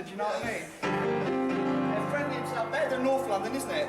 Do you know what I mean? They're friendly and stuff, better than North London, isn't it?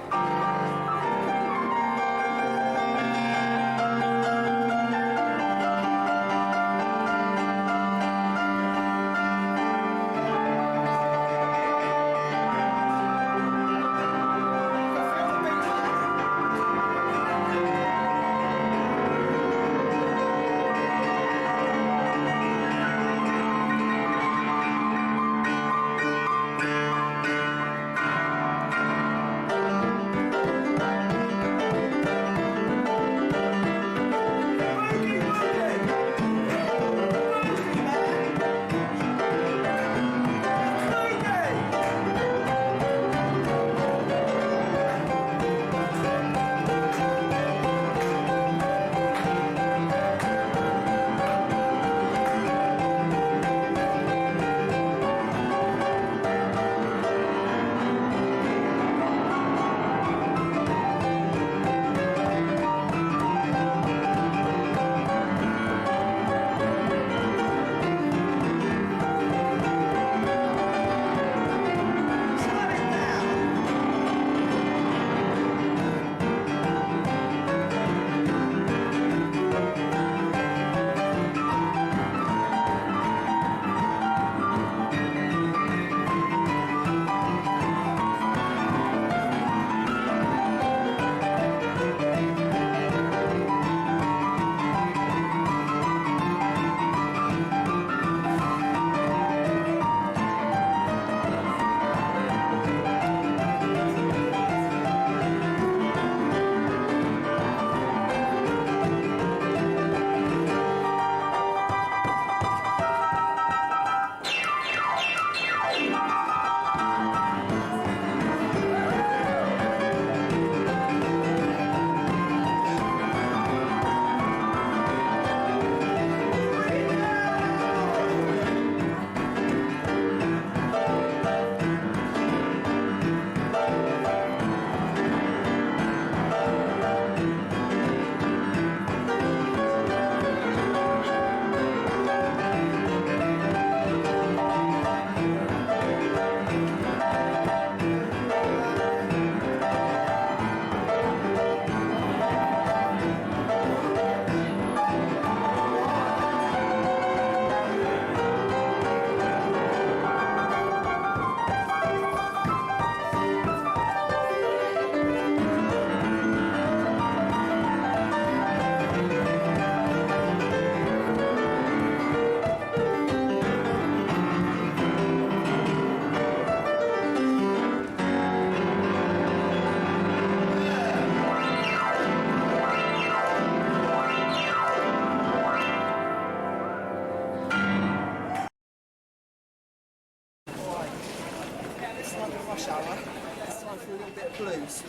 Rush hour. It's time for a little bit of blues.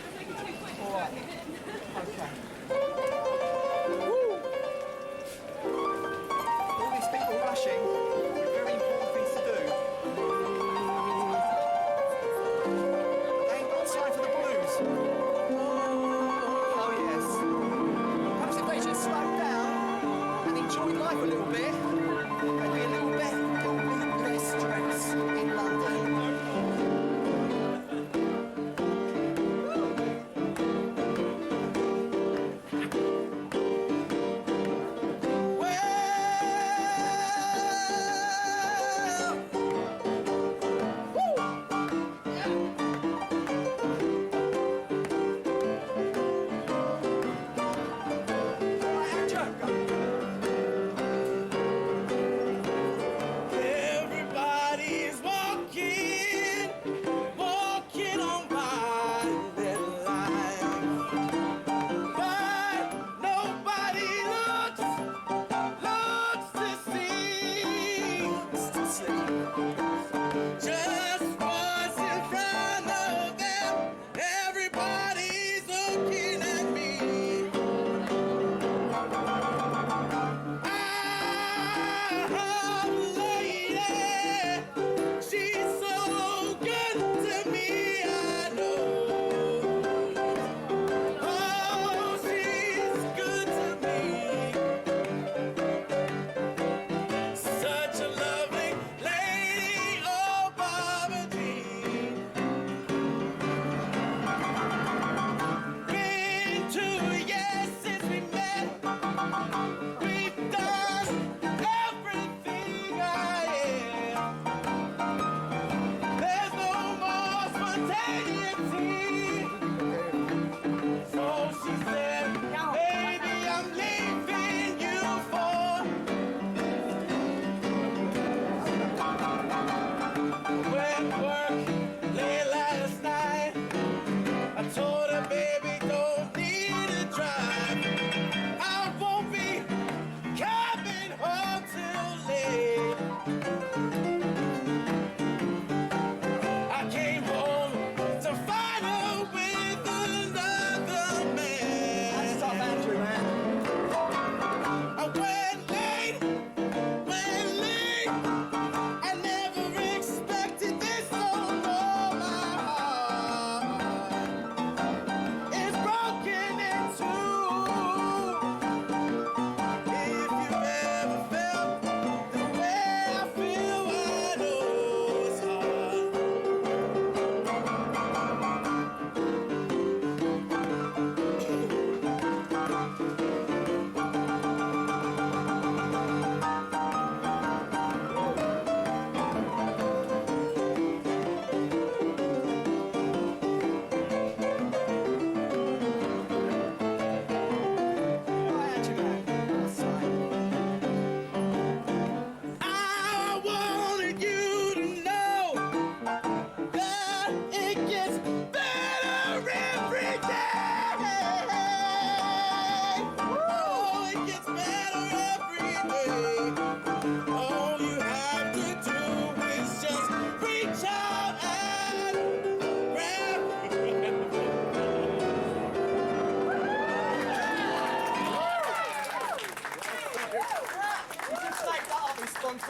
Alright. Okay. Woo! All these people rushing, very important things to do. They ain't got time for the blues. Oh yes. Perhaps if they just slowed down and enjoyed life a little bit, they'd be a little bit less stress in London.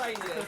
failures.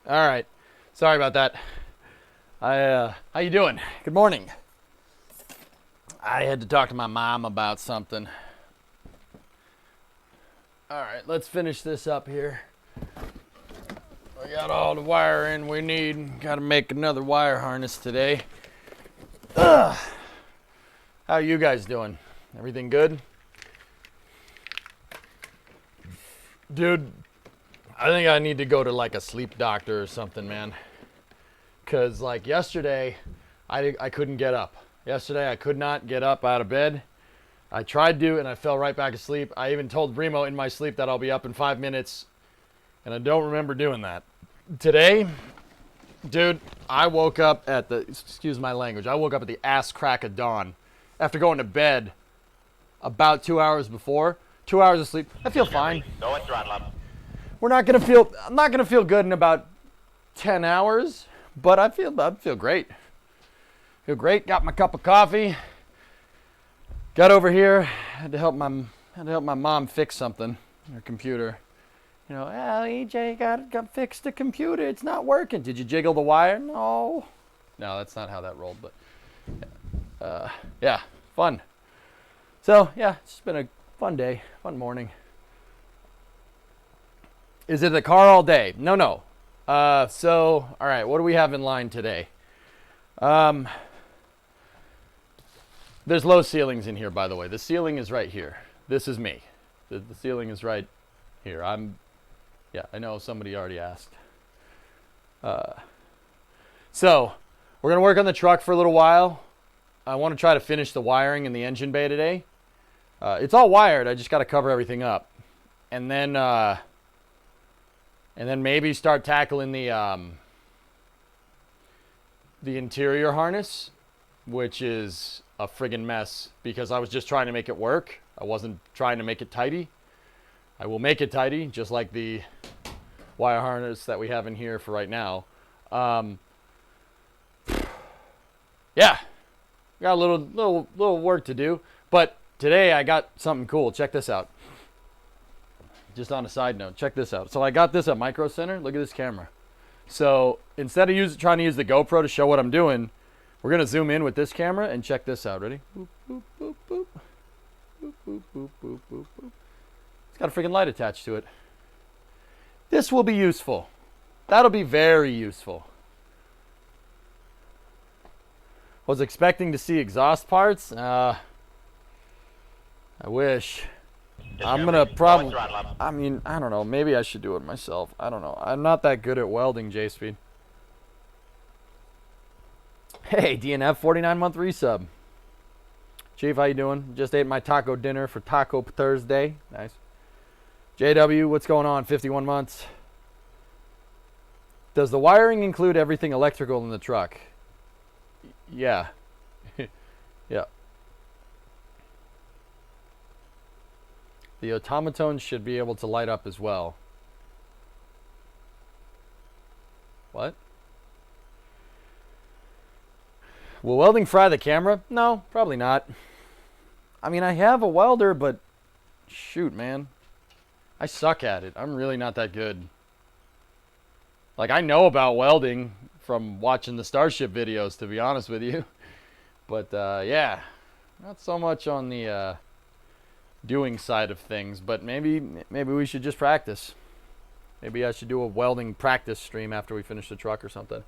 All right. Sorry about that. How you doing? Good morning. I had to talk to my mom about something. All right, let's finish this up here. We got all the wiring we need. Got to make another wire harness today. Ugh. How are you guys doing? Everything good? Dude, I think I need to go to like a sleep doctor or something, man. Cause like yesterday, I couldn't get up. Yesterday I could not get up out of bed. I tried to and I fell right back asleep. I even told Remo in my sleep that I'll be up in 5 minutes. And I don't remember doing that. Today, dude, I woke up at the, excuse my language, I woke up at the ass crack of dawn. After going to bed about 2 hours before. 2 hours of sleep. I feel fine. I'm not gonna feel good in about 10 hours, but I feel great. Feel great. Got my cup of coffee. Got over here. Had to help my mom fix something. Her computer. You know, oh, EJ got fixed the computer. It's not working. Did you jiggle the wire? No. No, that's not how that rolled. But yeah, fun. So yeah, it's been a fun day, fun morning. Is it the car all day? No. So, all right, what do we have in line today? There's low ceilings in here, by the way. The ceiling is right here. This is me. The ceiling is right here. Yeah, I know somebody already asked. So, we're going to work on the truck for a little while. I want to try to finish the wiring in the engine bay today. It's all wired. I just got to cover everything up. And then maybe start tackling the interior harness, which is a friggin' mess because I was just trying to make it work. I wasn't trying to make it tidy. I will make it tidy, just like the wire harness that we have in here for right now. Yeah, got a little work to do, but today I got something cool. Check this out. Just on a side note, check this out. So I got this at Micro Center. Look at this camera. So instead of trying to use the GoPro to show what I'm doing, we're gonna zoom in with this camera and check this out. Ready? Boop, boop, boop, boop. Boop, boop, boop, boop, boop, boop. It's got a freaking light attached to it. This will be useful. That'll be very useful. Was expecting to see exhaust parts. I wish. I'm gonna probably, I mean, I don't know. Maybe I should do it myself. I don't know. I'm not that good at welding, J-Speed. Hey, DNF, 49-month resub. Chief, how you doing? Just ate my taco dinner for Taco Thursday. Nice. JW, what's going on? 51 months. Does the wiring include everything electrical in the truck? Yeah. Yeah. The automaton should be able to light up as well. What? Will welding fry the camera? No, probably not. I mean, I have a welder, but shoot, man. I suck at it. I'm really not that good. Like, I know about welding from watching the Starship videos, to be honest with you. But, yeah. Not so much on the doing side of things. But maybe we should just practice. Maybe I should do a welding practice stream after we finish the truck or something.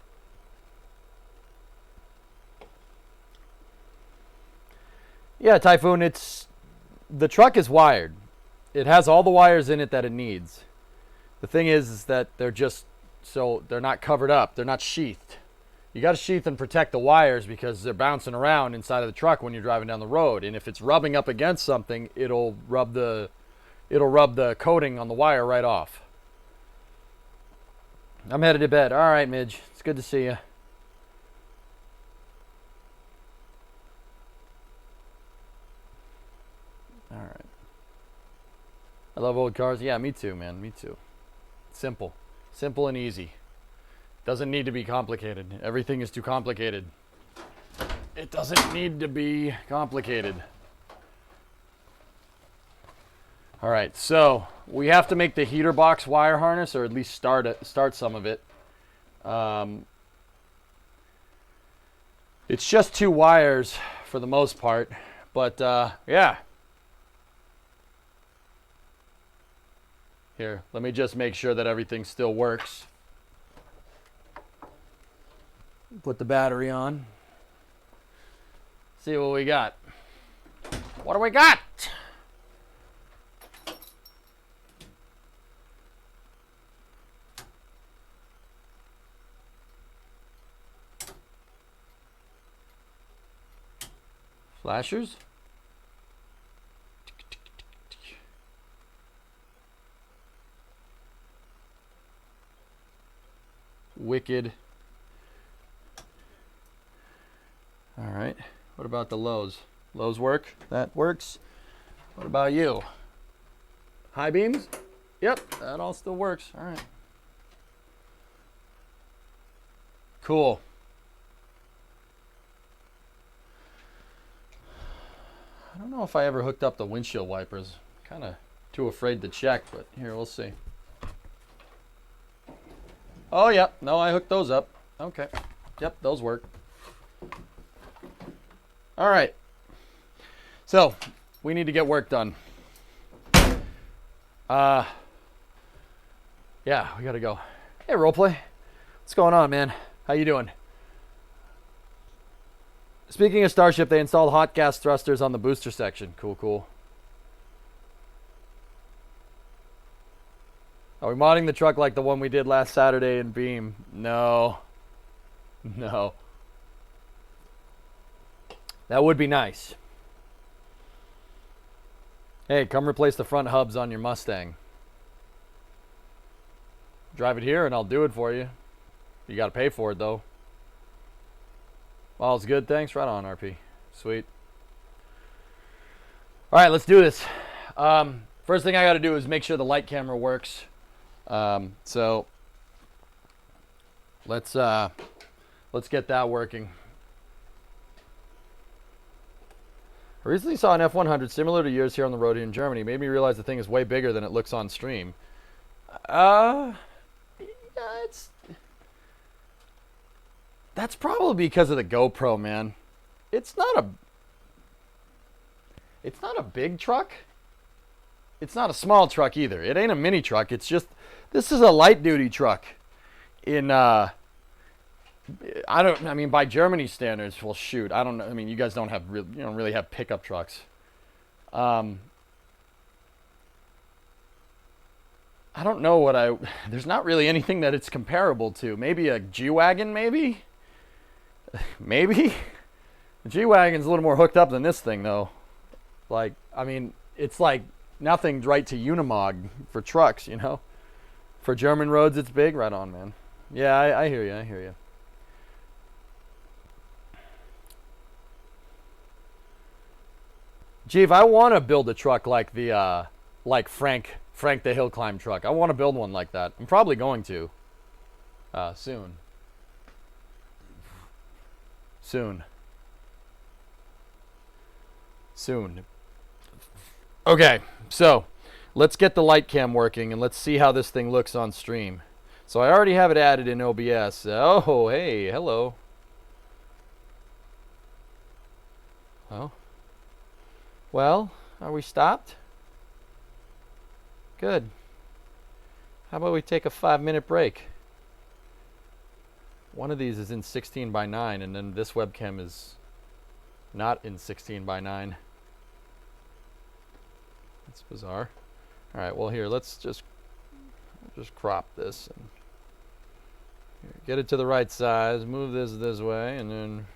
Yeah, Typhoon, the truck is wired. It has all the wires in it that it needs. The thing is that they're not covered up. They're not sheathed. You got to sheath and protect the wires because they're bouncing around inside of the truck when you're driving down the road. And if it's rubbing up against something, it'll rub the coating on the wire right off. I'm headed to bed. All right, Midge. It's good to see you. All right. I love old cars. Yeah, me too, man. Me too. Simple. Simple and easy. Doesn't need to be complicated. Everything is too complicated. It doesn't need to be complicated. All right, so we have to make the heater box wire harness, or at least start some of it. It's just 2 wires for the most part, but yeah. Here, let me just make sure that everything still works. Put the battery on. See what we got. What do we got? Flashers? Wicked. All right. What about the lows? Lows work? That works. What about you? High beams? Yep, that all still works. All right. Cool. I don't know if I ever hooked up the windshield wipers. Kind of too afraid to check, but here, we'll see. Oh, yep. No, I hooked those up. Okay. Yep, those work. All right. So, we need to get work done. Yeah, we got to go. Hey, Roleplay. What's going on, man? How you doing? Speaking of Starship, they installed hot gas thrusters on the booster section. Cool, cool. Are we modding the truck like the one we did last Saturday in Beam? No. No. That would be nice. Hey, come replace the front hubs on your Mustang. Drive it here and I'll do it for you. You got to pay for it, though. All's good, thanks. Right on, RP. Sweet. All right, let's do this. First thing I got to do is make sure the light camera works. So let's get that working. I recently saw an F100 similar to yours here on the road in Germany. Made me realize the thing is way bigger than it looks on stream. Yeah, that's probably because of the GoPro, man. It's not a big truck. It's not a small truck either. It ain't a mini truck. It's just, this is a light duty truck. I mean, by Germany standards, well, shoot, I don't know. I mean, you guys don't really have pickup trucks. I don't know what there's not really anything that it's comparable to. Maybe a G-Wagon, maybe? Maybe? The G-Wagon's a little more hooked up than this thing, though. Like, I mean, it's like nothing right to Unimog for trucks, you know? For German roads, it's big. Right on, man. Yeah, I hear you. I hear you. Gee, if I want to build a truck like the, like Frank the Hill Climb truck, I want to build one like that. I'm probably going to. Soon. Okay, so let's get the light cam working and let's see how this thing looks on stream. So I already have it added in OBS. Oh, hey, hello. Oh. Well, are we stopped? Good. How about we take a 5-minute break? One of these is in 16:9, and then this webcam is not in 16:9. That's bizarre. All right, well here, let's just crop this and get it to the right size. Move this way, and then.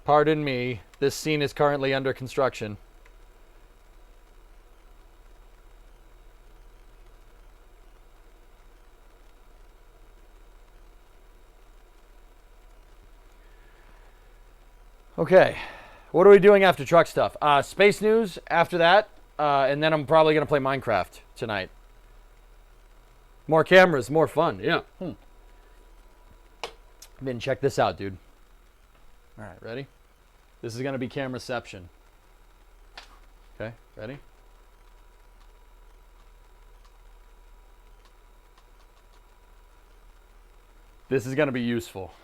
Pardon me, this scene is currently under construction. Okay, what are we doing after truck stuff? Space news after that, and then I'm probably going to play Minecraft tonight. More cameras, more fun, yeah. Then check this out, dude. All right, ready? This is going to be cameraception. Okay, ready? This is going to be useful.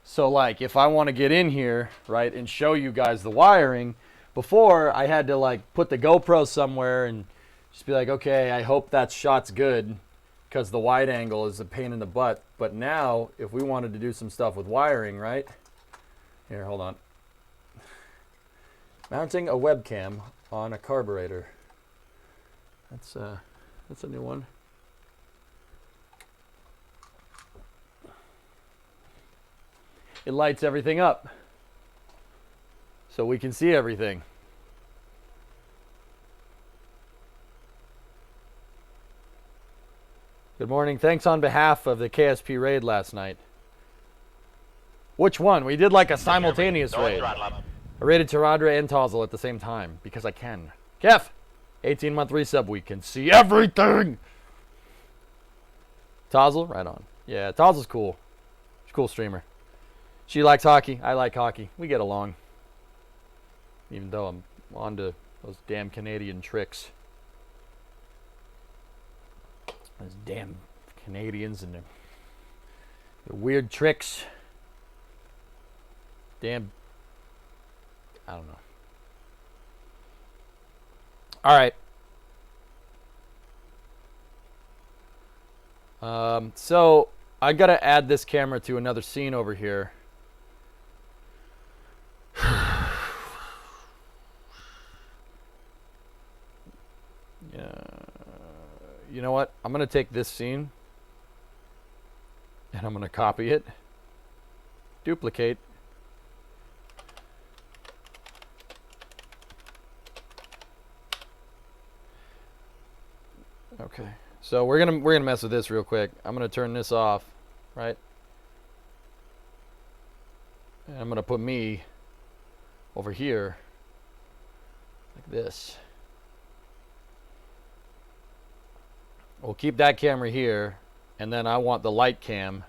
So like if I want to get in here, right, and show you guys the wiring, before I had to like put the GoPro somewhere and just be like, okay, I hope that shot's good because the wide angle is a pain in the butt. But now if we wanted to do some stuff with wiring, right? Here, hold on. Mounting a webcam on a carburetor. That's a new one. It lights everything up so we can see everything. Good morning. Thanks on behalf of the KSP raid last night. Which one? We did like a simultaneous raid. I raided Taradra and Tozzle at the same time because I can. Kef, 18-month resub. We can see everything. Tozzle, right on. Yeah, Tozzle's cool. She's a cool streamer. She likes hockey. I like hockey. We get along. Even though I'm on to those damn Canadian tricks. Those damn Canadians and their weird tricks. Damn. I don't know. All right. So I gotta add this camera to another scene over here. You know what? I'm gonna take this scene and I'm gonna copy it, duplicate, okay. So we're gonna mess with this real quick. I'm gonna turn this off, right? And I'm gonna put me over here like this. We'll keep that camera here, and then I want the light cam.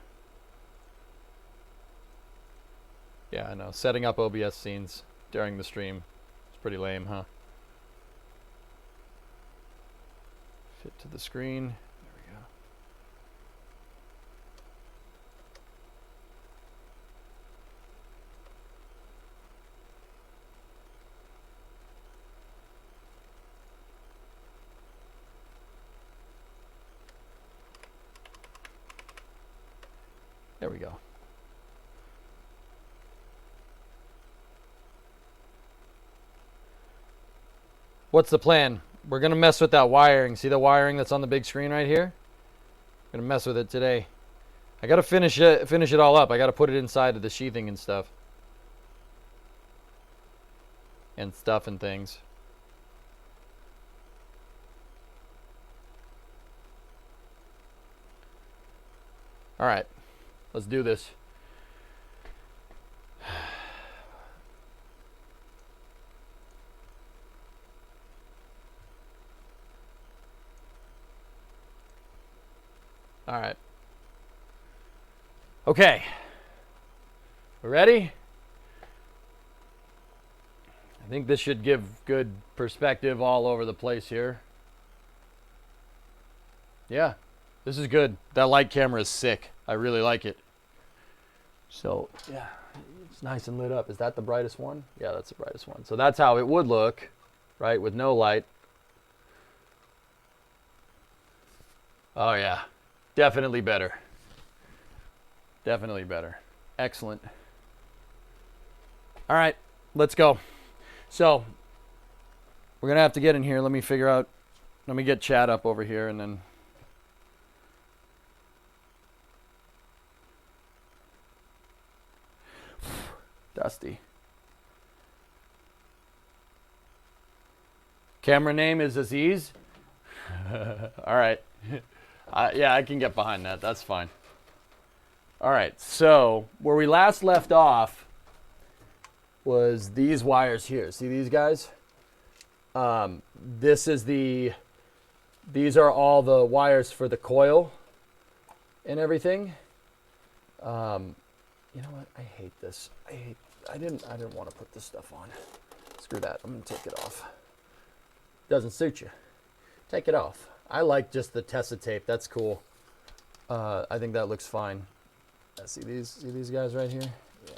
Yeah, I know. Setting up OBS scenes during the stream. It's pretty lame, huh? Fit to the screen. There we go. There we go. What's the plan? We're going to mess with that wiring. See the wiring that's on the big screen right here? Going to mess with it today. I got to finish it all up. I got to put it inside of the sheathing and stuff. And stuff and things. All right. Let's do this. All right. Okay. We ready? I think this should give good perspective all over the place here. Yeah, this is good. That light camera is sick. I really like it. So, yeah, it's nice and lit up. Is that the brightest one? Yeah, that's the brightest one. So that's how it would look, right, with no light. Oh, yeah. Definitely better. Definitely better. Excellent. All right, let's go. So, we're going to have to get in here. Let me figure out, let me get Chad up over here and then. Dusty. Camera name is Aziz. All right. Yeah, I can get behind that. That's fine. All right. So where we last left off was these wires here. See these guys? These are all the wires for the coil and everything. You know what? I hate this. I didn't want to put this stuff on. Screw that. I'm gonna take it off. Doesn't suit you. Take it off. I like just the Tessa tape. That's cool. I think that looks fine. See these guys right here? Yeah.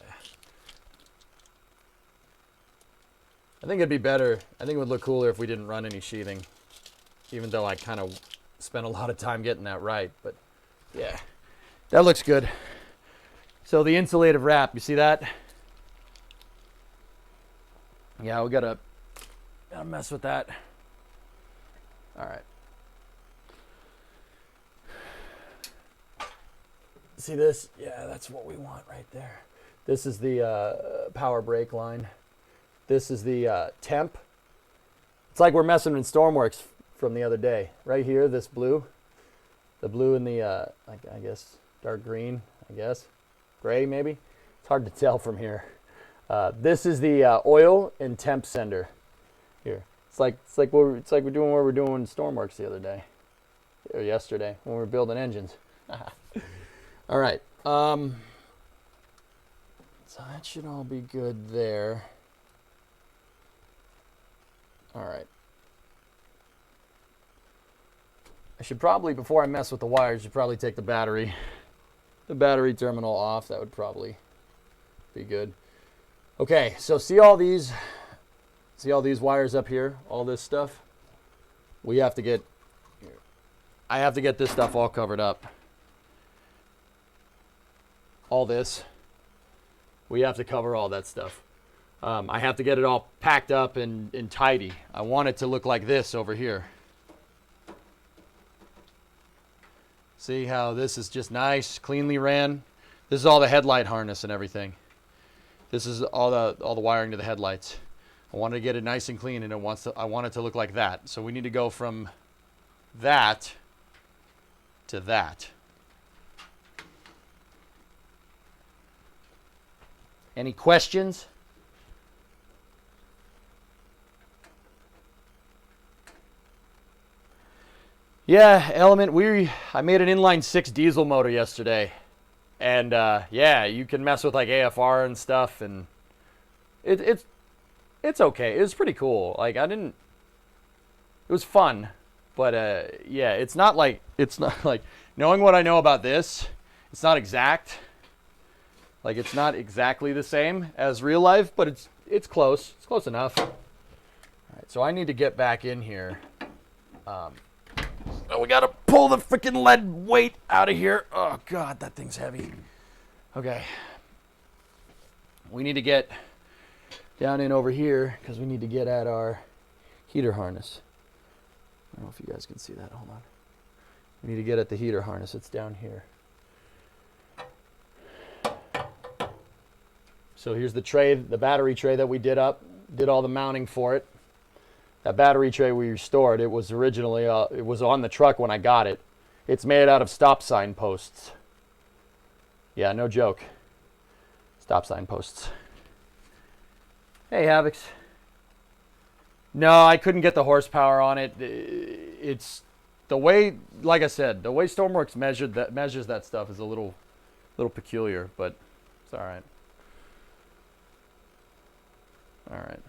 I think it'd be better. I think it would look cooler if we didn't run any sheathing, even though I kind of spent a lot of time getting that right. But yeah, that looks good. So the insulative wrap, you see that? Yeah, we gotta mess with that. All right. See this? Yeah, that's what we want right there. This is the power brake line. This is the temp. It's like we're messing in Stormworks from the other day. Right here, this blue. The blue and the, I guess, dark green, I guess. Gray, maybe? It's hard to tell from here. This is the oil and temp sender here. It's like we're doing what we're doing in Stormworks the other day. Or yesterday, when we were building engines. All right. So that should all be good there. All right. I should probably, before I mess with the wires, I should probably take the battery terminal off. That would probably be good. Okay, so see all these wires up here, all this stuff? I have to get this stuff all covered up. All this. We have to cover all that stuff. I have to get it all packed up and tidy. I want it to look like this over here. See how this is just nice, cleanly ran? This is all the headlight harness and everything. This is all the wiring to the headlights. I want to get it nice and clean, and I want it to look like that. So we need to go from that to that. Any questions? Yeah, Element, I made an inline 6 diesel motor yesterday. And yeah, you can mess with like AFR and stuff, and it's okay. It was pretty cool. Like it was fun, but yeah, it's not like knowing what I know about this, it's not exact. Like it's not exactly the same as real life, but it's close. It's close enough. All right, so I need to get back in here. We gotta pull the freaking lead weight out of here. Oh God, that thing's heavy. Okay. We need to get down in over here because we need to get at our heater harness. I don't know if you guys can see that. Hold on. We need to get at the heater harness. It's down here. So here's the tray, the battery tray that we did up. Did all the mounting for it. That battery tray we restored, it was originally, it was on the truck when I got it. It's made out of stop sign posts. Yeah, no joke. Stop sign posts. Hey, Havocs. No, I couldn't get the horsepower on it. It's the way, like I said, the way Stormworks measures that stuff is a little peculiar, but it's all right. All right.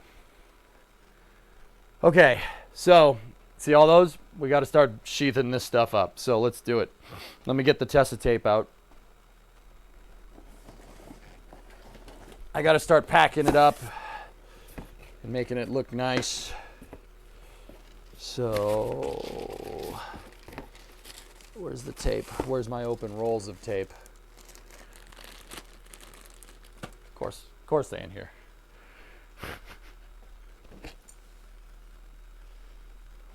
Okay, so see all those? We got to start sheathing this stuff up. So let's do it. Let me get the Tessa tape out. I got to start packing it up and making it look nice. So where's the tape? Where's my open rolls of tape? Of course they in here.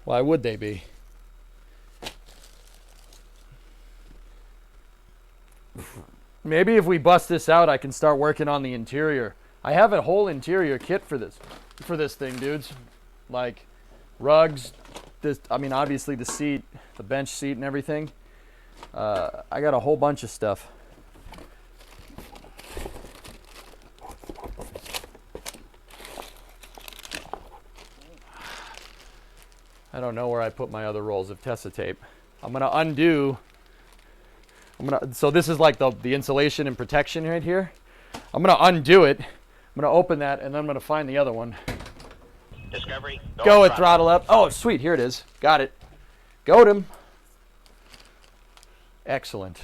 Why would they be? Maybe if we bust this out, I can start working on the interior. I have a whole interior kit for this thing, dudes. Like rugs, I mean, obviously the seat, the bench seat and everything. I got a whole bunch of stuff. I don't know where I put my other rolls of Tessa tape. I'm gonna undo. So this is like the insulation and protection right here. I'm gonna undo it. I'm gonna open that and then I'm gonna find the other one. Discovery. Go with throttle up. Oh, sweet, here it is. Got it. Goat him. Excellent.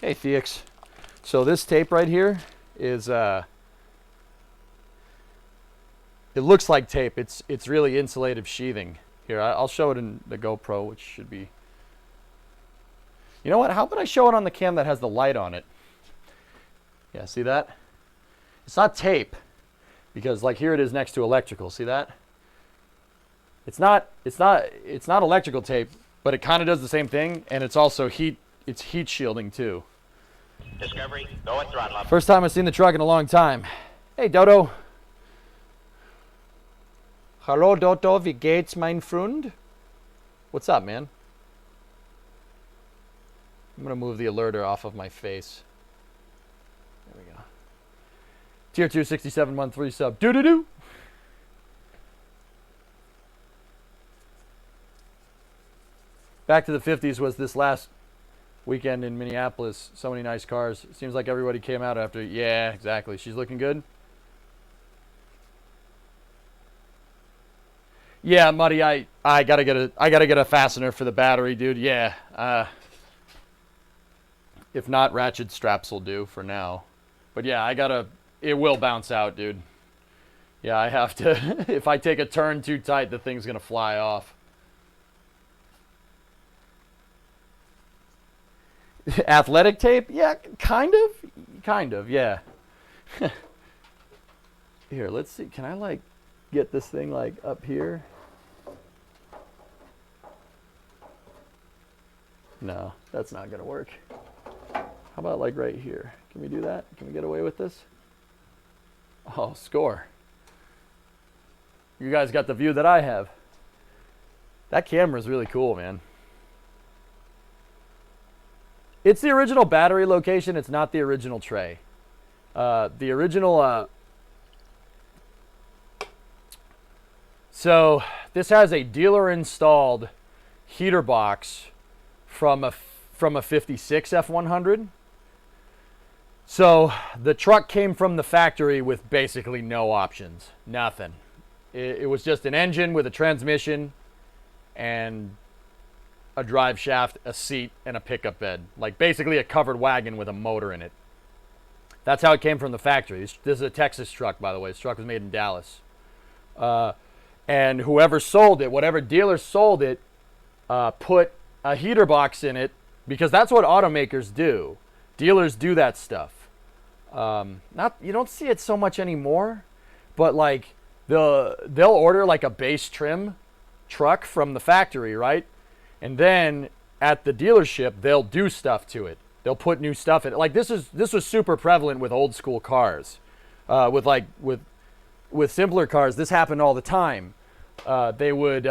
Hey, Theix. So this tape right here is it looks like tape. It's really insulative sheathing. Here, I'll show it in the GoPro, which should be... You know what? How about I show it on the cam that has the light on it? Yeah, see that? It's not tape, because like here it is next to electrical. See that? It's not electrical tape, but it kind of does the same thing, and it's also heat shielding too. Discovery, go and throttle up. First time I've seen the truck in a long time. Hey, Dodo. Hallo, Dodo, wie geht's, mein Freund? What's up, man? I'm gonna move the alerter off of my face. There we go. Tier 2, 67 month 3 sub. Doo-doo-doo! Back to the 50s was this last weekend in Minneapolis. So many nice cars. Seems like everybody came out after. Yeah, exactly. She's looking good. Yeah, Muddy, I gotta get a fastener for the battery, dude. Yeah. If not, ratchet straps will do for now. But yeah, it will bounce out, dude. Yeah, I have to. If I take a turn too tight, the thing's gonna fly off. Athletic tape? Yeah, kind of, yeah. Here, let's see. Can I like get this thing like up here? No, that's not gonna work. How about like right here? Can we do that? Can we get away with this? Oh, score. You guys got the view that I have. That camera is really cool, man. It's the original battery location. It's not the original tray. The original... So this has a dealer-installed heater box from a 56 F100. So the truck came from the factory with basically no options, nothing. It was just an engine with a transmission and a drive shaft, a seat, and a pickup bed. Like basically a covered wagon with a motor in it. That's how it came from the factory. This is a Texas truck, by the way. This truck was made in Dallas. And whoever sold it, whatever dealer sold it, put a heater box in it because that's what automakers do. Dealers do that stuff. You don't see it so much anymore, but like they'll order like a base trim truck from the factory, right? And then at the dealership, they'll do stuff to it. They'll put new stuff in it. Like this was super prevalent with old school cars. With simpler cars, this happened all the time. They would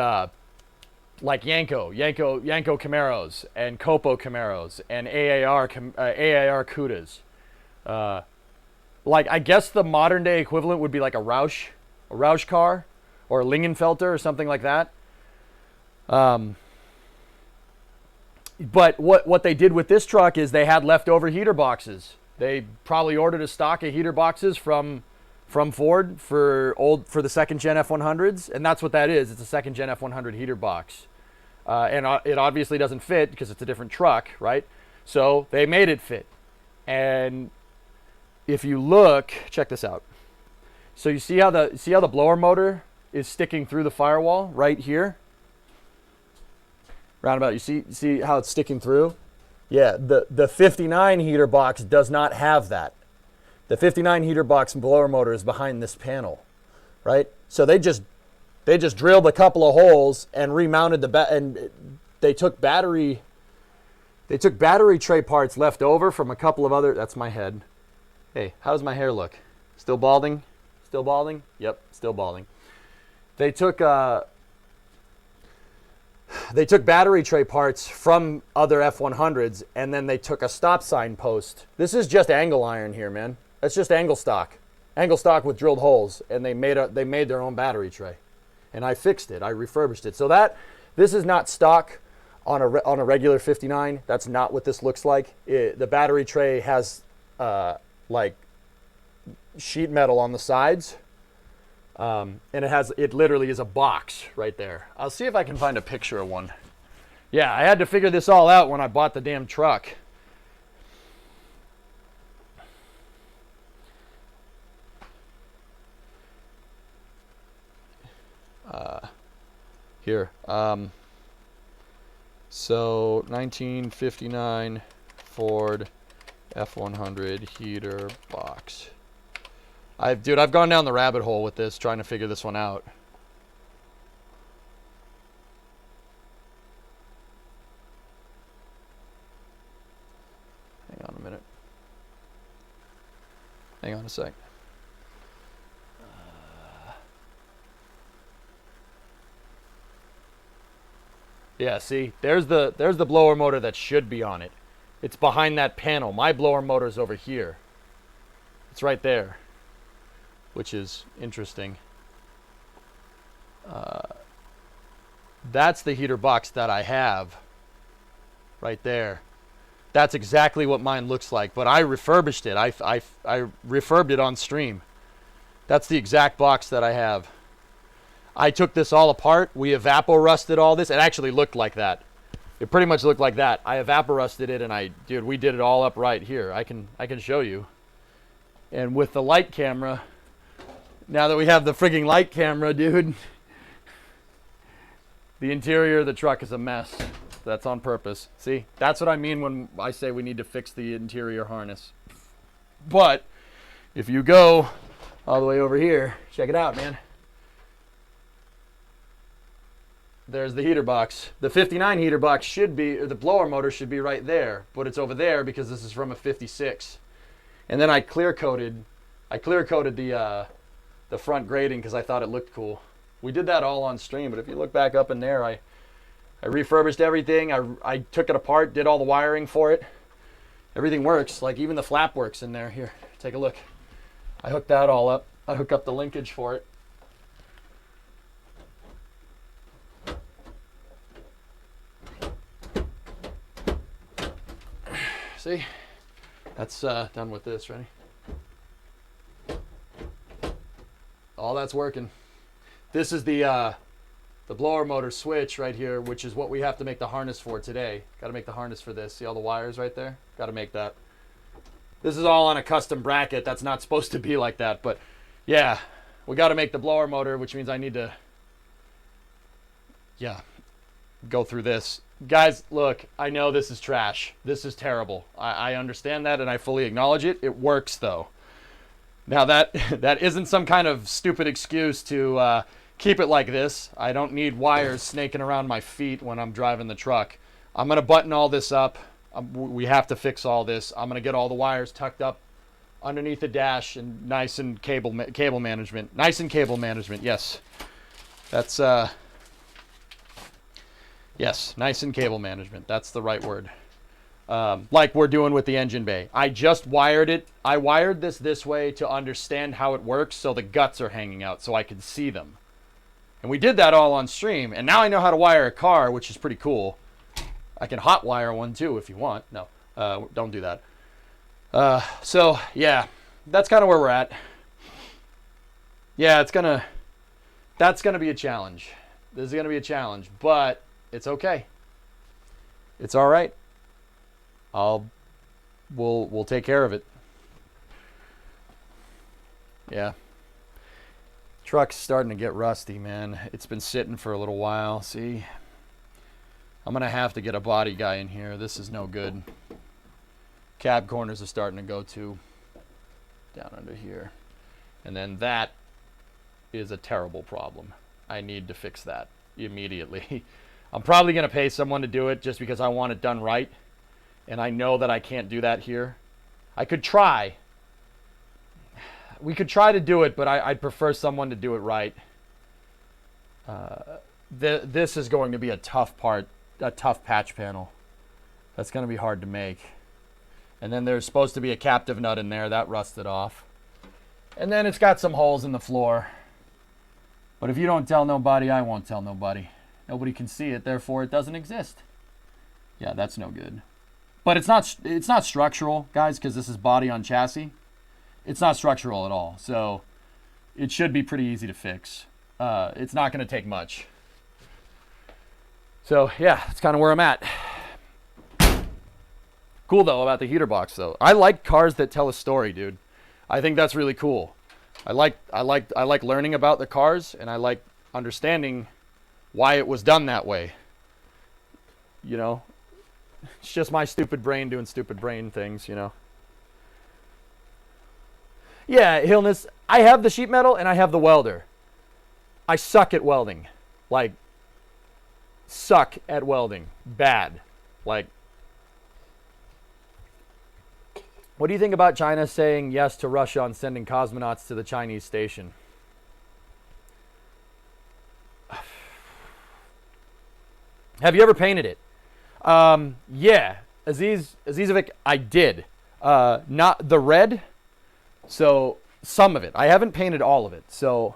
like Yanko Camaros and Copo Camaros and AAR Cudas. Like I guess the modern day equivalent would be like a Roush car or a Lingenfelter or something like that. But what they did with this truck is they had leftover heater boxes. They probably ordered a stock of heater boxes from Ford for the second gen F100s, and that's what that is. It's a second gen F100 heater box, and it obviously doesn't fit because it's a different truck, right? So they made it fit. And if you look, check this out. So you see how the blower motor is sticking through the firewall right here? Roundabout, you see how it's sticking through? Yeah, the 59 heater box does not have that. The 59 heater box and blower motor is behind this panel, right? So they just drilled a couple of holes and remounted and they took battery tray parts left over from a couple of other. That's my head. Hey, how does my hair look? Still balding? Still balding? Yep, still balding. They took battery tray parts from other F100s, and then they took a stop sign post. This is just angle iron here, man. That's just angle stock with drilled holes, and they made their own battery tray, and I fixed it. I refurbished it. So this is not stock on a regular 59. That's not what this looks like. The battery tray has like sheet metal on the sides. And it literally is a box right there. I'll see if I can find a picture of one. Yeah, I had to figure this all out when I bought the damn truck. Here. So 1959 Ford F100 heater box. I've gone down the rabbit hole with this, trying to figure this one out. Hang on a minute. Hang on a sec. Yeah, see, there's the blower motor that should be on it. It's behind that panel. My blower motor's over here. It's right there, which is interesting. That's the heater box that I have right there. That's exactly what mine looks like, but I refurbished it. I refurbed it on stream. That's the exact box that I have. I took this all apart. We evapor-rusted all this. It actually looked like that. It pretty much looked like that. I evapor-rusted it, and we did it all up right here. I can show you. And with the light camera, now that we have the frigging light camera, dude, the interior of the truck is a mess. That's on purpose. See, that's what I mean when I say we need to fix the interior harness. But if you go all the way over here, check it out, man. There's the heater box. The 59 heater box should be, or the blower motor should be right there, but it's over there because this is from a 56. And then I clear coated the front grating because I thought it looked cool. We did that all on stream, but if you look back up in there, I refurbished everything. I took it apart, did all the wiring for it. Everything works. Like even the flap works in there. Here, take a look. I hooked that all up. I hooked up the linkage for it. See? That's done with this. Ready? All that's working. This is the blower motor switch right here, which is what we have to make the harness for today. Got to make the harness for this. See all the wires right there? Got to make that. This is all on a custom bracket. That's not supposed to be like that, but yeah, we got to make the blower motor, which means I need to, yeah, go through this Guys, look, I know this is trash. This is terrible. I understand that, and I fully acknowledge it. It works, though. Now, that isn't some kind of stupid excuse to keep it like this. I don't need wires snaking around my feet when I'm driving the truck. I'm going to button all this up. We have to fix all this. I'm going to get all the wires tucked up underneath the dash and nice and cable management. Nice and cable management, yes. That's, yes, nice and cable management. That's the right word. Like we're doing with the engine bay. I just wired it. I wired this way to understand how it works so the guts are hanging out so I could see them. And we did that all on stream. And now I know how to wire a car, which is pretty cool. I can hot wire one too if you want. No, don't do that. So, yeah, that's kind of where we're at. Yeah, that's going to be a challenge. This is going to be a challenge, but it's okay. It's all right. We'll take care of it. Yeah. Truck's starting to get rusty, man. It's been sitting for a little while. See? I'm going to have to get a body guy in here. This is no good. Cab corners are starting to go too. Down under here. And then that is a terrible problem. I need to fix that immediately. I'm probably going to pay someone to do it just because I want it done right. And I know that I can't do that here. I could try. We could try to do it, but I'd prefer someone to do it right. This is going to be a tough patch panel. That's going to be hard to make. And then there's supposed to be a captive nut in there. That rusted off. And then it's got some holes in the floor. But if you don't tell nobody, I won't tell nobody. Nobody can see it, therefore it doesn't exist. Yeah, that's no good. But it's not structural, guys, because this is body on chassis. It's not structural at all. So it should be pretty easy to fix. It's not going to take much. So, yeah, that's kind of where I'm at. Cool, though, about the heater box, though. I like cars that tell a story, dude. I think that's really cool. I like learning about the cars, and I like understanding why it was done that way. You know, it's just my stupid brain doing stupid brain things, you know. Yeah, Hillness, I have the sheet metal and I have the welder. I suck at welding. Like, suck at welding. Bad. Like, what do you think about China saying yes to Russia on sending cosmonauts to the Chinese station? Have you ever painted it? Yeah, Azizovic, I did. Not the red, so some of it. I haven't painted all of it. So,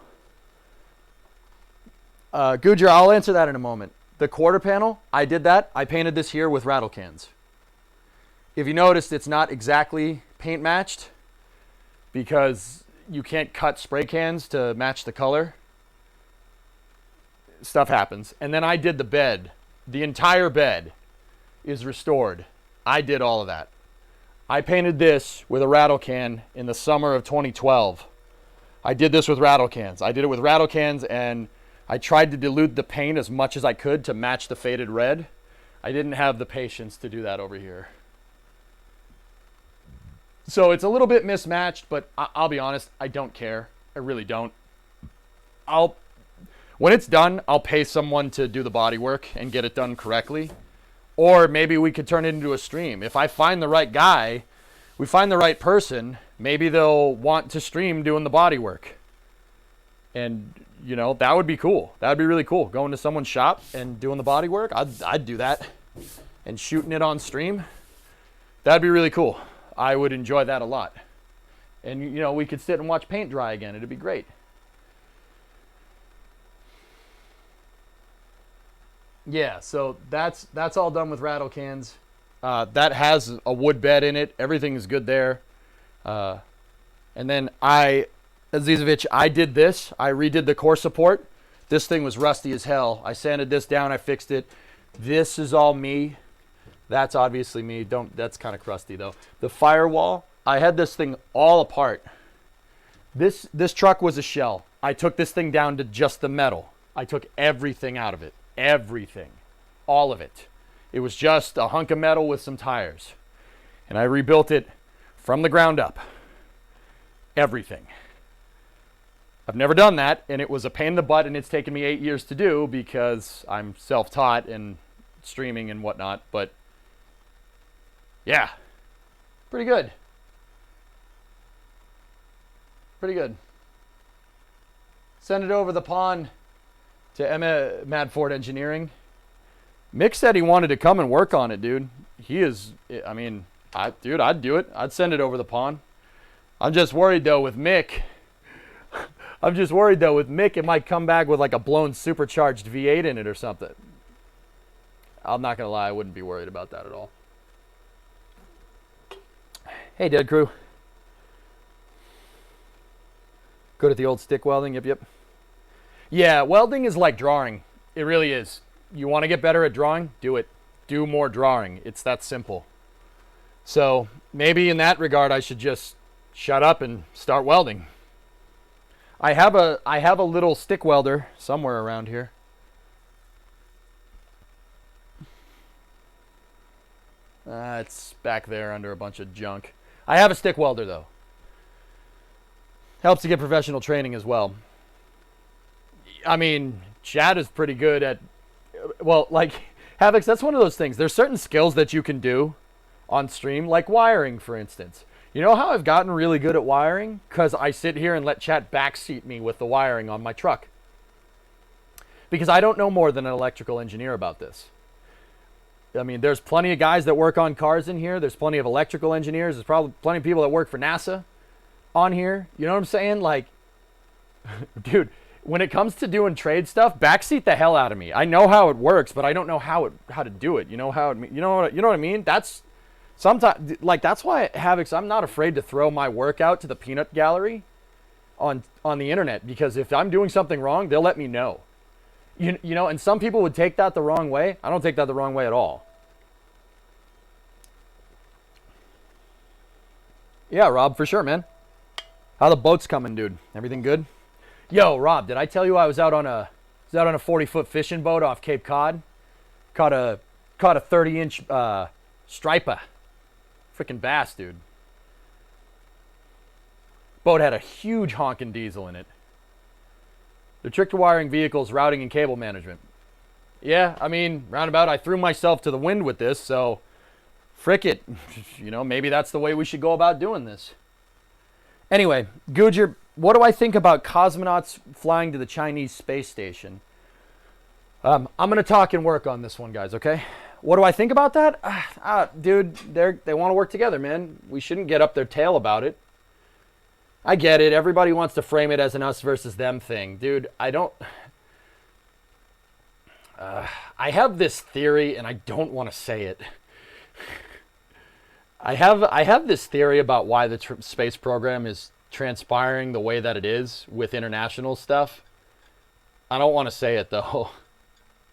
Gujar, I'll answer that in a moment. The quarter panel, I did that. I painted this here with rattle cans. If you noticed, it's not exactly paint matched because you can't cut spray cans to match the color. Stuff happens. And then I did the bed. The entire bed is restored. I did all of that. I painted this with a rattle can in the summer of 2012. I did this with rattle cans. I did it with rattle cans, and I tried to dilute the paint as much as I could to match the faded red. I didn't have the patience to do that over here. So it's a little bit mismatched, but I'll be honest, I don't care. I really don't. When it's done, I'll pay someone to do the body work and get it done correctly. Or maybe we could turn it into a stream. If I find the right guy, we find the right person, maybe they'll want to stream doing the body work. And, you know, that would be cool. That would be really cool. Going to someone's shop and doing the body work, I'd do that. And shooting it on stream, that'd be really cool. I would enjoy that a lot. And, you know, we could sit and watch paint dry again. It'd be great. Yeah, so that's all done with rattle cans. That has a wood bed in it. Everything is good there. And then Azizovich, I did this. I redid the core support. This thing was rusty as hell. I sanded this down. I fixed it. This is all me. That's obviously me. That's kind of crusty though. The firewall, I had this thing all apart. This truck was a shell. I took this thing down to just the metal. I took everything out of it. Everything. All of it. It was just a hunk of metal with some tires. And I rebuilt it from the ground up. Everything. I've never done that, and it was a pain in the butt, and it's taken me 8 years to do because I'm self-taught and streaming and whatnot. But yeah, pretty good. Pretty good. Send it over the pond to Emma Mad Ford Engineering. Mick said he wanted to come and work on it, dude. He is, I mean, dude, I'd do it. I'd send it over the pond. I'm just worried though with Mick. It might come back with like a blown supercharged V8 in it or something. I'm not gonna lie, I wouldn't be worried about that at all. Hey, Dead Crew. Good at the old stick welding, yep. Yeah, welding is like drawing. It really is. You want to get better at drawing? Do it. Do more drawing. It's that simple. So maybe in that regard, I should just shut up and start welding. I have a little stick welder somewhere around here. It's back there under a bunch of junk. I have a stick welder though. Helps to get professional training as well. I mean, Chad is pretty good at, well, like, Havix, that's one of those things. There's certain skills that you can do on stream, like wiring, for instance. You know how I've gotten really good at wiring? Because I sit here and let Chat backseat me with the wiring on my truck. Because I don't know more than an electrical engineer about this. I mean, there's plenty of guys that work on cars in here. There's plenty of electrical engineers. There's probably plenty of people that work for NASA on here. You know what I'm saying? Like, dude, when it comes to doing trade stuff, backseat the hell out of me. I know how it works, but I don't know how to do it. You know what I mean? That's sometimes, like, that's why Havix, I'm not afraid to throw my work out to the peanut gallery on the internet, because if I'm doing something wrong, they'll let me know. You know, and some people would take that the wrong way. I don't take that the wrong way at all. Yeah, Rob, for sure, man. How the boat's coming, dude? Everything good? Yo, Rob, did I tell you I was out on a 40-foot fishing boat off Cape Cod? Caught a 30-inch striper. Freaking bass, dude. Boat had a huge honking diesel in it. The trick to wiring vehicles, routing, and cable management. Yeah, I mean, roundabout, I threw myself to the wind with this, so frick it. You know, maybe that's the way we should go about doing this. Anyway, Gujar, what do I think about cosmonauts flying to the Chinese space station? I'm going to talk and work on this one, guys, okay? What do I think about that? Dude, they want to work together, man. We shouldn't get up their tail about it. I get it. Everybody wants to frame it as an us versus them thing. Dude, I don't... I have this theory, and I don't want to say it. I have this theory about why the space program is transpiring the way that it is with international stuff. I don't want to say it, though.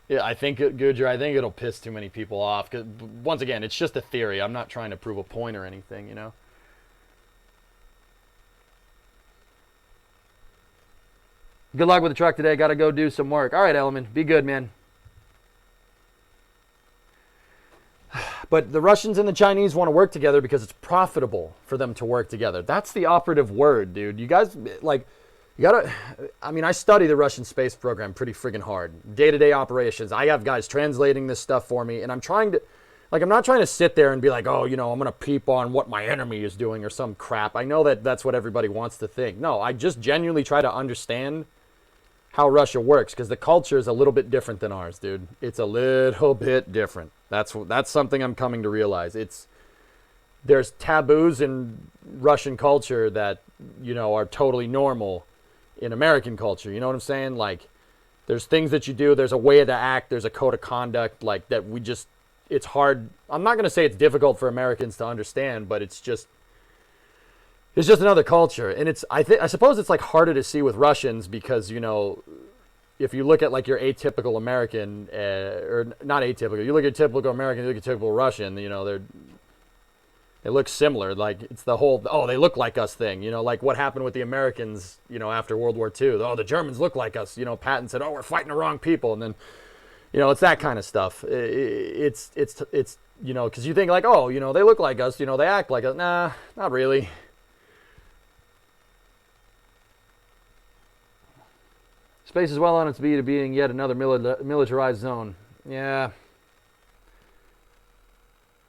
Yeah, I think it'll piss too many people off. 'Cause, once again, it's just a theory. I'm not trying to prove a point or anything, you know? Good luck with the truck today. Got to go do some work. All right, Element. Be good, man. But the Russians and the Chinese want to work together because it's profitable for them to work together. That's the operative word, dude. You guys, like, you gotta, I mean, I study the Russian space program pretty friggin' hard. Day-to-day operations. I have guys translating this stuff for me, and I'm trying to, like, I'm not trying to sit there and be like, oh, you know, I'm going to peep on what my enemy is doing or some crap. I know that that's what everybody wants to think. No, I just genuinely try to understand how Russia works, because the culture is a little bit different than ours, dude. It's a little bit different. That's something I'm coming to realize. There's taboos in Russian culture that, you know, are totally normal in American culture. You know what I'm saying? Like, there's things that you do, there's a way to act, there's a code of conduct, like, that it's hard. I'm not going to say it's difficult for Americans to understand, but it's just another culture. And I suppose it's like harder to see with Russians because, you know, if you look at like your atypical American, or not atypical, you look at typical American, you look at typical Russian, you know, they look similar. Like, it's the whole, oh, they look like us thing, you know, like what happened with the Americans, you know, after World War II. Oh, the Germans look like us, you know, Patton said, oh, we're fighting the wrong people. And then, You know, it's that kind of stuff. It's you know, because you think like, oh, you know, they look like us, you know, they act like us. Nah, not really. Space is well on its way to being yet another militarized zone. Yeah.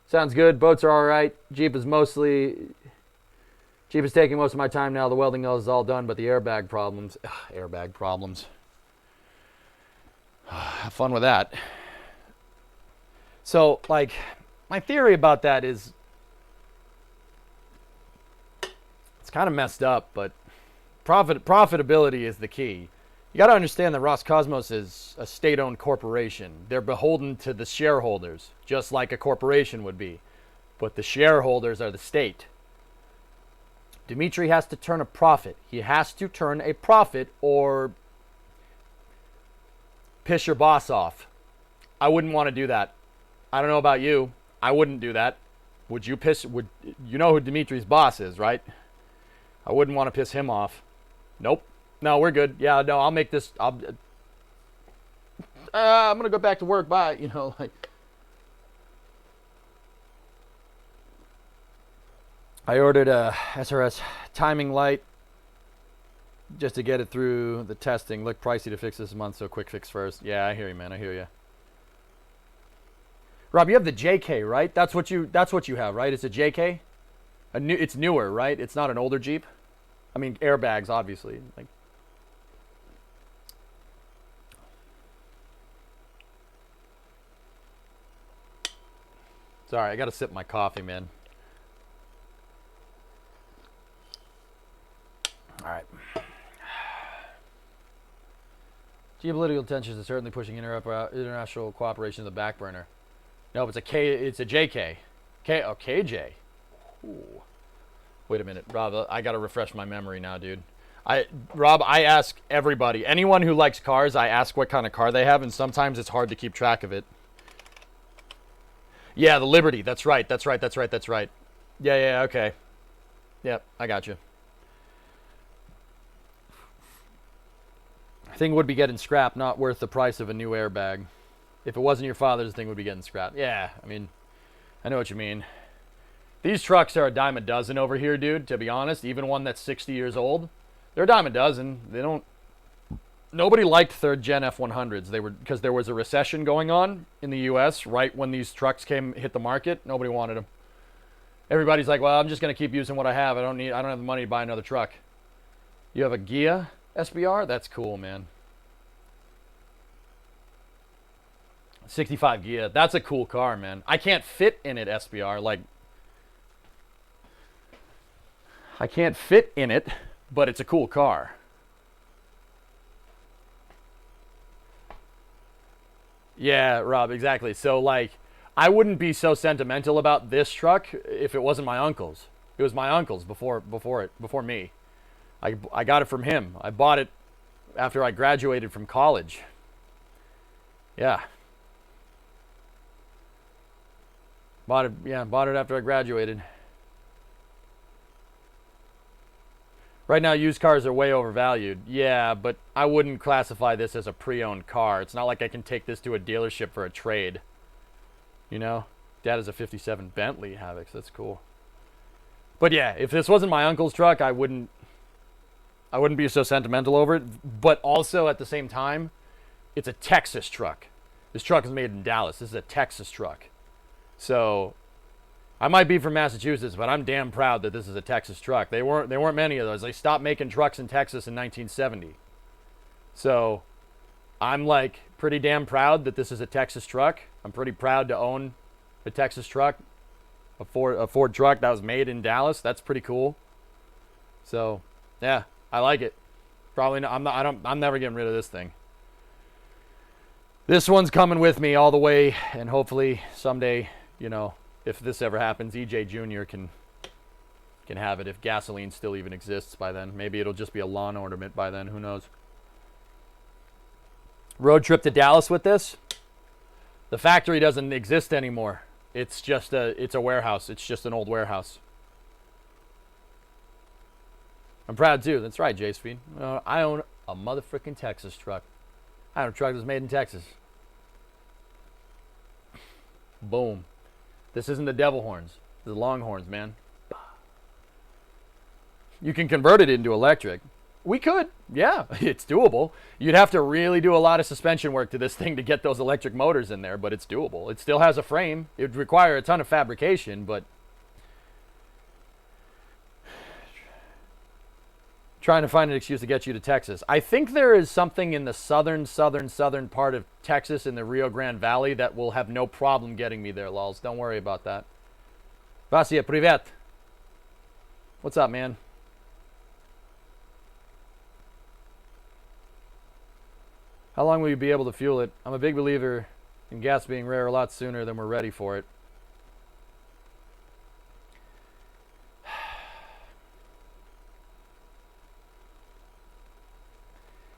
Sounds good. Boats are all right. Jeep is taking most of my time now. The welding is all done, but the airbag problems. Ugh, airbag problems. Have fun with that. So, like, my theory about that is it's kind of messed up, but profitability is the key. You got to understand that Roscosmos is a state-owned corporation. They're beholden to the shareholders, just like a corporation would be. But the shareholders are the state. Dimitri has to turn a profit. He has to turn a profit or piss your boss off. I wouldn't want to do that. I don't know about you. I wouldn't do that. Would you piss? You know who Dimitri's boss is, right? I wouldn't want to piss him off. Nope. No, we're good. Yeah, no, I'll make this. I'm gonna go back to work. Bye. You know, like. I ordered a SRS timing light just to get it through the testing. Look pricey to fix this month, so quick fix first. Yeah, I hear you, man. I hear you. Rob, you have the JK, right? That's what you have, right? It's a JK. It's newer, right? It's not an older Jeep. I mean, airbags, obviously. Like. Sorry, I gotta sip my coffee, man. All right. Geopolitical tensions are certainly pushing international cooperation to the back burner. No, it's a JK. KJ. Ooh. Wait a minute, Rob. I gotta refresh my memory now, dude. Rob, I ask everybody, anyone who likes cars, I ask what kind of car they have, and sometimes it's hard to keep track of it. Yeah, the Liberty. That's right. Yeah, okay. Yep, I got you. Thing would be getting scrapped, not worth the price of a new airbag. If it wasn't your father's, thing would be getting scrapped. Yeah, I mean, I know what you mean. These trucks are a dime a dozen over here, dude, to be honest. Even one that's 60 years old, they're a dime a dozen. Nobody liked third gen F100s. Because there was a recession going on in the US right when these trucks hit the market. Nobody wanted them. Everybody's like, well, I'm just going to keep using what I have. I don't have the money to buy another truck. You have a Gia SBR? That's cool, man. 65 Gia. That's a cool car, man. I can't fit in it, SBR. Like, I can't fit in it, but it's a cool car. Yeah, Rob, exactly. So, like, I wouldn't be so sentimental about this truck if it wasn't my uncle's. It was my uncle's before me. I got it from him. I bought it after I graduated from college. Yeah. Bought it after I graduated. Right now, used cars are way overvalued. Yeah, but I wouldn't classify this as a pre-owned car. It's not like I can take this to a dealership for a trade. You know? Dad has a 57 Bentley Havoc. That's cool. But yeah, if this wasn't my uncle's truck, I wouldn't be so sentimental over it. But also, at the same time, it's a Texas truck. This truck is made in Dallas. This is a Texas truck. So, I might be from Massachusetts, but I'm damn proud that this is a Texas truck. There weren't many of those. They stopped making trucks in Texas in 1970. So, I'm like pretty damn proud that this is a Texas truck. I'm pretty proud to own a Texas truck, a Ford truck that was made in Dallas. That's pretty cool. So, yeah, I like it. Probably not, I'm never getting rid of this thing. This one's coming with me all the way, and hopefully someday, you know, if this ever happens, EJ Jr. can have it if gasoline still even exists by then. Maybe it'll just be a lawn ornament by then. Who knows? Road trip to Dallas with this. The factory doesn't exist anymore. It's just it's a warehouse. It's just an old warehouse. I'm proud too. That's right, Jace Feed. I own a motherfucking Texas truck. I own a truck that's made in Texas. Boom. This isn't the devil horns. This is Longhorns, man. You can convert it into electric. We could. Yeah, it's doable. You'd have to really do a lot of suspension work to this thing to get those electric motors in there, but it's doable. It still has a frame. It would require a ton of fabrication, but trying to find an excuse to get you to Texas. I think there is something in the southern part of Texas in the Rio Grande Valley that will have no problem getting me there, lols. Don't worry about that. Vasya, privet. What's up, man? How long will you be able to fuel it? I'm a big believer in gas being rare a lot sooner than we're ready for it.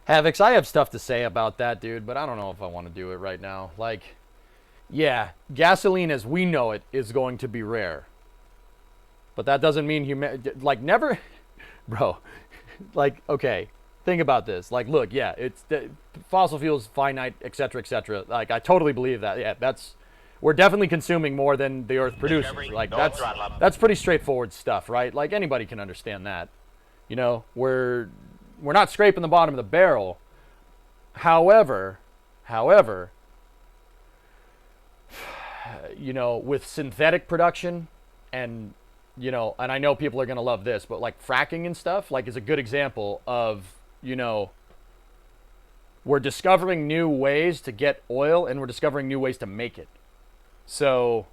Havix, I have stuff to say about that, dude, but I don't know if I want to do it right now. Like, yeah, gasoline as we know it is going to be rare. But that doesn't mean never, bro, like, okay, think about this. Like, look, yeah, it's fossil fuels, finite, etc., etc. Like, I totally believe that. Yeah, we're definitely consuming more than the Earth produces. Like, that's pretty straightforward stuff, right? Like, anybody can understand that. You know, we're not scraping the bottom of the barrel. However, you know, with synthetic production and, you know, and I know people are going to love this, but like fracking and stuff, like, is a good example of, you know, we're discovering new ways to get oil and we're discovering new ways to make it. So,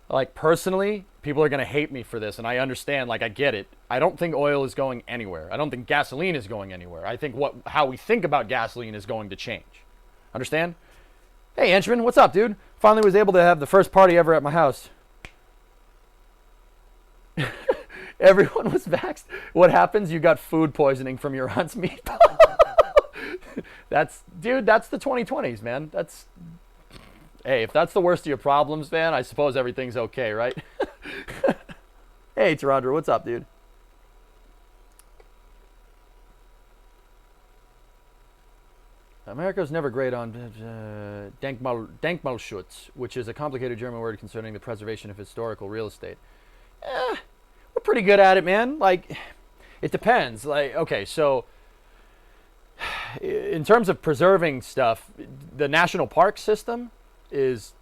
like, personally, people are going to hate me for this, and I understand, like, I get it. I don't think oil is going anywhere. I don't think gasoline is going anywhere. I think how we think about gasoline is going to change. Understand? Hey, henchman, what's up, dude? Finally was able to have the first party ever at my house. Everyone was vaxxed. What happens? You got food poisoning from your aunt's meatball. That's the 2020s, man. Hey, if that's the worst of your problems, man, I suppose everything's okay, right? Hey, Tarandra, what's up, dude? America was never great on Denkmalschutz, which is a complicated German word concerning the preservation of historical real estate. We're pretty good at it, man. Like, it depends. Like, okay, so in terms of preserving stuff, the national park system is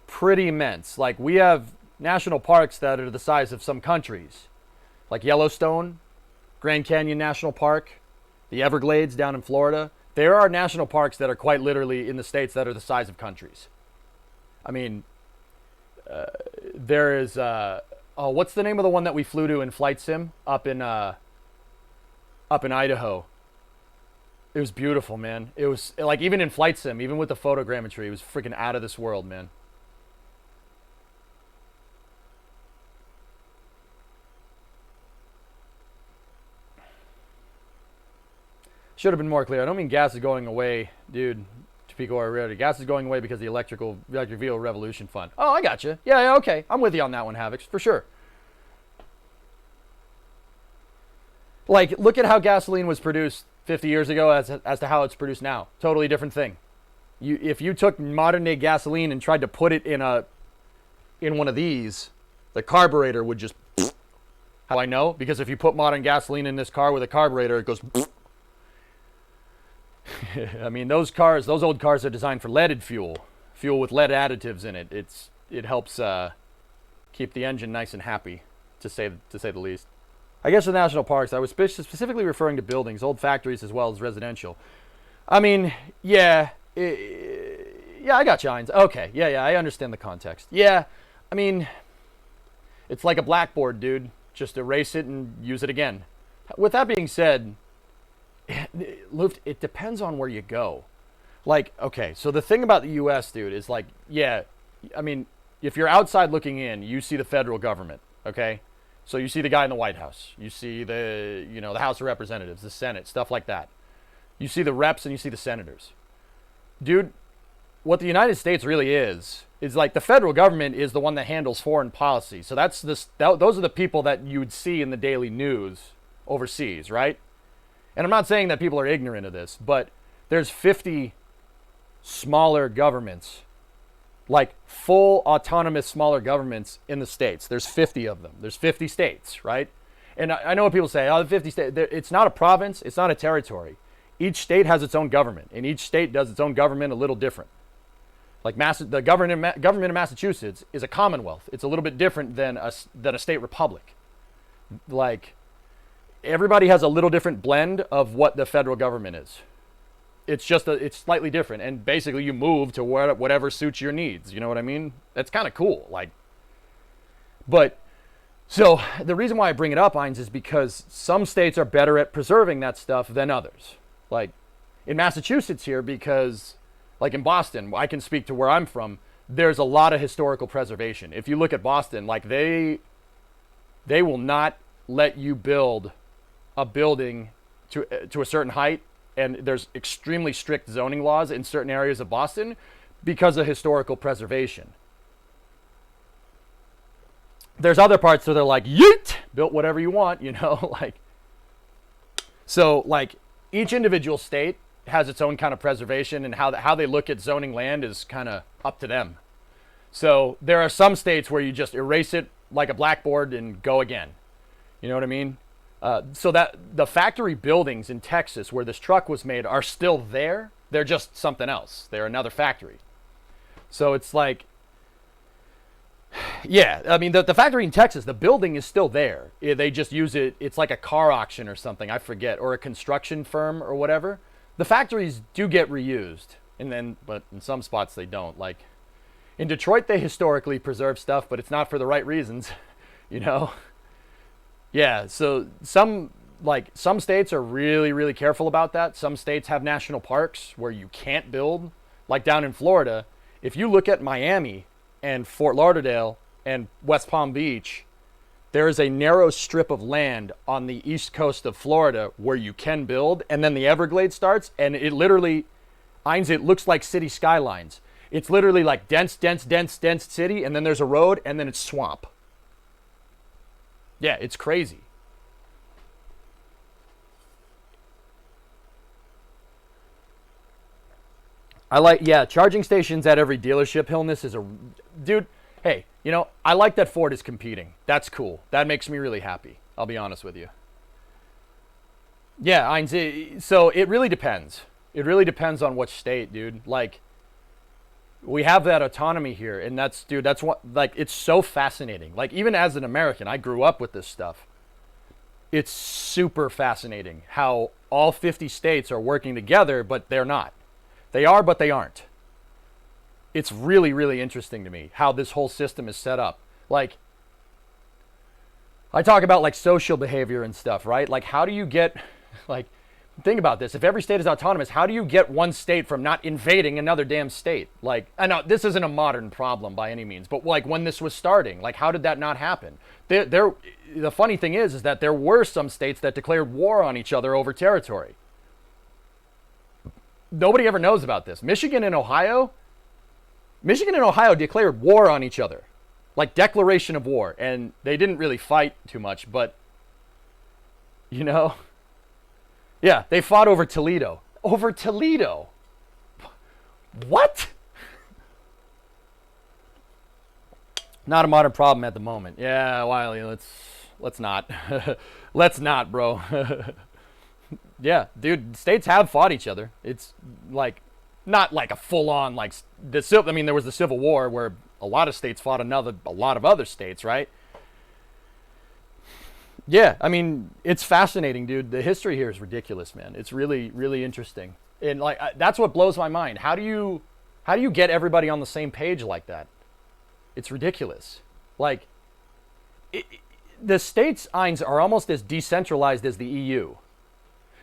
pretty immense. Like, we have national parks that are the size of some countries, like Yellowstone, Grand Canyon National Park, the Everglades down in Florida. There are national parks that are quite literally in the states that are the size of countries. I mean, there is what's the name of the one that we flew to in Flight Sim up in Idaho? It was beautiful, man. It was like, even in Flight Sim, even with the photogrammetry, it was freaking out of this world, man. Should have been more clear. I don't mean gas is going away, dude. To Pico or Rarity. Gas is going away because of the electric vehicle revolution fund. Oh, I got you. Yeah, okay. I'm with you on that one, Havix, for sure. Like, look at how gasoline was produced 50 years ago as to how it's produced now. Totally different thing. If you took modern day gasoline and tried to put it in one of these, the carburetor would just. How I know? Because if you put modern gasoline in this car with a carburetor, it goes. I mean, those old cars are designed for leaded fuel with lead additives in it. It helps keep the engine nice and happy, to say the least. I guess the national parks, I was specifically referring to buildings, old factories as well as residential. I mean, yeah, I got you, Heinz. Okay, yeah, I understand the context. Yeah, I mean, it's like a blackboard, dude. Just erase it and use it again. With that being said, Luft, it depends on where you go. Like, okay, so the thing about the U.S., dude, is like, yeah, I mean, if you're outside looking in, you see the federal government, okay? So you see the guy in the White House. You see the House of Representatives, the Senate, stuff like that. You see the reps and you see the senators. Dude, what the United States really is like the federal government is the one that handles foreign policy. So those are the people that you would see in the daily news overseas, right? And I'm not saying that people are ignorant of this, but there's 50 smaller governments like full autonomous smaller governments in the states. There's 50 of them. There's 50 states, right? And I know what people say, oh, the 50 states, it's not a province, it's not a territory. Each state has its own government, and each state does its own government a little different. Like the government of Massachusetts is a commonwealth. It's a little bit different than a state republic. Like, everybody has a little different blend of what the federal government is. It's just it's slightly different, and basically you move to whatever suits your needs. You know what I mean? That's kind of cool. Like, but so the reason why I bring it up, Heinz, is because some states are better at preserving that stuff than others. Like in Massachusetts here, because like in Boston, I can speak to where I'm from. There's a lot of historical preservation. If you look at Boston, like they will not let you build a building to a certain height. And there's extremely strict zoning laws in certain areas of Boston because of historical preservation. There's other parts where they're like, yeet, built whatever you want, you know, like. So, like, each individual state has its own kind of preservation, and how they look at zoning land is kind of up to them. So, there are some states where you just erase it like a blackboard and go again. You know what I mean? So that the factory buildings in Texas where this truck was made are still there. They're just something else. They're another factory. So it's like, yeah, I mean, the factory in Texas, the building is still there. They just use it. It's like a car auction or something, I forget, or a construction firm or whatever. The factories do get reused, but in some spots they don't. Like in Detroit, they historically preserve stuff, but it's not for the right reasons, you know? Yeah, so some states are really, really careful about that. Some states have national parks where you can't build. Like down in Florida, if you look at Miami and Fort Lauderdale and West Palm Beach, there is a narrow strip of land on the east coast of Florida where you can build, and then the Everglades starts, and it literally, Heinz, it looks like city skylines. It's literally like dense city, and then there's a road, and then it's swamp. Yeah, it's crazy. Charging stations at every dealership, Hillness, is dude, hey, you know, I like that Ford is competing. That's cool. That makes me really happy. I'll be honest with you. Yeah, so it really depends. It really depends on which state, dude. Like, we have that autonomy here, and that's what, like, it's so fascinating. Like, even as an American, I grew up with this stuff. It's super fascinating how all 50 states are working together, but they're not. They are, but they aren't. It's really, really interesting to me how this whole system is set up. Like, I talk about, like, social behavior and stuff, right? Like, how do you get, like, think about this. If every state is autonomous, how do you get one state from not invading another damn state? Like, I know this isn't a modern problem by any means, but like when this was starting, like how did that not happen? The funny thing is that there were some states that declared war on each other over territory. Nobody ever knows about this. Michigan and Ohio declared war on each other. Like declaration of war. And they didn't really fight too much, but, you know, yeah, they fought over Toledo. Over Toledo? What? Not a modern problem at the moment. Yeah, Wiley, let's not. Let's not, bro. Yeah, dude, states have fought each other. It's like not like a full-on like I mean, there was the Civil War where a lot of states fought a lot of other states, right? Yeah, I mean, it's fascinating, dude. The history here is ridiculous, man. It's really, really interesting. And like that's what blows my mind. How do you get everybody on the same page like that? It's ridiculous. Like the states, Heinz, are almost as decentralized as the EU.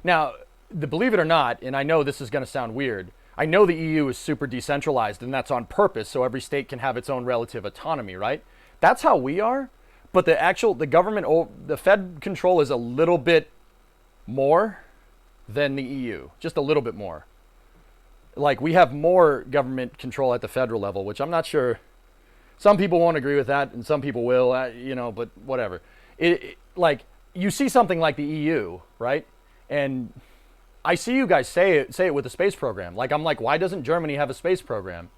Now, believe it or not, and I know this is going to sound weird, I know the EU is super decentralized, and that's on purpose, so every state can have its own relative autonomy, right? That's how we are. But the government, the Fed control is a little bit more than the EU, just a little bit more. Like we have more government control at the federal level, which I'm not sure. Some people won't agree with that, and some people will, you know. But whatever. Like you see something like the EU, right? And I see you guys say it with the space program. Like I'm like, why doesn't Germany have a space program?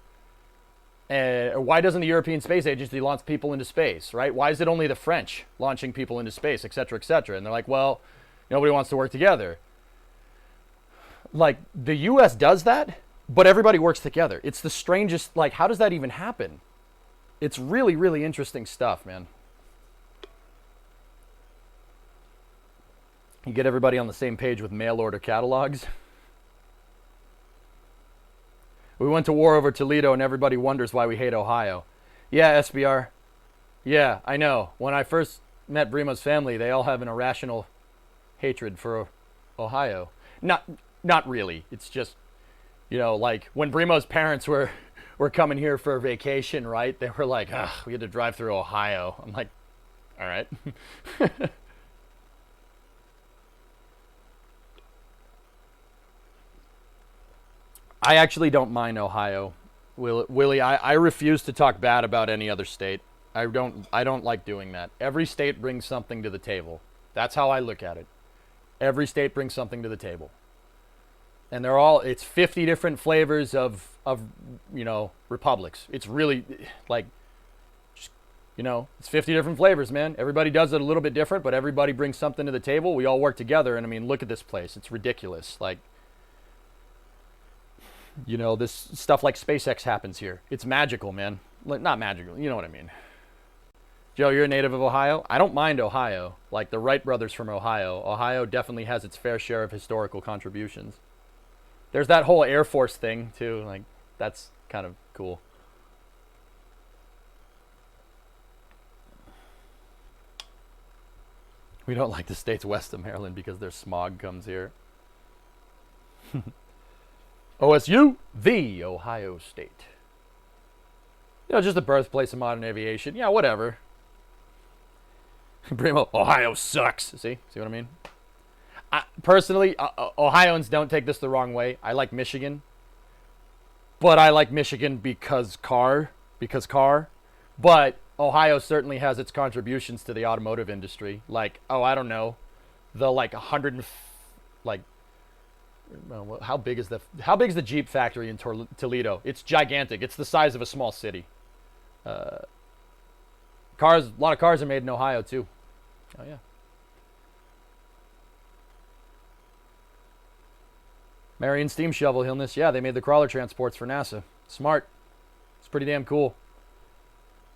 Why doesn't the European Space Agency launch people into space, right? Why is it only the French launching people into space, et cetera, et cetera? And they're like, well, nobody wants to work together. Like, the U.S. does that, but everybody works together. It's the strangest, like, how does that even happen? It's really, really interesting stuff, man. You get everybody on the same page with mail order catalogs. We went to war over Toledo and everybody wonders why we hate Ohio. Yeah, SBR. Yeah, I know. When I first met Brimo's family, they all have an irrational hatred for Ohio. Not really. It's just, you know, like when Brimo's parents were coming here for a vacation, right? They were like, we had to drive through Ohio. I'm like, all right. I actually don't mind Ohio, Willie. I refuse to talk bad about any other state. I don't like doing that. Every state brings something to the table. That's how I look at it. Every state brings something to the table. And it's 50 different flavors of you know, republics. It's really like, just, you know, it's 50 different flavors, man. Everybody does it a little bit different, but everybody brings something to the table. We all work together. And I mean, look at this place. It's ridiculous. Like, you know, this stuff like SpaceX happens here. It's magical, man. Like, not magical, you know what I mean. Joe, you're a native of Ohio? I don't mind Ohio. Like the Wright brothers from Ohio. Ohio definitely has its fair share of historical contributions. There's that whole Air Force thing, too. Like, that's kind of cool. We don't like the states west of Maryland because their smog comes here. OSU, the Ohio State. You know, just the birthplace of modern aviation. Yeah, whatever. Brimo, Ohio sucks. See what I mean? Personally, Ohioans don't take this the wrong way. I like Michigan. But I like Michigan because car. But Ohio certainly has its contributions to the automotive industry. Like, I don't know. The like 100, like, how big is the Jeep factory in Toledo? It's gigantic. It's the size of a small city. A lot of cars are made in Ohio too. Oh yeah. Marion Steam Shovel Hillness. Yeah, they made the crawler transports for NASA. Smart. It's pretty damn cool.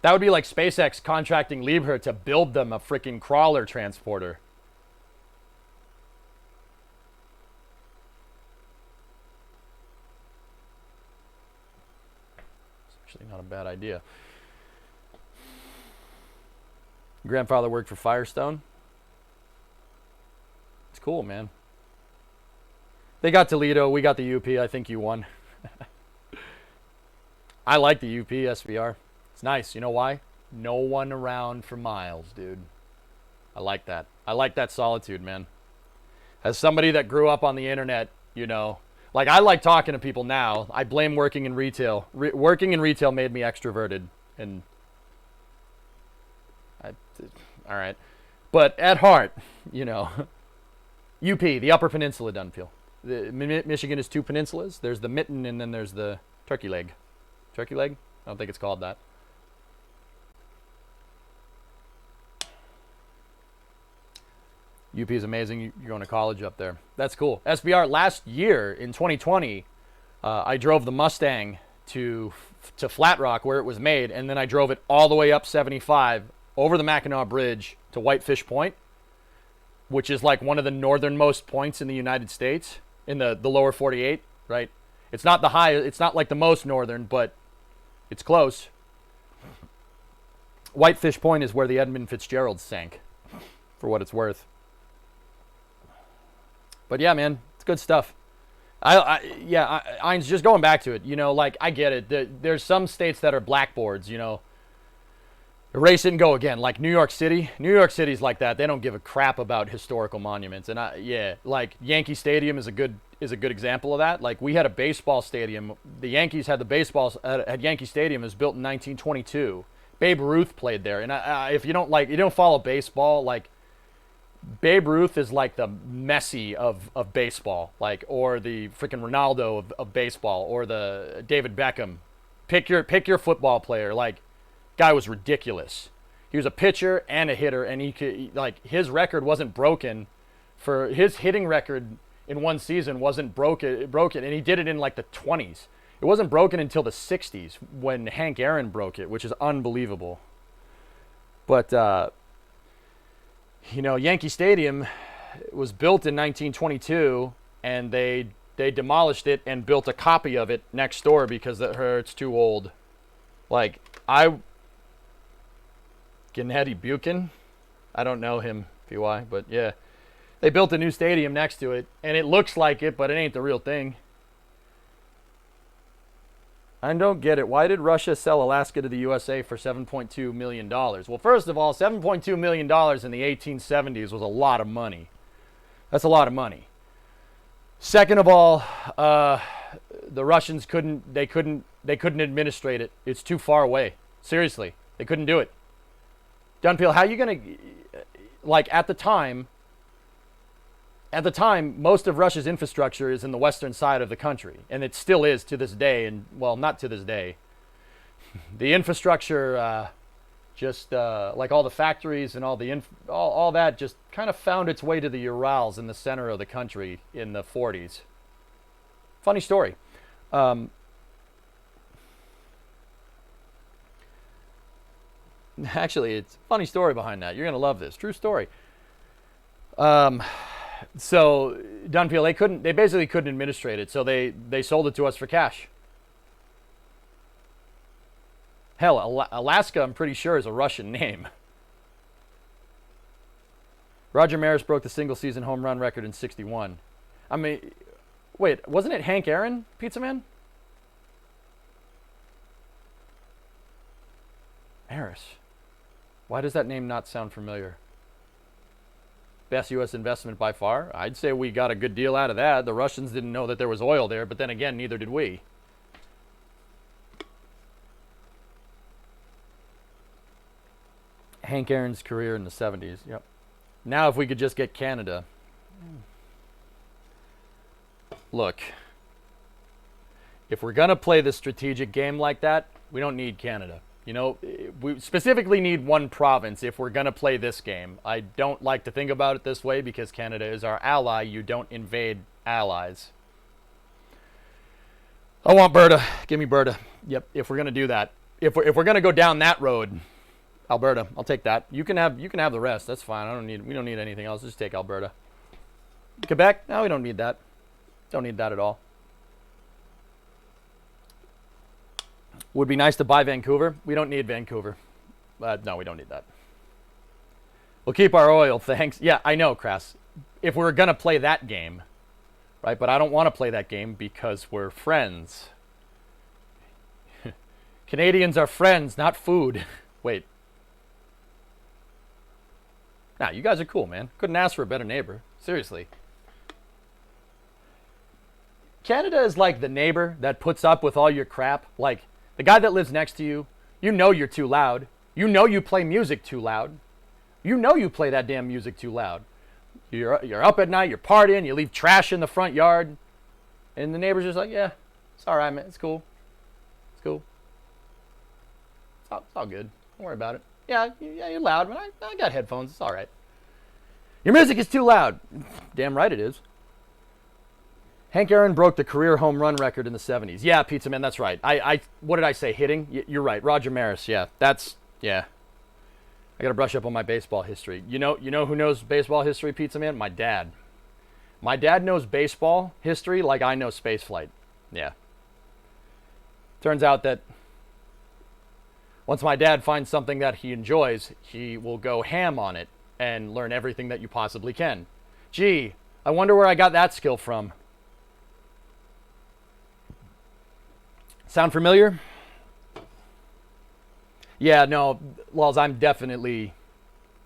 That would be like SpaceX contracting Liebherr to build them a freaking crawler transporter. Actually not a bad idea. Grandfather worked for Firestone. It's cool, man. They got Toledo, we got the UP. I think you won. I like the UP SVR. It's nice. You know why? No one around for miles, dude. I like that. I like that solitude, man. As somebody that grew up on the internet, you know, like, I like talking to people now. I blame working in retail. Working in retail made me extroverted. And all right. But at heart, you know, UP, the Upper Peninsula, Dunfield. Michigan is two peninsulas. There's the Mitten and then there's the Turkey Leg. Turkey Leg? I don't think it's called that. UP is amazing. You're going to college up there. That's cool. SBR, last year in 2020, I drove the Mustang to Flat Rock where it was made, and then I drove it all the way up 75 over the Mackinac Bridge to Whitefish Point, which is like one of the northernmost points in the United States, in the lower 48, right? It's not the high, it's not like the most northern, but it's close. Whitefish Point is where the Edmund Fitzgerald sank, for what it's worth. But yeah, man, it's good stuff. Ein's just going back to it. You know, like, I get it. There's some states that are blackboards, you know. Erase it and go again. Like New York City. New York City's like that. They don't give a crap about historical monuments. And like Yankee Stadium is a good example of that. Like, we had a baseball stadium. The Yankees had the baseball at Yankee Stadium. It was built in 1922. Babe Ruth played there. And if you don't follow baseball, like, Babe Ruth is like the Messi of baseball, like, or the freaking Ronaldo of baseball, or the David Beckham, Pick your football player. Like, guy was ridiculous. He was a pitcher and a hitter, and he could, like, his record wasn't broken. For his hitting record in one season wasn't broken, and he did it in like the 20s. It wasn't broken until the 60s when Hank Aaron broke it, which is unbelievable. But Yankee Stadium was built in 1922, and they demolished it and built a copy of it next door because it's too old. Like, Gennady Buchan, I don't know him, PY, but yeah. They built a new stadium next to it, and it looks like it, but it ain't the real thing. I don't get it. Why did Russia sell Alaska to the USA for $7.2 million? Well, first of all, $7.2 million in the 1870s was a lot of money. That's a lot of money. Second of all, the Russians couldn't administrate it. It's too far away. Seriously, they couldn't do it. Dunpeel, how are you going to, like, at the time, most of Russia's infrastructure is in the western side of the country, and it still is to this day. And, well, not to this day. The infrastructure, like all the factories and all that, just kind of found its way to the Urals in the center of the country in the 40s. Funny story. Actually, it's a funny story behind that. You're gonna love this. True story. So Dunpeel, they basically couldn't administrate it, so they sold it to us for cash. Hell, Alaska, I'm pretty sure, is a Russian name. Roger Maris broke the single-season home run record in '61. I mean, wait, wasn't it Hank Aaron, Pizza Man? Maris. Why does that name not sound familiar? Best U.S. investment by far? I'd say we got a good deal out of that. The Russians didn't know that there was oil there, but then again, neither did we. Hank Aaron's career in the 70s. Yep. Now if we could just get Canada. Look, if we're going to play this strategic game like that, we don't need Canada. You know, we specifically need one province if we're going to play this game. I don't like to think about it this way because Canada is our ally. You don't invade allies. I want Berta. Give me Berta. Yep, if we're going to do that. If we're going to go down that road, Alberta, I'll take that. You can have the rest. That's fine. We don't need anything else. Just take Alberta. Quebec? No, we don't need that. Don't need that at all. Would be nice to buy Vancouver. We don't need Vancouver. No, we don't need that. We'll keep our oil, thanks. Yeah, I know, Crass. If we're going to play that game, right? But I don't want to play that game because we're friends. Canadians are friends, not food. Wait. Nah, you guys are cool, man. Couldn't ask for a better neighbor. Seriously. Canada is like the neighbor that puts up with all your crap. Like, the guy that lives next to you, you know you're too loud. You know you play music too loud. You know you play that damn music too loud. You're up at night, you're partying, you leave trash in the front yard. And the neighbor's just like, yeah, it's all right, man. It's cool. It's cool. It's all good. Don't worry about it. Yeah, you're loud, but I got headphones. It's all right. Your music is too loud. Damn right it is. Hank Aaron broke the career home run record in the 70s. Yeah, Pizza Man, that's right. What did I say? Hitting? You're right. Roger Maris. Yeah, yeah. I got to brush up on my baseball history. You know who knows baseball history, Pizza Man? My dad. My dad knows baseball history like I know spaceflight. Yeah. Turns out that once my dad finds something that he enjoys, he will go ham on it and learn everything that you possibly can. Gee, I wonder where I got that skill from. Sound familiar? Yeah, no, Laws, I'm definitely...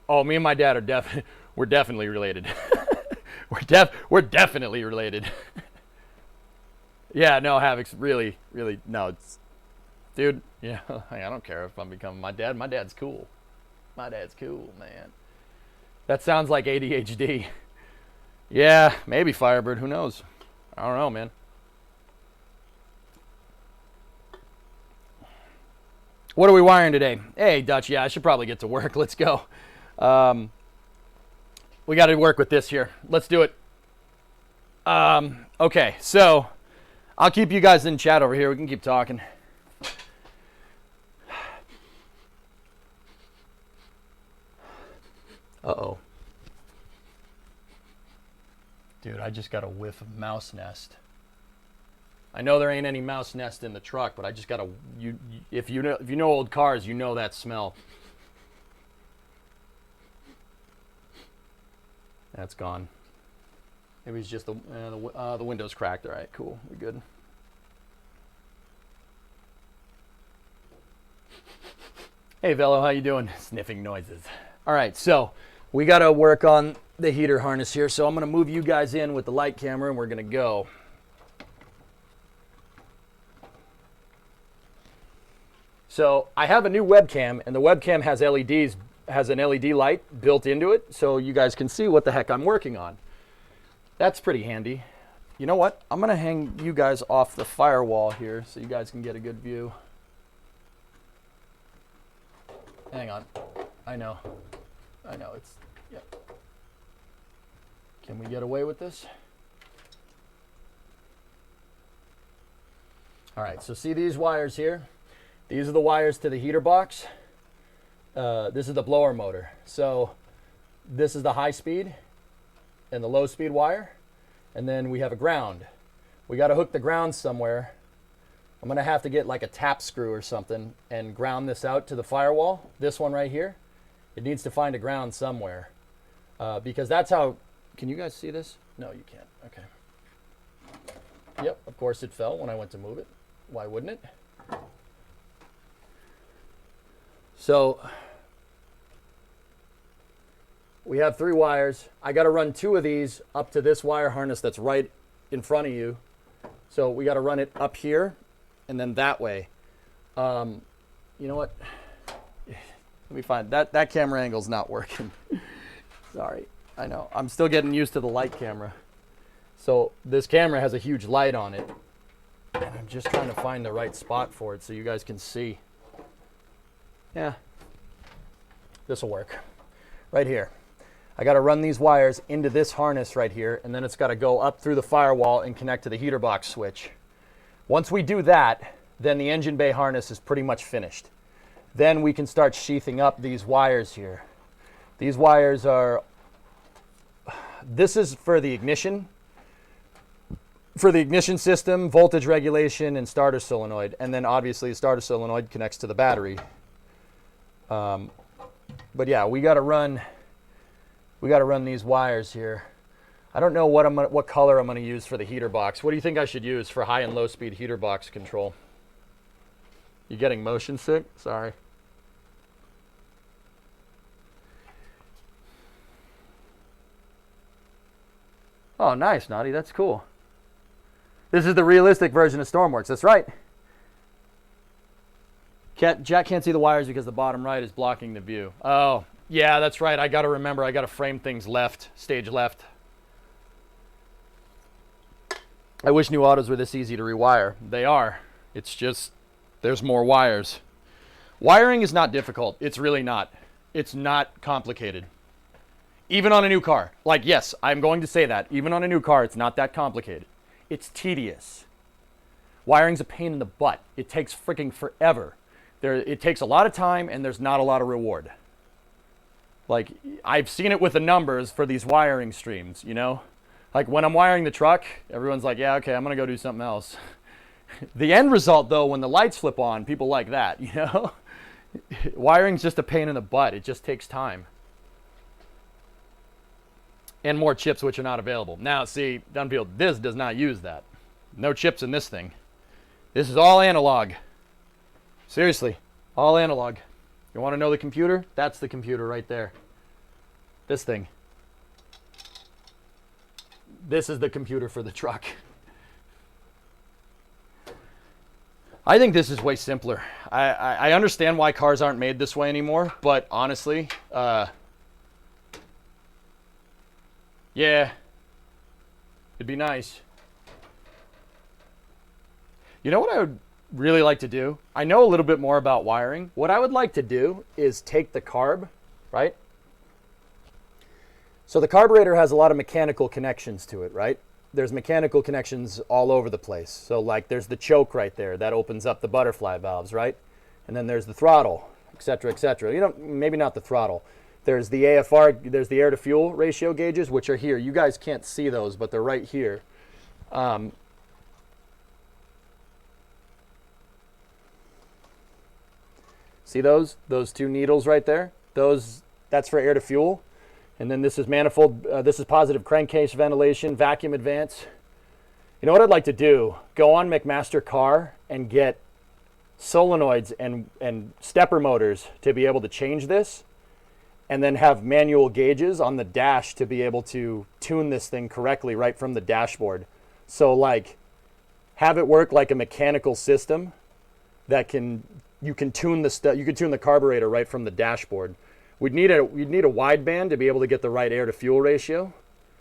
Oh, me and my dad are we're definitely related. we're definitely related. Yeah, no, Havoc's really, no, it's... Dude, yeah, I don't care if I'm becoming my dad. My dad's cool. My dad's cool, man. That sounds like ADHD. Yeah, maybe Firebird. Who knows? I don't know, man. What are we wiring today? Hey, Dutch, yeah, I should probably get to work. Let's go. We got to work with this here. Let's do it. Okay, so I'll keep you guys in chat over here. We can keep talking. Uh-oh. Dude, I just got a whiff of mouse nest. I know there ain't any mouse nest in the truck, but I just got a if you know old cars, you know that smell. That's gone. Maybe it's just the window's cracked. All right, cool. We good. Hey, Velo, how you doing? Sniffing noises. All right, so we got to work on the heater harness here. So I'm going to move you guys in with the light camera, and we're going to go. So I have a new webcam, and the webcam has LEDs, has an LED light built into it, so you guys can see what the heck I'm working on. That's pretty handy. You know what? I'm going to hang you guys off the firewall here so you guys can get a good view. Hang on. I know. It's, yep. Can we get away with this? All right, so see these wires here? These are the wires to the heater box. This is the blower motor. So this is the high speed and the low speed wire. And then we have a ground. We got to hook the ground somewhere. I'm going to have to get like a tap screw or something and ground this out to the firewall. This one right here. It needs to find a ground somewhere. Because that's how... Can you guys see this? No, you can't. Okay. Yep, of course it fell when I went to move it. Why wouldn't it? So we have 3 wires. I got to run 2 of these up to this wire harness that's right in front of you. So we got to run it up here and then that way. You know what? Let me find that camera angle's not working. Sorry. I know. I'm still getting used to the light camera. So this camera has a huge light on it. And I'm just trying to find the right spot for it so you guys can see. Yeah, this will work. Right here. I got to run these wires into this harness right here, and then it's got to go up through the firewall and connect to the heater box switch. Once we do that, then the engine bay harness is pretty much finished. Then we can start sheathing up these wires here. These wires are, this is for the ignition. For the ignition system, voltage regulation, and starter solenoid. And then obviously the starter solenoid connects to the battery. But yeah, we got to run these wires here. I don't know what color I'm going to use for the heater box. What do you think I should use for high and low speed heater box control? You getting motion sick? Sorry. Oh, nice, Naughty. That's cool. This is the realistic version of Stormworks. That's right. Jack can't see the wires because the bottom right is blocking the view. Oh, yeah, that's right. I got to remember, I got to frame things left, stage left. I wish new autos were this easy to rewire. They are. It's just, there's more wires. Wiring is not difficult. It's really not. It's not complicated. Even on a new car. Like, yes, I'm going to say that. Even on a new car, it's not that complicated. It's tedious. Wiring's a pain in the butt. It takes freaking forever. It takes a lot of time, and there's not a lot of reward. Like, I've seen it with the numbers for these wiring streams, you know? Like, when I'm wiring the truck, everyone's like, yeah, okay, I'm going to go do something else. The end result, though, when the lights flip on, people like that, you know? Wiring's just a pain in the butt. It just takes time. And more chips which are not available. Now, see, Dunfield, this does not use that. No chips in this thing. This is all analog. Seriously, all analog. You want to know the computer? That's the computer right there. This thing. This is the computer for the truck. I think this is way simpler. I understand why cars aren't made this way anymore, but honestly, yeah, it'd be nice. You know what I would really like to do, I know a little bit more about wiring. What I would like to do is take the carb, right? So the carburetor has a lot of mechanical connections to it, right? There's mechanical connections all over the place. So like there's the choke right there that opens up the butterfly valves, right? And then there's the throttle, et cetera, et cetera. You know, maybe not the throttle. There's the AFR, there's the air to fuel ratio gauges, which are here. You guys can't see those, but they're right here. See those two needles right there? That's for air to fuel. And then this is manifold, this is positive crankcase ventilation, vacuum advance. You know what I'd like to do? Go on McMaster Car and get solenoids and stepper motors to be able to change this, and then have manual gauges on the dash to be able to tune this thing correctly right from the dashboard. So like have it work like a mechanical system that you can tune the carburetor right from the dashboard. We'd need a wideband to be able to get the right air to fuel ratio,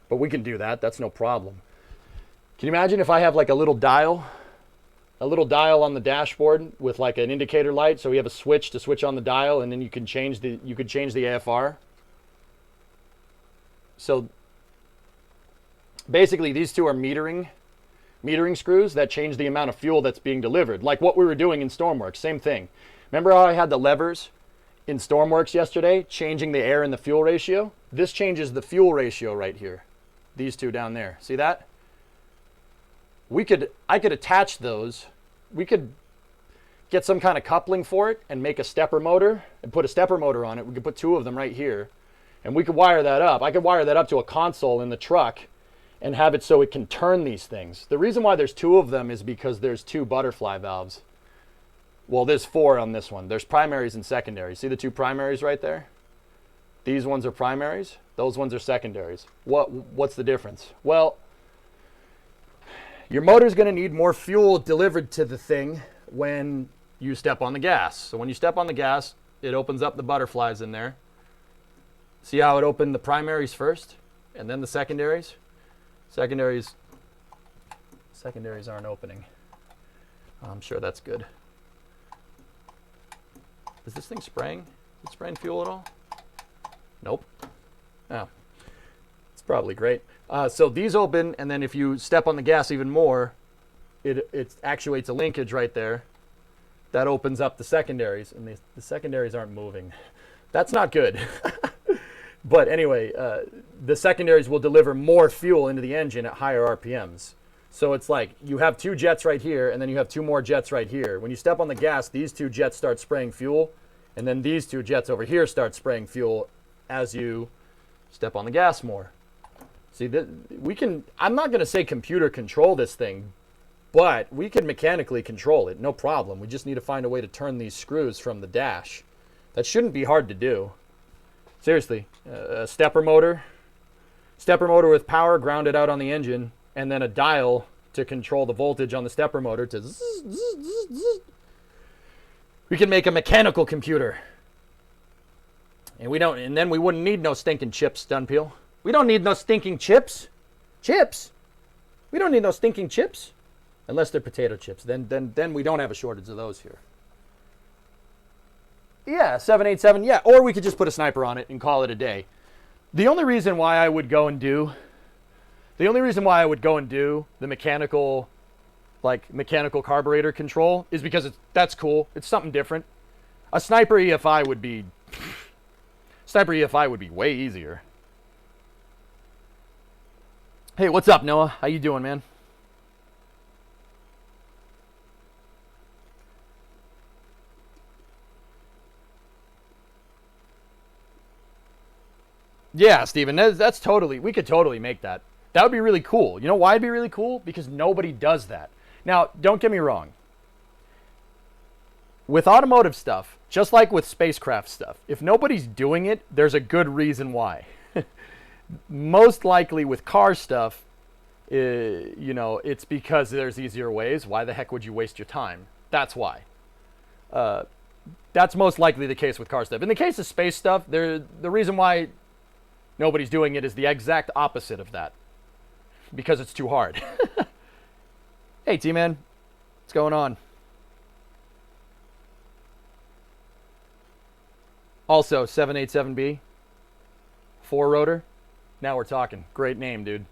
but we can do that. That's no problem. Can you imagine if I have like a little dial on the dashboard with like an indicator light, so we have a switch to switch on the dial, and then you could change the AFR. So basically these two are metering screws that change the amount of fuel that's being delivered, like what we were doing in Stormworks. Same thing. Remember how I had the levers in Stormworks yesterday changing the air and the fuel ratio? This changes the fuel ratio right here. These two down there. See that? I could attach those. We could get some kind of coupling for it and make a stepper motor and put a stepper motor on it. We could put two of them right here, and we could wire that up. I could wire that up to a console in the truck and have it so it can turn these things. The reason why there's two of them is because there's two butterfly valves. Well, there's four on this one. There's primaries and secondaries. See the two primaries right there? These ones are primaries. Those ones are secondaries. What's the difference? Well, your motor's going to need more fuel delivered to the thing when you step on the gas. So when you step on the gas, it opens up the butterflies in there. See how it opened the primaries first and then the secondaries? Secondaries aren't opening. I'm sure that's good. Is this thing spraying? Is it spraying fuel at all? Nope. Oh, it's probably great. So these open, and then if you step on the gas even more, it actuates a linkage right there that opens up the secondaries, and the secondaries aren't moving. That's not good. But anyway, the secondaries will deliver more fuel into the engine at higher RPMs. So it's like you have two jets right here, and then you have two more jets right here. When you step on the gas, these two jets start spraying fuel, and then these two jets over here start spraying fuel as you step on the gas more. See, I'm not going to say computer control this thing, but we can mechanically control it, no problem. We just need to find a way to turn these screws from the dash. That shouldn't be hard to do. Seriously, a stepper motor with power grounded out on the engine, and then a dial to control the voltage on the stepper motor to zzz, zzz, zzz, zzz. We can make a mechanical computer. And then we wouldn't need no stinking chips, Dunpeel. We don't need no stinking chips. Chips. We don't need no stinking chips. Unless they're potato chips. Then we don't have a shortage of those here. Yeah, 787. Yeah, or we could just put a sniper on it and call it a day. The only reason why I would go and do the mechanical carburetor control is because that's cool. It's something different. A sniper EFI would be way easier. Hey, what's up, Noah? How you doing, man? Yeah, Steven, that's totally, we could totally make that. That would be really cool. You know why it'd be really cool? Because nobody does that. Now, don't get me wrong. With automotive stuff, just like with spacecraft stuff, if nobody's doing it, there's a good reason why. Most likely with car stuff, it's because there's easier ways. Why the heck would you waste your time? That's why. That's most likely the case with car stuff. In the case of space stuff, the reason why nobody's doing it is the exact opposite of that. Because it's too hard. Hey, T-Man. What's going on? Also, 787B, 4-rotor. Now we're talking. Great name, dude.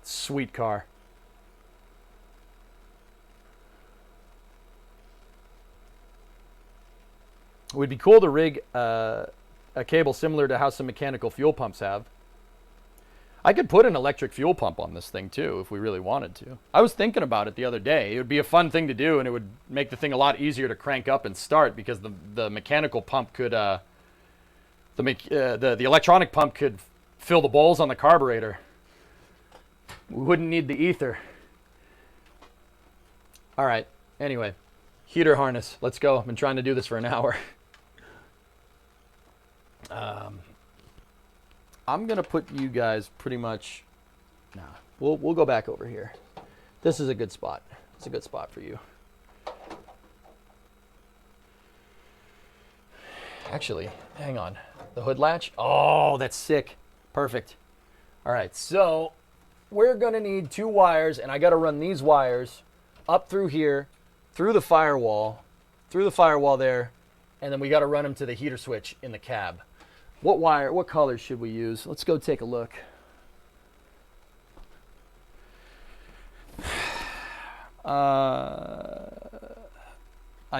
Sweet car. It would be cool to rig a cable similar to how some mechanical fuel pumps have. I could put an electric fuel pump on this thing too if we really wanted to. I was thinking about it the other day. It would be a fun thing to do, and it would make the thing a lot easier to crank up and start because the mechanical pump could the electronic pump could fill the bowls on the carburetor. We wouldn't need the ether. All right. Anyway, heater harness. Let's go. I've been trying to do this for an hour. I'm gonna put you guys pretty much. Nah, we'll go back over here. This is a good spot. It's a good spot for you. Actually, hang on. The hood latch. Oh, that's sick. Perfect. All right, so we're gonna need 2 wires, and I gotta run these wires up through here, through the firewall there, and then we gotta run them to the heater switch in the cab. What colors should we use? Let's go take a look. I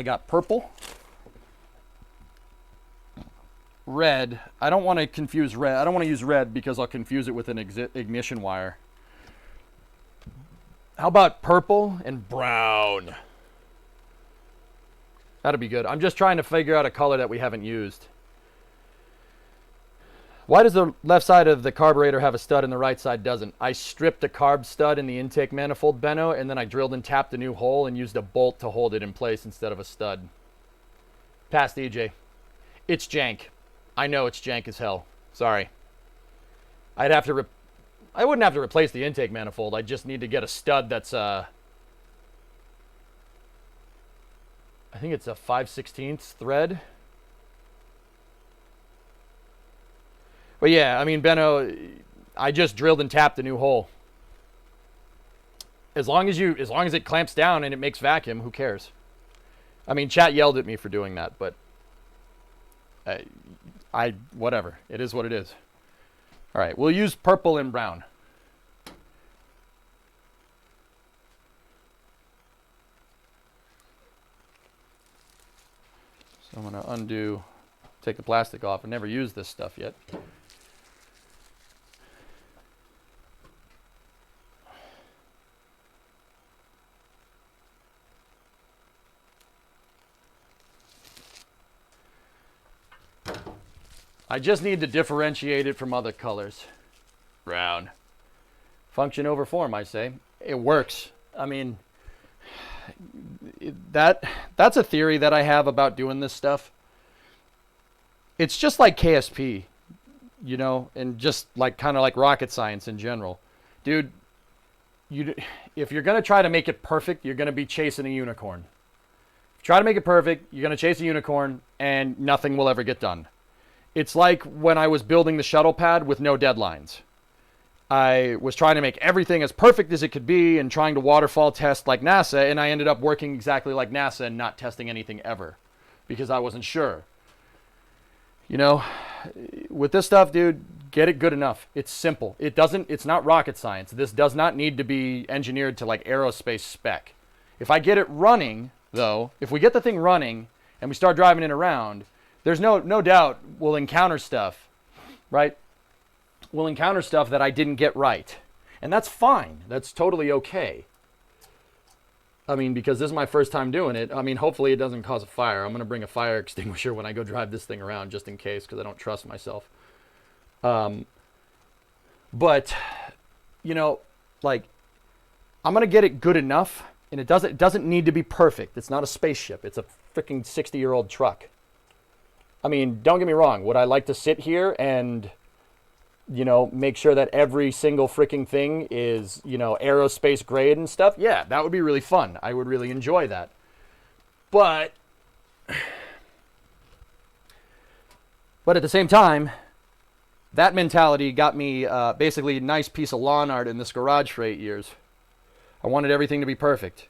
got purple. Red. I don't want to confuse red. I don't want to use red because I'll confuse it with an ignition wire. How about purple and brown? That'll be good. I'm just trying to figure out a color that we haven't used. Why does the left side of the carburetor have a stud and the right side doesn't? I stripped a carb stud in the intake manifold, Benno, and then I drilled and tapped a new hole and used a bolt to hold it in place instead of a stud. Past EJ. It's jank. I know it's jank as hell. Sorry. I wouldn't have to replace the intake manifold. I just need to get a stud that's I think it's a 5/16 thread. But yeah, I mean, Benno, I just drilled and tapped a new hole. As long as it clamps down and it makes vacuum, who cares? I mean, chat yelled at me for doing that, but whatever. It is what it is. All right, we'll use purple and brown. So I'm going to take the plastic off. I've never used this stuff yet. I just need to differentiate it from other colors. Brown. Function over form, I say. It works. I mean, that's a theory that I have about doing this stuff. It's just like KSP, you know, and just like kind of like rocket science in general. Dude, if you're going to try to make it perfect, you're going to be chasing a unicorn. If you try to make it perfect, you're going to chase a unicorn and nothing will ever get done. It's like when I was building the shuttle pad with no deadlines. I was trying to make everything as perfect as it could be and trying to waterfall test like NASA, and I ended up working exactly like NASA and not testing anything ever because I wasn't sure. You know, with this stuff, dude, get it good enough. It's simple. It's not rocket science. This does not need to be engineered to like aerospace spec. If I get it running, though, if we get the thing running and we start driving it around, there's no doubt we'll encounter stuff, right? We'll encounter stuff that I didn't get right. And that's fine. That's totally okay. I mean, because this is my first time doing it. I mean, hopefully it doesn't cause a fire. I'm going to bring a fire extinguisher when I go drive this thing around just in case because I don't trust myself. But, you know, like, I'm going to get it good enough, and it doesn't need to be perfect. It's not a spaceship. It's a freaking 60-year-old truck. I mean, don't get me wrong. Would I like to sit here and, you know, make sure that every single freaking thing is, you know, aerospace grade and stuff? Yeah, that would be really fun. I would really enjoy that. But at the same time, that mentality got me basically a nice piece of lawn art in this garage for 8 years. I wanted everything to be perfect.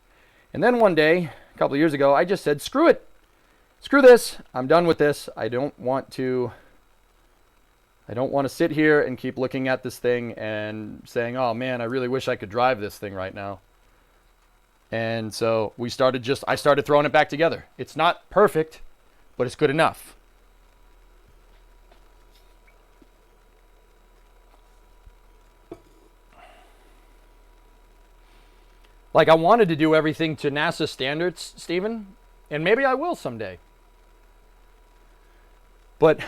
And then one day, a couple of years ago, I just said, screw it. screw this. I'm done with this. I don't want to sit here and keep looking at this thing and saying, oh man, I really wish I could drive this thing right now. And so I started throwing it back together. It's not perfect, but it's good enough. Like, I wanted to do everything to NASA standards, Stephen, and maybe I will someday. But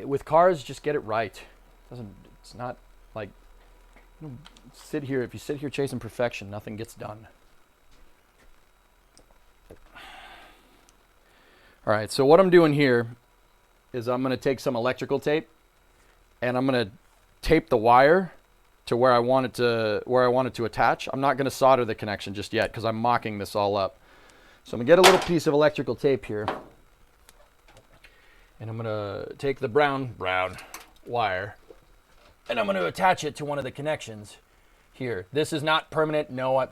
with cars, just get it right. It's not like, if you sit here chasing perfection, nothing gets done. All right, so what I'm doing here is I'm going to take some electrical tape and I'm going to tape the wire to where I want it to attach. I'm not going to solder the connection just yet because I'm mocking this all up. So I'm going to get a little piece of electrical tape here. And I'm going to take the brown wire and I'm going to attach it to one of the connections here. This is not permanent. No,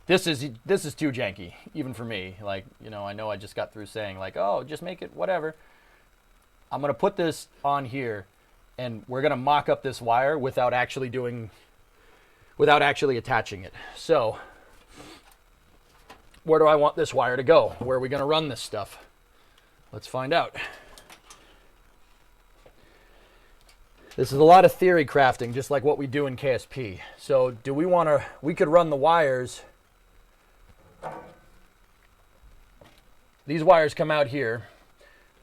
this is too janky, even for me. Like, I know I just got through saying like, oh, just make it whatever. I'm going to put this on here and we're going to mock up this wire without actually attaching it. So where do I want this wire to go? Where are we going to run this stuff? Let's find out. This is a lot of theory crafting, just like what we do in KSP. So we could run the wires. These wires come out here,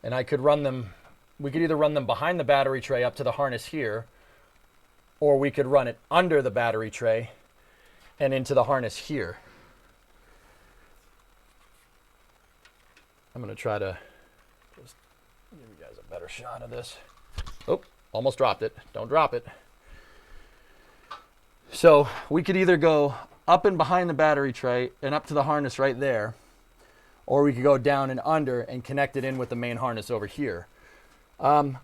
and I could run them. We could either run them behind the battery tray up to the harness here, or we could run it under the battery tray and into the harness here. I'm going to try to just give you guys a better shot of this. Oh. Almost dropped it. Don't drop it. So we could either go up and behind the battery tray and up to the harness right there, or we could go down and under and connect it in with the main harness over here. So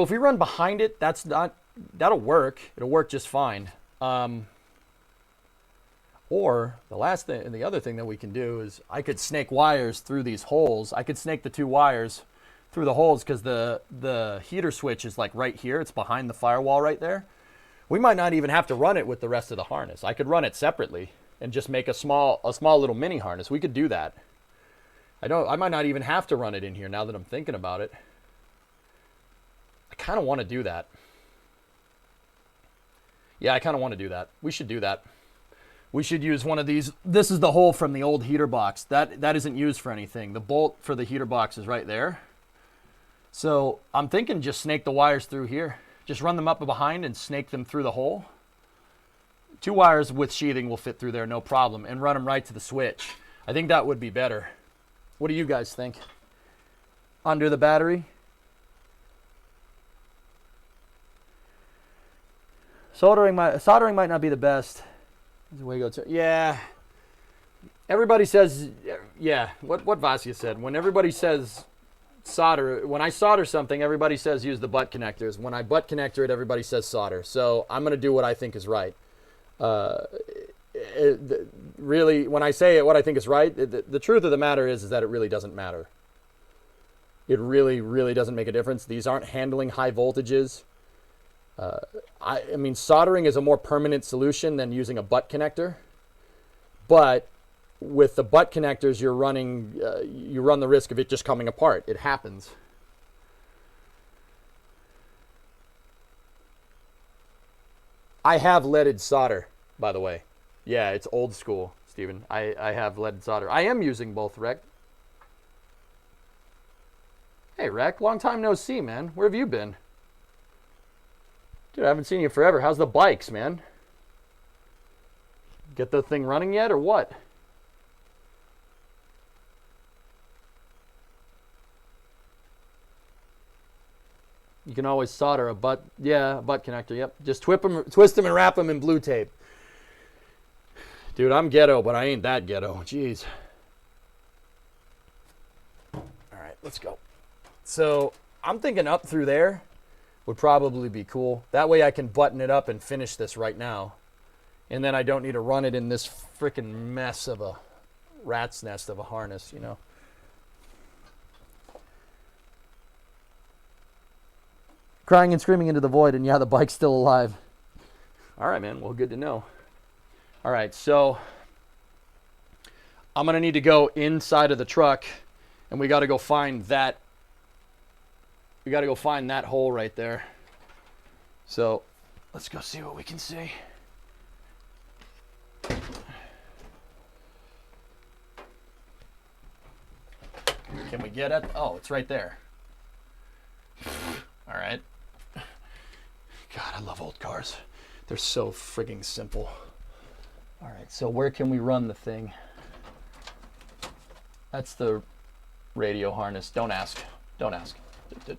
if we run behind it, that'll work. It'll work just fine. Or the other thing that we can do is I could snake wires through these holes. I could snake the two wires through the holes because the heater switch is like right here. It's behind the firewall right there. We might not even have to run it with the rest of the harness. I could run it separately and just make a small little mini harness. We could do that. I might not even have to run it in here now that I'm thinking about it. I kind of want to do that. Yeah, I kind of want to do that. We should do that. We should use one of these. This is the hole from the old heater box. That isn't used for anything. The bolt for the heater box is right there. So I'm thinking just snake the wires through here. Just run them up behind and snake them through the hole. 2 wires with sheathing will fit through there, no problem, and run them right to the switch. I think that would be better. What do you guys think? Under the battery? Soldering might not be the best. That's the way it goes. Yeah. Everybody says, yeah, what Vasya said. When everybody says when I solder something, everybody says use the butt connectors. When I butt connector it, everybody says solder. So I'm going to do what I think is right. Really, when I say what I think is right, the truth of the matter is that it really doesn't matter. It really, really doesn't make a difference. These aren't handling high voltages. I mean, soldering is a more permanent solution than using a butt connector. But with the butt connectors, you run the risk of it just coming apart. It happens. I have leaded solder, by the way. Yeah, it's old school, Stephen. I have leaded solder. I am using both, Rec. Hey, Rec, long time no see, man. Where have you been? Dude, I haven't seen you forever. How's the bikes, man? Get the thing running yet, or what? You can always solder a butt connector. Yep. Just twist them and wrap them in blue tape. Dude, I'm ghetto, but I ain't that ghetto. Jeez. All right, let's go. So I'm thinking up through there would probably be cool. That way I can button it up and finish this right now And then I don't need to run it in this freaking mess of a rat's nest of a harness, you know. Crying and screaming into the void, and yeah, the bike's still alive. All right, man. Well, good to know. All right, so I'm going to need to go inside of the truck, and we got to go find that. We got to go find that hole right there. So let's go see what we can see. Can we get it? Oh, it's right there. All right. God, I love old cars. They're so frigging simple. All right, so where can we run the thing? That's the radio harness. Don't ask. Don't ask.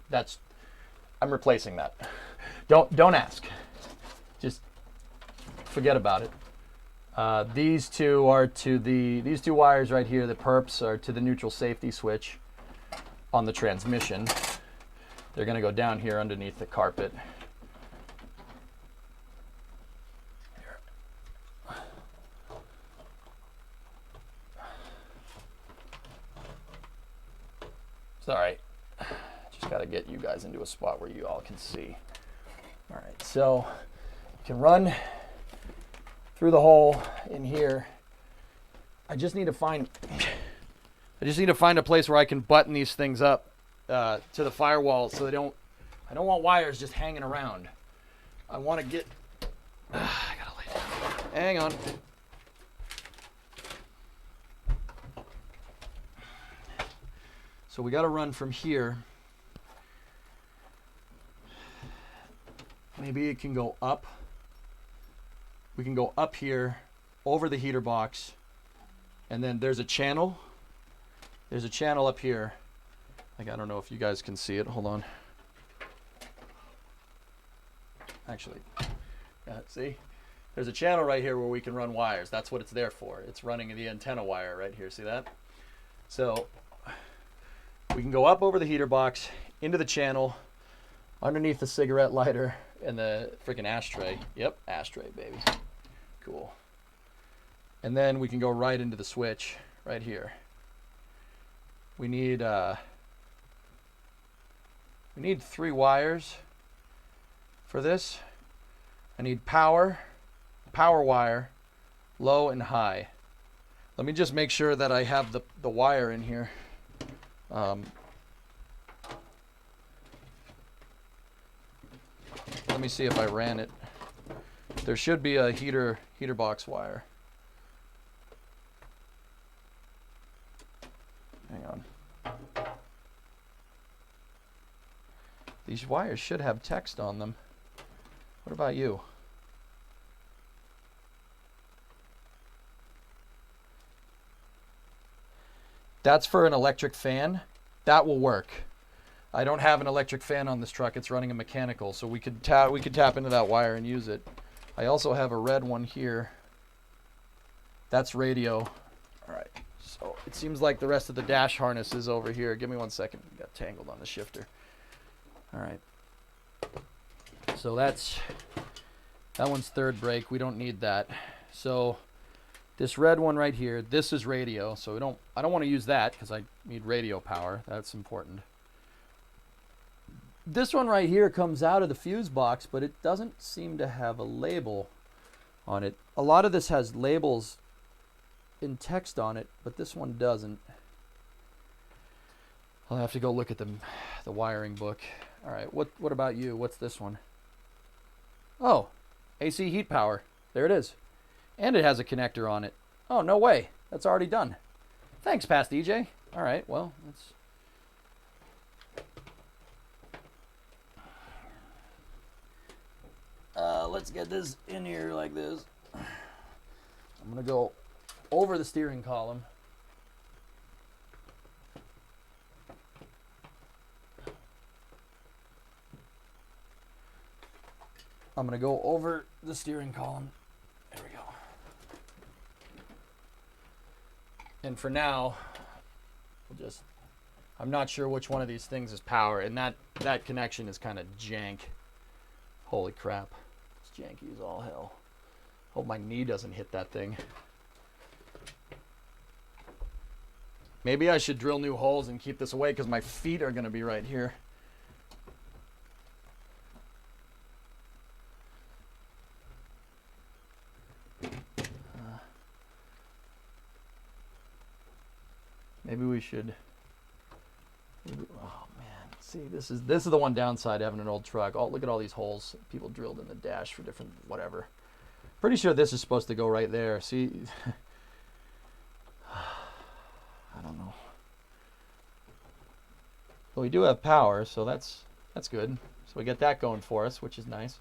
That's. I'm replacing that. Don't ask. Just forget about it. These two are to these two wires right here, the perps, are to the neutral safety switch on the transmission. They're going to go down here underneath the carpet. Sorry, just got to get you guys into a spot where you all can see. All right, so you can run through the hole in here. I just need to find a place where I can button these things up to the firewall so I don't want wires just hanging around. I want to get. I gotta lay down. Hang on. So we got to run from here. Maybe it can go up. We can go up here over the heater box, and then there's a channel. There's a channel up here. Like, I don't know if you guys can see it. Hold on. Actually, see? There's a channel right here where we can run wires. That's what it's there for. It's running the antenna wire right here. See that? So we can go up over the heater box, into the channel, underneath the cigarette lighter and the freaking ashtray. Yep, ashtray, baby. Cool. And then we can go right into the switch right here. We need 3 wires for this. I need power wire, low and high. Let me just make sure that I have the wire in here. Let me see if I ran it. There should be a heater box wire. Hang on. These wires should have text on them. What about you? That's for an electric fan. That will work. I don't have an electric fan on this truck. It's running a mechanical, so we could tap into that wire and use it. I also have a red one here. That's radio. All right. So it seems like the rest of the dash harness is over here. Give me 1 second. Got tangled on the shifter. All right. So that one's third brake. We don't need that. So this red one right here, this is radio. So I don't want to use that because I need radio power. That's important. This one right here comes out of the fuse box, but it doesn't seem to have a label on it. A lot of this has labels in text on it, but this one doesn't. I'll have to go look at the wiring book. All right, what about you? What's this one? Oh, AC heat power. There it is. And it has a connector on it. Oh, no way. That's already done. Thanks, Past DJ. All right, well, let's get this in here like this. I'm going to go over the steering column. I'm going to go over the steering column. There we go. And for now, I'm not sure which one of these things is power, and that connection is kind of jank. Holy crap. It's janky as all hell. Hope my knee doesn't hit that thing. Maybe I should drill new holes and keep this away because my feet are going to be right here. Maybe we should. Oh man, see, this is the one downside of having an old truck. Oh, look at all these holes people drilled in the dash for different whatever. Pretty sure this is supposed to go right there. See, I don't know. But we do have power, so that's good. So we get that going for us, which is nice.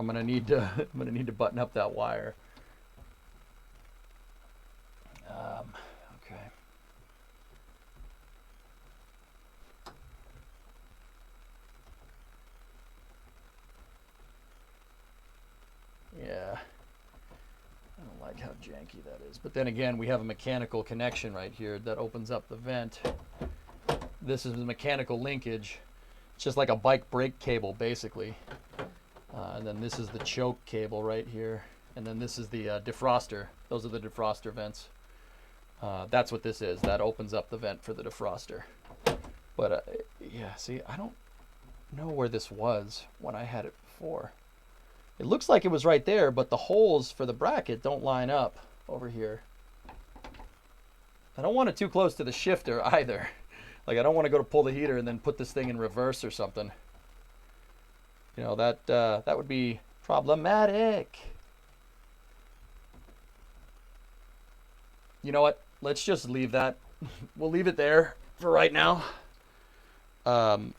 I'm gonna need to button up that wire. Okay. Yeah. I don't like how janky that is. But then again, we have a mechanical connection right here that opens up the vent. This is the mechanical linkage. It's just like a bike brake cable, basically. And then this is the choke cable right here. And then this is the defroster. Those are the defroster vents. That's what this is. That opens up the vent for the defroster. But yeah, see, I don't know where this was when I had it before. It looks like it was right there, but the holes for the bracket don't line up over here. I don't want it too close to the shifter either. Like, I don't want to go to pull the heater and then put this thing in reverse or something. You know, that would be problematic. You know what? Let's just leave that. We'll leave it there for right now. We'll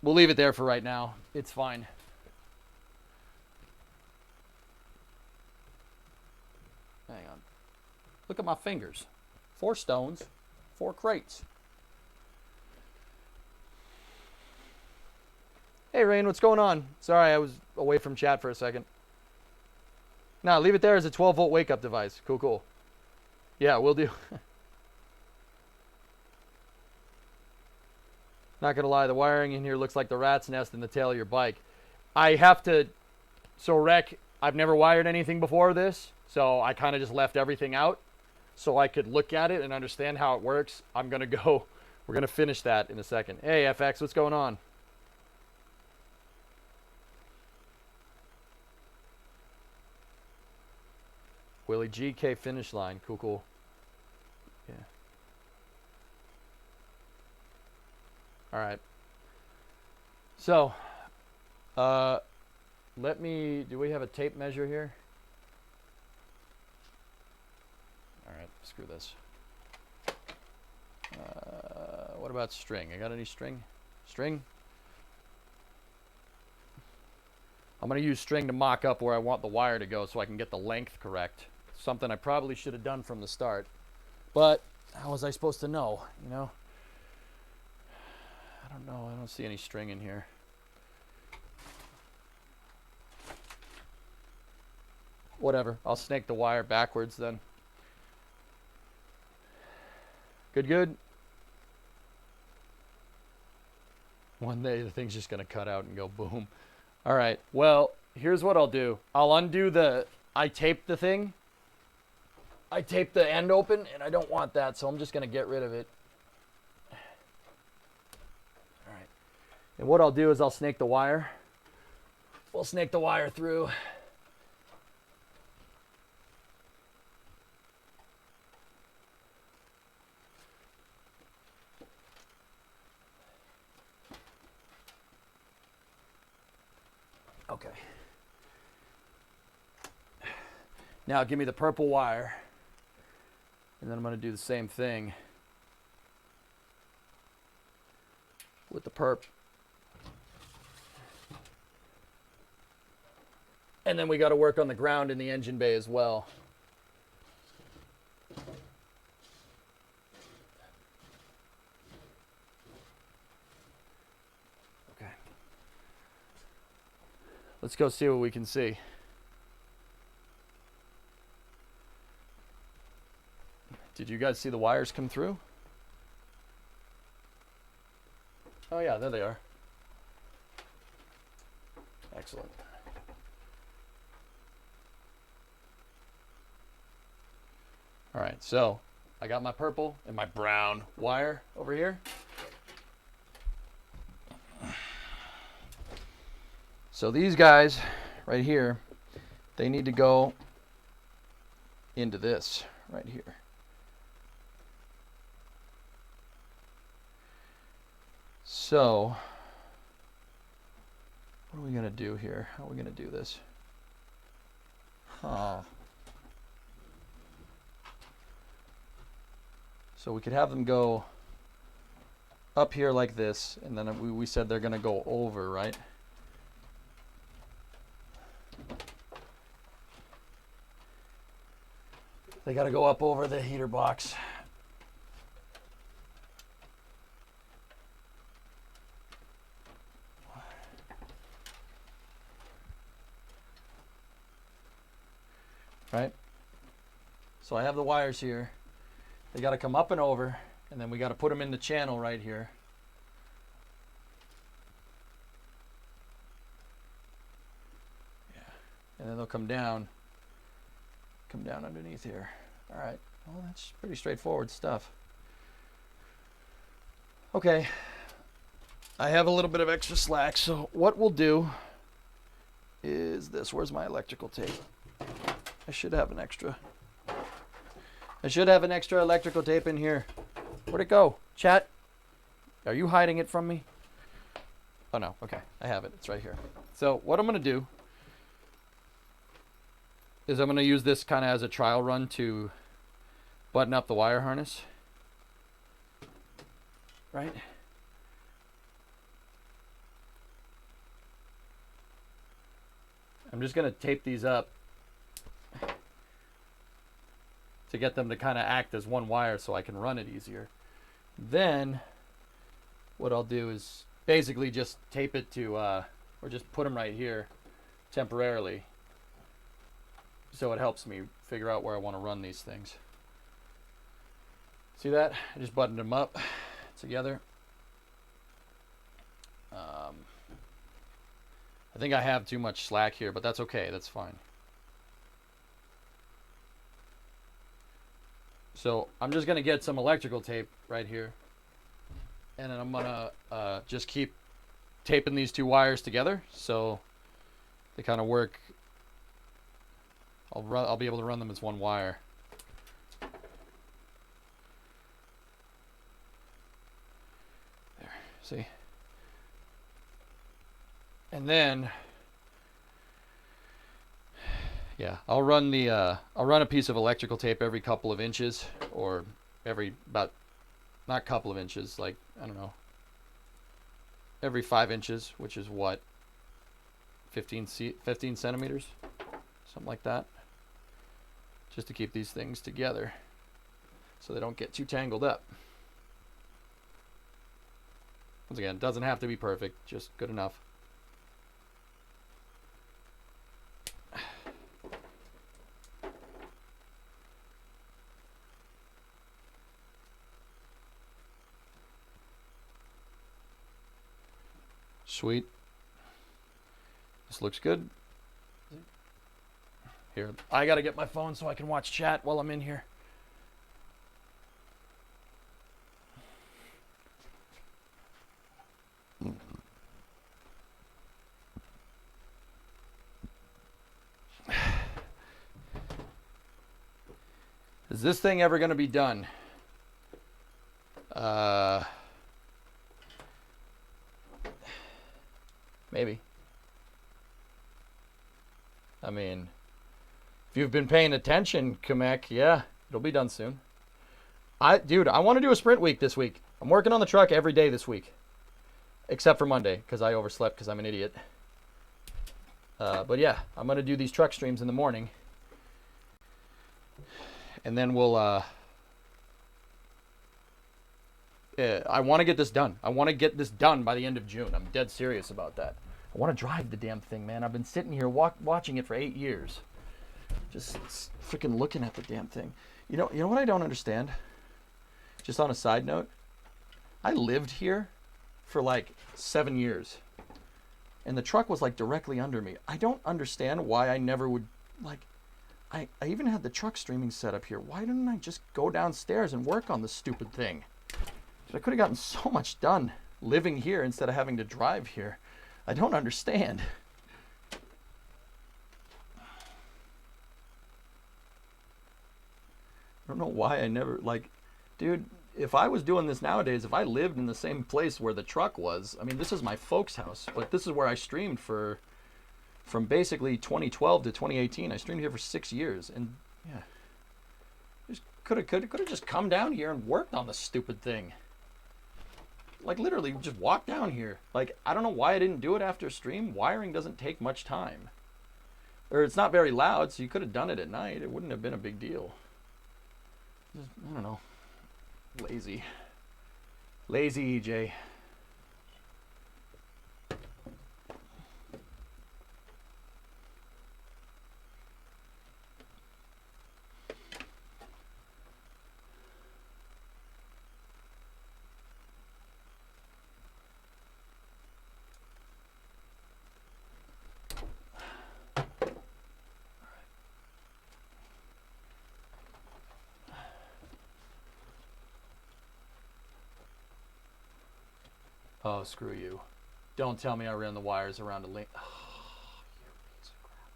leave it there for right now. It's fine. Hang on. Look at my fingers. 4 stones, 4 crates. Hey, Rain, what's going on? Sorry, I was away from chat for a second. No, leave it there as a 12-volt wake-up device. Cool, cool. Yeah, we'll do. Not going to lie, the wiring in here looks like the rat's nest in the tail of your bike. I have to... So, Rec, I've never wired anything before this, so I kind of just left everything out so I could look at it and understand how it works. I'm going to go... We're going to finish that in a second. Hey, FX, what's going on? Willie GK finish line. Cool, cool. Yeah. All right. So, let me, do we have a tape measure here? All right, screw this. What about string? I got any string? String? I'm going to use string to mock up where I want the wire to go so I can get the length correct. Something I probably should have done from the start. But how was I supposed to know, you know? I don't know. I don't see any string in here. Whatever. I'll snake the wire backwards then. Good, good. One day the thing's just going to cut out and go boom. All right. Well, here's what I'll do. I'll undo the... I taped the thing. I taped the end open, and I don't want that, so I'm just going to get rid of it. All right. And what I'll do is I'll snake the wire. We'll snake the wire through. Okay. Now give me the purple wire. And then I'm going to do the same thing with the perp. And then we got to work on the ground in the engine bay as well. Okay. Let's go see what we can see. Did you guys see the wires come through? Oh yeah, there they are. Excellent. All right, so I got my purple and my brown wire over here. So these guys right here, they need to go into this right here. So what are we gonna do here? How are we gonna do this? So we could have them go up here like this, and then we said they're gonna go over, right? They gotta go up over the heater box. Right? So I have the wires here. They got to come up and over, and then we got to put them in the channel right here. Yeah. And then they'll come down underneath here. All right. Well, that's pretty straightforward stuff. Okay. I have a little bit of extra slack, so what we'll do is this. Where's my electrical tape? I should have an extra electrical tape in here. Where'd it go? Chat? Are you hiding it from me? Oh no, okay, I have it, it's right here. So what I'm gonna do is I'm gonna use this kind of as a trial run to button up the wire harness. Right? I'm just gonna tape these up to get them to kind of act as one wire so I can run it easier. Then what I'll do is basically just tape it to, or just put them right here temporarily so it helps me figure out where I want to run these things. See that? I just buttoned them up together. I think I have too much slack here, but that's okay, that's fine. So I'm just gonna get some electrical tape right here, and then I'm gonna just keep taping these two wires together so they kind of work. I'll be able to run them as one wire. There, see? And then, yeah, I'll run a piece of electrical tape every couple of inches, or every not couple of inches, like, I don't know, every 5 inches, which is what, 15 centimeters, something like that, just to keep these things together so they don't get too tangled up. Once again, it doesn't have to be perfect, just good enough. Sweet. This looks good. Here, I gotta get my phone so I can watch chat while I'm in here. Is this thing ever gonna be done? Maybe. I mean, if you've been paying attention, Kamek, yeah, it'll be done soon. Dude, I want to do a sprint week this week. I'm working on the truck every day this week, except for Monday because I overslept because I'm an idiot. But yeah, I'm gonna do these truck streams in the morning, and then we'll. I want to get this done. I want to get this done by the end of June. I'm dead serious about that. I want to drive the damn thing, man. I've been sitting here watching it for 8 years. Just freaking looking at the damn thing. You know what I don't understand? Just on a side note, I lived here for like 7 years. And the truck was like directly under me. I don't understand why I never would, like, I even had the truck streaming set up here. Why didn't I just go downstairs and work on this stupid thing? I could have gotten so much done living here instead of having to drive here. I don't understand. I don't know why I never, like, dude, if I was doing this nowadays, if I lived in the same place where the truck was, I mean, this is my folks' house, but this is where I streamed from basically 2012 to 2018. I streamed here for 6 years, and yeah, just could have just come down here and worked on the stupid thing. Like, literally, just walk down here. Like, I don't know why I didn't do it after stream. Wiring doesn't take much time. Or it's not very loud, so you could have done it at night. It wouldn't have been a big deal. Just, I don't know. Lazy. Lazy EJ. Oh, screw you. Don't tell me I ran the wires around a link. Oh, you piece of crap.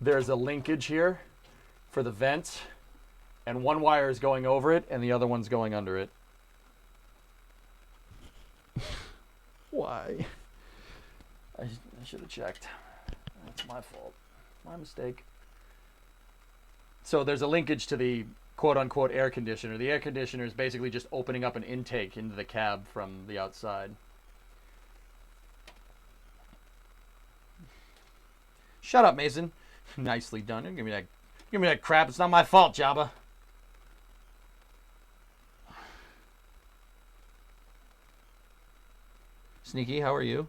There's a linkage here for the vent, and one wire is going over it, and the other one's going under it. Why? I should have checked. That's my fault. My mistake. So there's a linkage to the quote-unquote air conditioner. The air conditioner is basically just opening up an intake into the cab from the outside. Shut up, Mason. Nicely done. Give me that crap. It's not my fault, Jabba. Sneaky, how are you?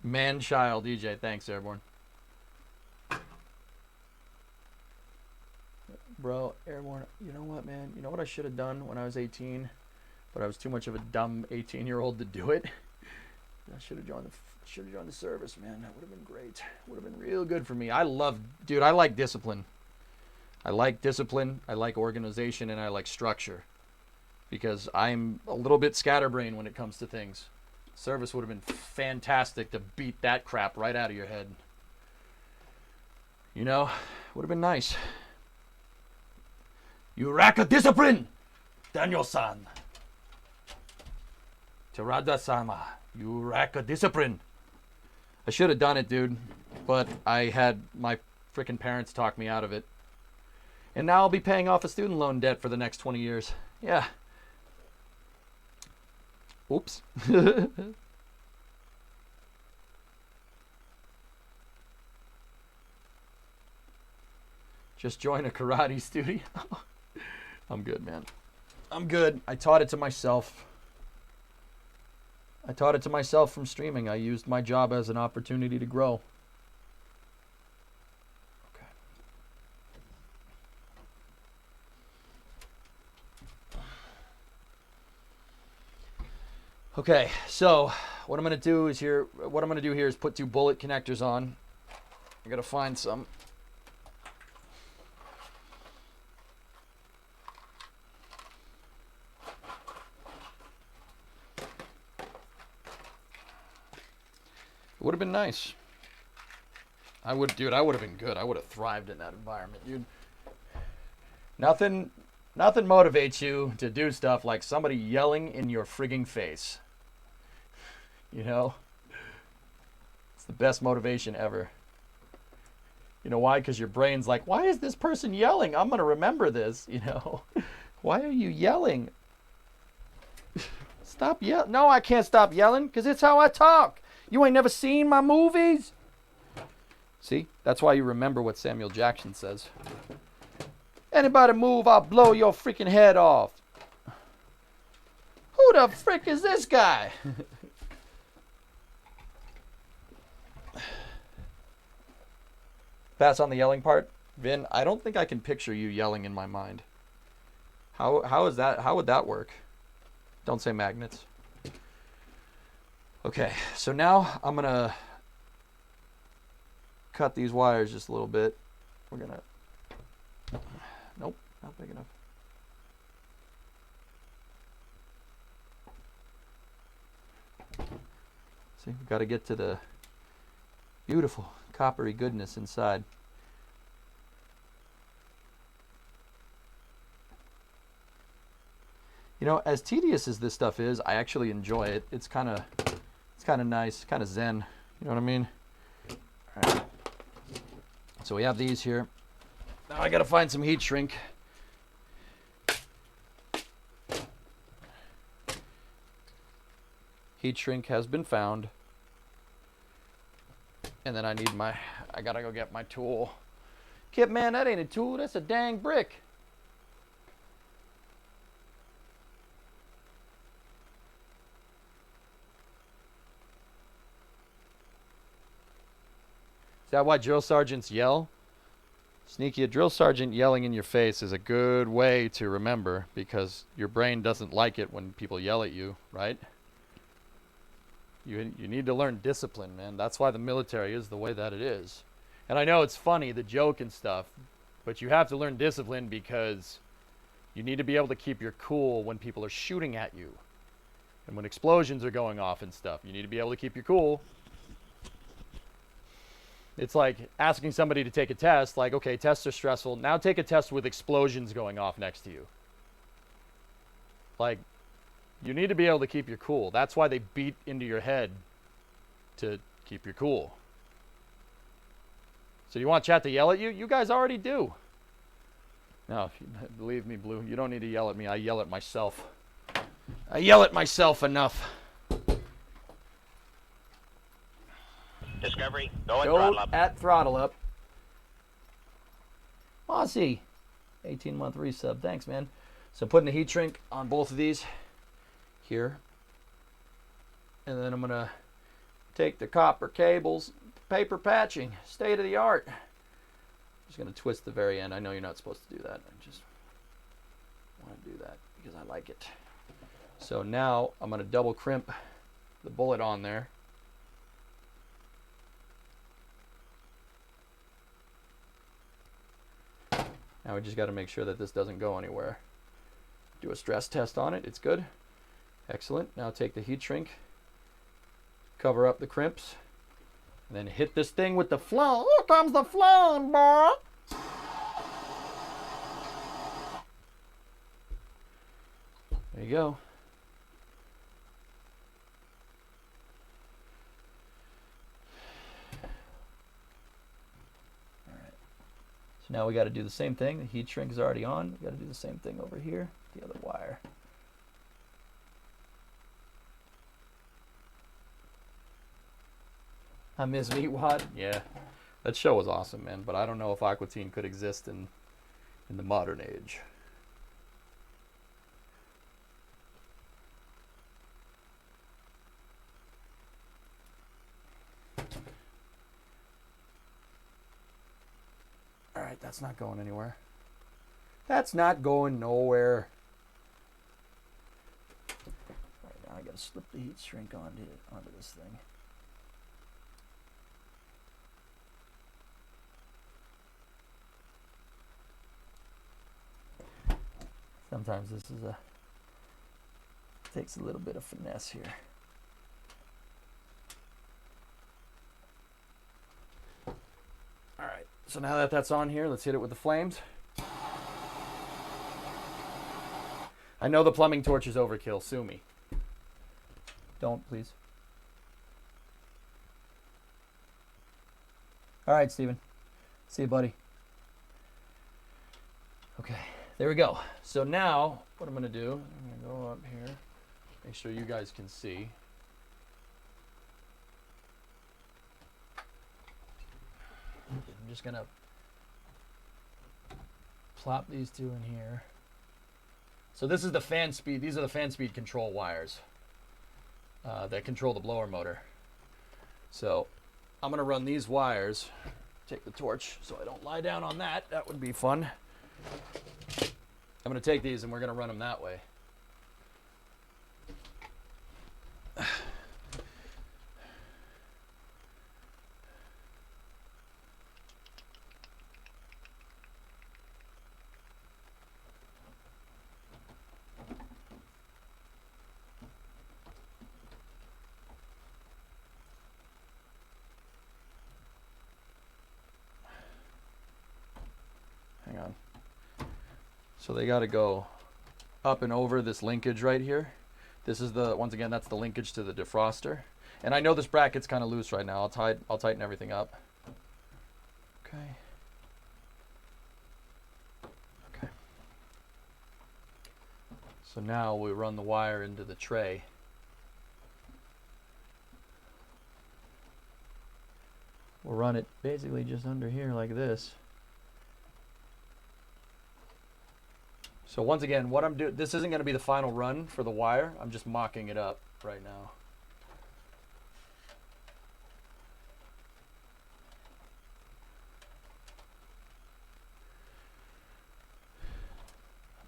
Man-child, DJ. Thanks, Airborne. Bro, Airborne, you know what, man? You know what I should have done when I was 18? But I was too much of a dumb 18-year-old to do it. I should have joined the service, man. That would have been great. Would have been real good for me. I like discipline. I like discipline, I like organization, and I like structure. Because I'm a little bit scatterbrained when it comes to things. Service would have been fantastic to beat that crap right out of your head. You know, would have been nice. You lack of discipline, Daniel-san. Terada-sama, you lack of discipline. I should have done it, dude, but I had my freaking parents talk me out of it. And now I'll be paying off a student loan debt for the next 20 years. Yeah. Oops. Just join a karate studio. I'm good, man. I'm good. I taught it to myself. I taught it to myself from streaming. I used my job as an opportunity to grow. Okay. Okay, so what I'm gonna do here is put 2 bullet connectors on. I gotta find some. It would have been nice. I would have been good. I would have thrived in that environment, dude. Nothing motivates you to do stuff like somebody yelling in your frigging face. You know? It's the best motivation ever. You know why? Because your brain's like, why is this person yelling? I'm going to remember this, you know? Why are you yelling? Stop yelling. No, I can't stop yelling because it's how I talk. You ain't never seen my movies? See? That's why you remember what Samuel Jackson says. Anybody move, I'll blow your freaking head off. Who the frick is this guy? Pass on the yelling part. Vin, I don't think I can picture you yelling in my mind. How is that? How would that work? Don't say magnets. Okay, so now I'm gonna cut these wires just a little bit. We're gonna, nope, not big enough. See, we've got to get to the beautiful coppery goodness inside. You know, as tedious as this stuff is, I actually enjoy it. It's kind of nice, kind of zen. You know what I mean? All right. So we have these here. Now I got to find some heat shrink. Heat shrink has been found. And then I got to go get my tool. Kip, man, that ain't a tool. That's a dang brick. Is that why drill sergeants yell? Sneaky, a drill sergeant yelling in your face is a good way to remember, because your brain doesn't like it when people yell at you, right? You need to learn discipline, man. That's why the military is the way that it is. And I know it's funny, the joke and stuff, but you have to learn discipline because you need to be able to keep your cool when people are shooting at you. And when explosions are going off and stuff, you need to be able to keep your cool. It's like asking somebody to take a test, like, okay, tests are stressful. Now take a test with explosions going off next to you. Like, you need to be able to keep your cool. That's why they beat into your head, to keep your cool. So you want chat to yell at you? You guys already do. No, believe me, Blue, you don't need to yell at me. I yell at myself. I yell at myself enough. Discovery, go at Go throttle up. at throttle up. Aussie, 18-month resub. Thanks, man. So putting the heat shrink on both of these here. And then I'm going to take the copper cables, paper patching, state of the art. Just going to twist the very end. I know you're not supposed to do that. I just want to do that because I like it. So now I'm going to double crimp the bullet on there. Now we just got to make sure that this doesn't go anywhere. Do a stress test on it. It's good. Excellent. Now take the heat shrink, cover up the crimps, and then hit this thing with the flame. Here comes the flame, boy. There you go. Now we got to do the same thing. The heat shrink is already on. We got to do the same thing over here, the other wire. I miss Meatwad. Yeah, that show was awesome, man. But I don't know if Aqua Teen could exist in the modern age. Alright, that's not going anywhere. That's not going nowhere. Alright, now I gotta slip the heat shrink onto this thing. Sometimes this is takes a little bit of finesse here. Alright, so now that that's on here, let's hit it with the flames. I know the plumbing torch is overkill. Sue me. Don't, please. Alright, Steven. See you, buddy. Okay, there we go. So now, what I'm going to do, I'm going to go up here, make sure you guys can see. I'm just going to plop these two in here. So this is the fan speed. These are the fan speed control wires that control the blower motor. So I'm going to run these wires. Take the torch so I don't lie down on that. That would be fun. I'm going to take these and we're going to run them that way. So they got to go up and over this linkage right here. This is the, once again, that's the linkage to the defroster. And I know this bracket's kind of loose right now. I'll tighten everything up. Okay. Okay. So now we run the wire into the tray. We'll run it basically just under here like this. So once again, what I'm doing, this isn't going to be the final run for the wire. I'm just mocking it up right now.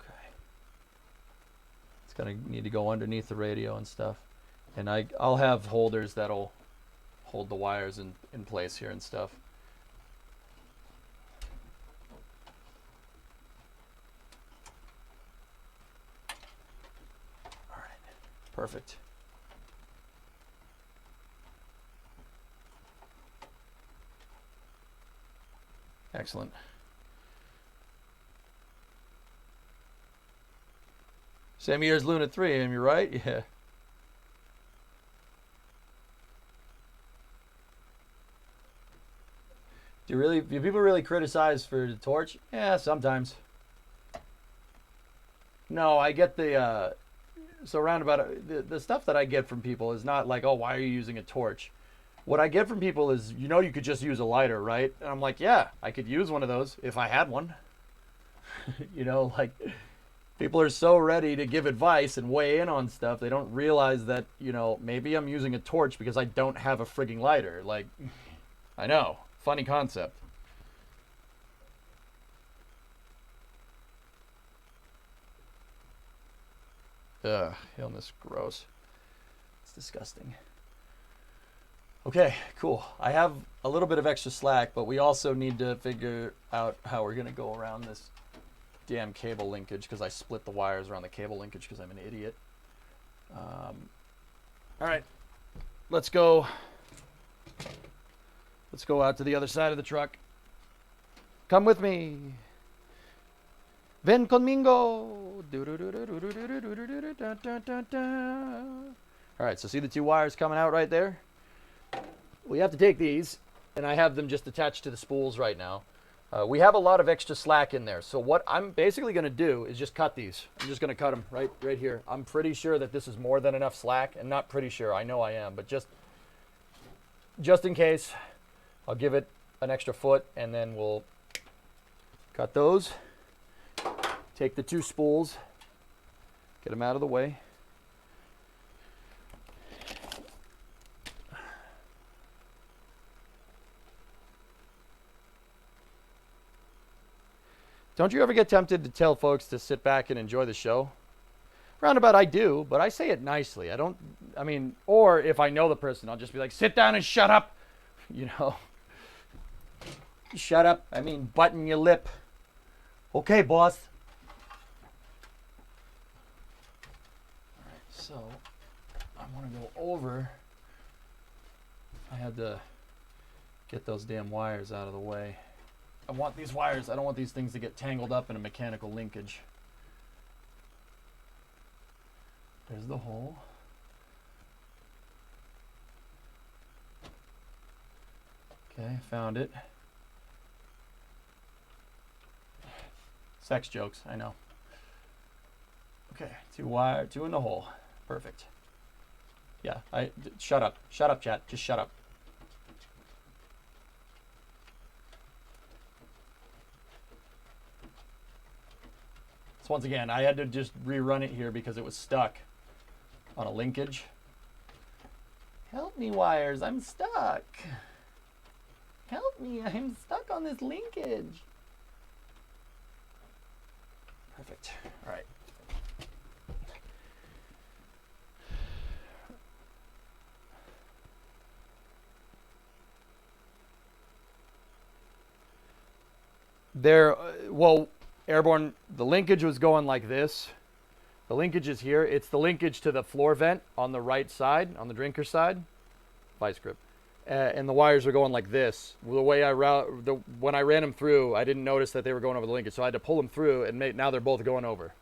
Okay. It's going to need to go underneath the radio and stuff. And I'll have holders that'll hold the wires in place here and stuff. All right, perfect. Excellent. Same year as Luna 3, am you right? Yeah. Do people really criticize for the torch? Yeah, sometimes. No, I get the so roundabout the stuff that I get from people is not like, oh, why are you using a torch? What I get from people is, you know, you could just use a lighter, right? And I'm like, yeah, I could use one of those if I had one. You know, like, people are so ready to give advice and weigh in on stuff, they don't realize that, you know, maybe I'm using a torch because I don't have a frigging lighter. Like, I know. Funny concept. Ugh, illness, gross. It's disgusting. Okay, cool. I have a little bit of extra slack, but we also need to figure out how we're going to go around this damn cable linkage, because I split the wires around the cable linkage because I'm an idiot. All right, let's go. Let's go out to the other side of the truck. Come with me. Ven conmigo. All right, so see the two wires coming out right there? We have to take these, and I have them just attached to the spools right now. We have a lot of extra slack in there, so what I'm basically going to do is just cut these. I'm just going to cut them right here. I'm pretty sure that this is more than enough slack, and not pretty sure. I know I am, but just in case, I'll give it an extra foot, and then we'll cut those. Take the two spools, get them out of the way. Don't you ever get tempted to tell folks to sit back and enjoy the show? Roundabout, I do, but I say it nicely. Or if I know the person, I'll just be like, sit down and shut up. You know, shut up. I mean, button your lip. Okay, boss. All right, so I want to go over. I had to get those damn wires out of the way. I want these wires, I don't want these things to get tangled up in a mechanical linkage. There's the hole. Okay, found it. Sex jokes, I know. Okay, two in the hole. Perfect. Yeah, shut up. Shut up, chat. Just shut up. So once again, I had to just rerun it here because it was stuck on a linkage. Help me, wires, I'm stuck. Help me, I'm stuck on this linkage. Perfect, all right. Airborne, the linkage was going like this. The linkage is here. It's the linkage to the floor vent on the right side, on the drinker side. Vice grip. and the wires are going like this. The way when I ran them through, I didn't notice that they were going over the linkage, so I had to pull them through, and now they're both going over.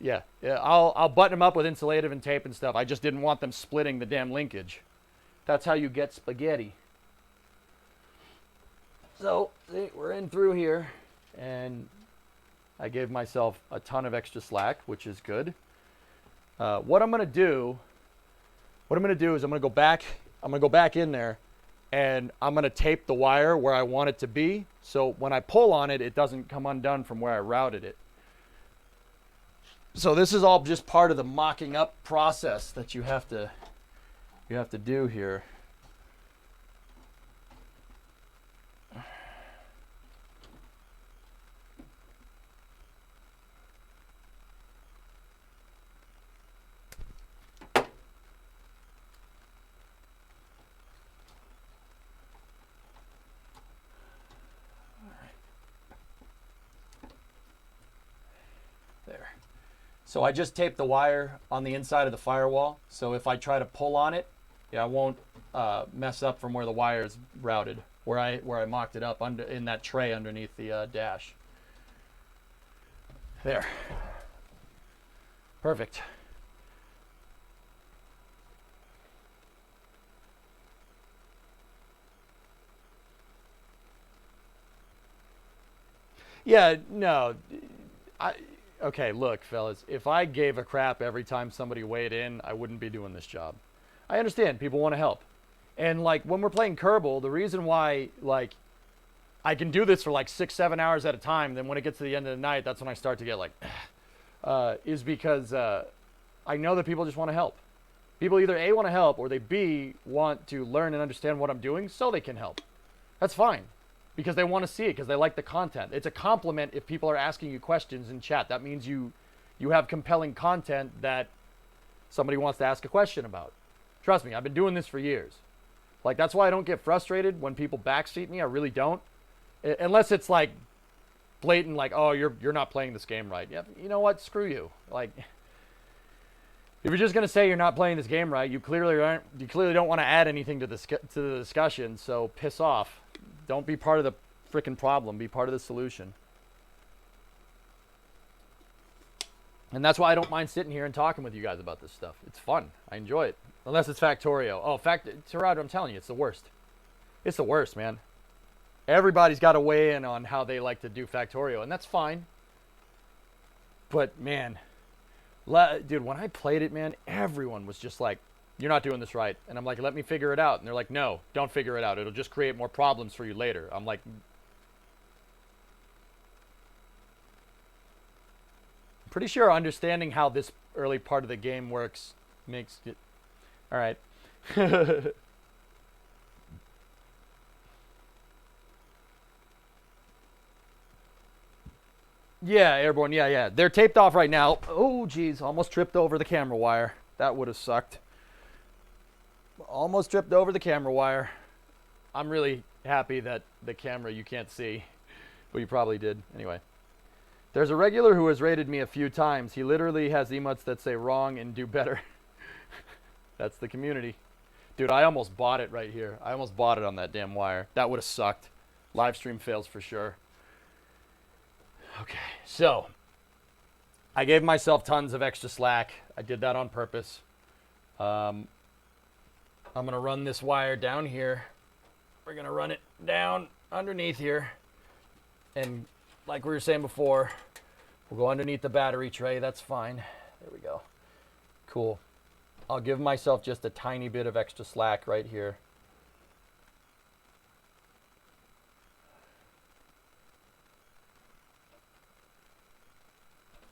Yeah, I'll button them up with insulative and tape and stuff. I just didn't want them splitting the damn linkage. That's how you get spaghetti. So, see, we're in through here, and I gave myself a ton of extra slack, which is good. What I'm gonna do is I'm gonna go back in there, and I'm gonna tape the wire where I want it to be, so when I pull on it, it doesn't come undone from where I routed it. So this is all just part of the mocking up process that you have to do here. There. So I just taped the wire on the inside of the firewall. So if I try to pull on it, I won't mess up from where the wire is routed, where I mocked it up in that tray underneath the dash. There. Perfect. Yeah, no. Okay, look, fellas, if I gave a crap every time somebody weighed in, I wouldn't be doing this job. I understand people want to help. And like when we're playing Kerbal, the reason why like I can do this for like 6-7 hours at a time, then when it gets to the end of the night, that's when I start to get like is because I know that people just want to help. People either A, want to help, or they B, want to learn and understand what I'm doing so they can help. That's fine. Because they want to see it, because they like the content. It's a compliment if people are asking you questions in chat. That means you have compelling content that somebody wants to ask a question about. Trust me, I've been doing this for years. Like, that's why I don't get frustrated when people backseat me. I really don't. Unless it's like blatant, like, oh, you're not playing this game right. Yeah, you know what? Screw you. Like, if you're just gonna say you're not playing this game right, you clearly aren't. You clearly don't want to add anything to the discussion. So piss off. Don't be part of the freaking problem. Be part of the solution. And that's why I don't mind sitting here and talking with you guys about this stuff. It's fun. I enjoy it. Unless it's Factorio. Oh, Gerardo, I'm telling you, it's the worst. It's the worst, man. Everybody's got to weigh in on how they like to do Factorio, and that's fine. But, man, dude, when I played it, man, everyone was just like, you're not doing this right. And I'm like, let me figure it out. And they're like, no, don't figure it out. It'll just create more problems for you later. I'm like, pretty sure understanding how this early part of the game works makes it. All right. Yeah, Airborne. Yeah. They're taped off right now. Oh, geez. Almost tripped over the camera wire. That would have sucked. Almost tripped over the camera wire. I'm really happy that the camera you can't see, but you probably did. Anyway. There's a regular who has rated me a few times. He literally has emotes that say wrong and do better. That's the community. Dude, I almost bought it right here. I almost bought it on that damn wire. That would have sucked. Live stream fails for sure. Okay, so I gave myself tons of extra slack. I did that on purpose. I'm going to run this wire down here. We're going to run it down underneath here. And like we were saying before, we'll go underneath the battery tray. That's fine. There we go. Cool. I'll give myself just a tiny bit of extra slack right here.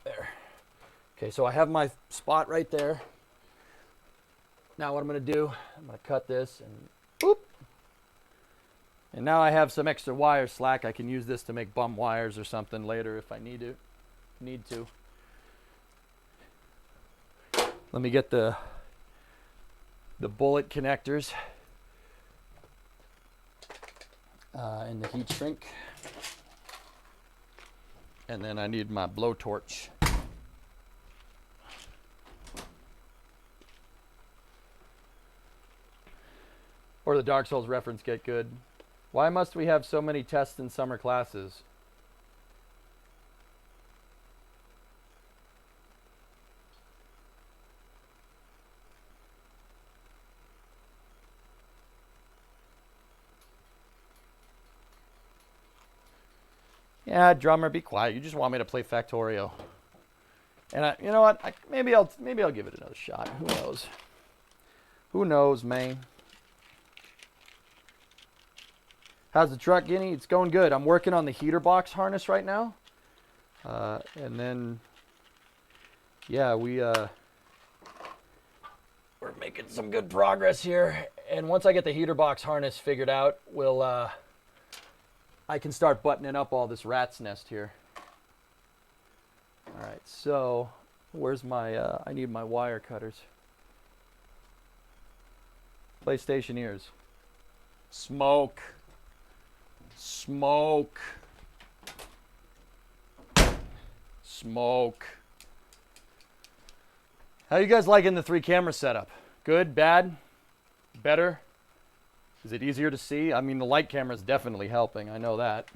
There. Okay, so I have my spot right there. Now what I'm going to do, I'm going to cut this and boop. And now I have some extra wire slack. I can use this to make bum wires or something later if I need to. Let me get the bullet connectors and the heat shrink. And then I need my blowtorch. Or the Dark Souls reference get good. Why must we have so many tests in summer classes? Yeah, drummer, be quiet. You just want me to play Factorio. And you know what? Maybe I'll give it another shot. Who knows? Who knows, man? How's the truck, Guinea? It's going good. I'm working on the heater box harness right now. And then, yeah, we're making some good progress here. And once I get the heater box harness figured out, I can start buttoning up all this rat's nest here. All right, so where's my, I need my wire cutters. PlayStation ears. Smoke. Smoke. Smoke. How you guys liking the 3-camera setup? Good, bad, better? Is it easier to see? I mean, the light camera is definitely helping. I know that.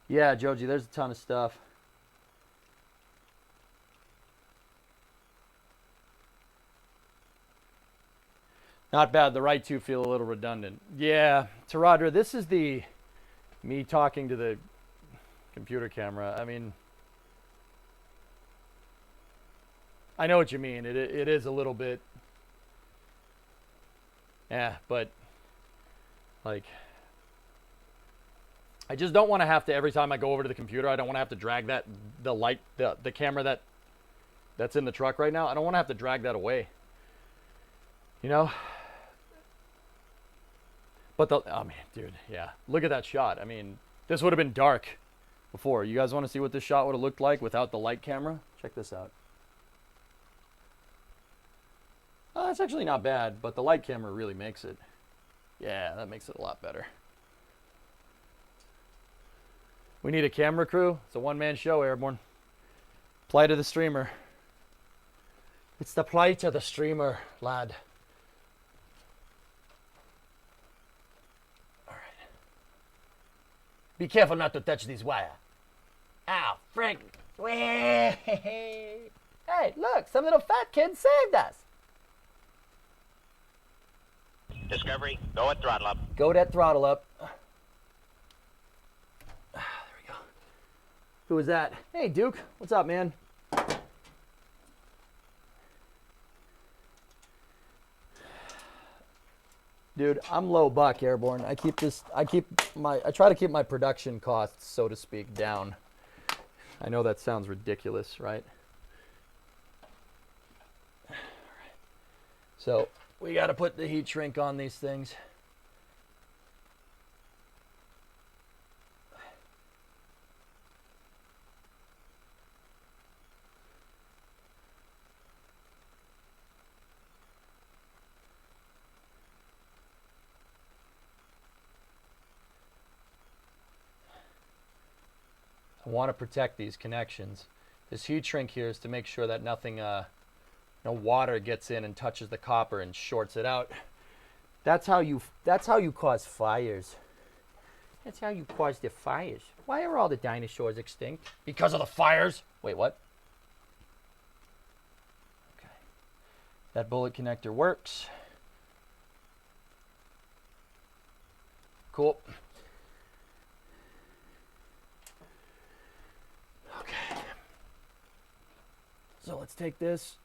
Yeah, Joji, there's a ton of stuff. Not bad. The right two feel a little redundant. Yeah, Taradra, this is me talking to the computer camera. I mean, I know what you mean. It is a little bit. Yeah, but like, I just don't want to have to, every time I go over to the computer, I don't want to have to drag the camera that's in the truck right now. I don't want to have to drag that away. You know? But I mean, dude, yeah. Look at that shot. I mean, this would have been dark before. You guys want to see what this shot would have looked like without the light camera? Check this out. Oh, that's actually not bad, but the light camera really makes it. Yeah, that makes it a lot better. We need a camera crew. It's a one-man show, Airborne. Plight of the streamer. It's the plight of the streamer, lad. All right. Be careful not to touch these wire. Ow, Frank. Hey, look, some little fat kid saved us. Discovery, go at throttle up. Go that throttle up. There we go. Who was that? Hey, Duke. What's up, man? Dude, I'm low buck, Airborne. I try to keep my production costs, so to speak, down. I know that sounds ridiculous, right? All right. So we got to put the heat shrink on these things. I want to protect these connections. This heat shrink here is to make sure that nothing, no water gets in and touches the copper and shorts it out. That's how you cause fires. That's how you cause the fires. Why are all the dinosaurs extinct? Because of the fires? Wait, what? Okay. That bullet connector works. Cool. Okay. So let's take this.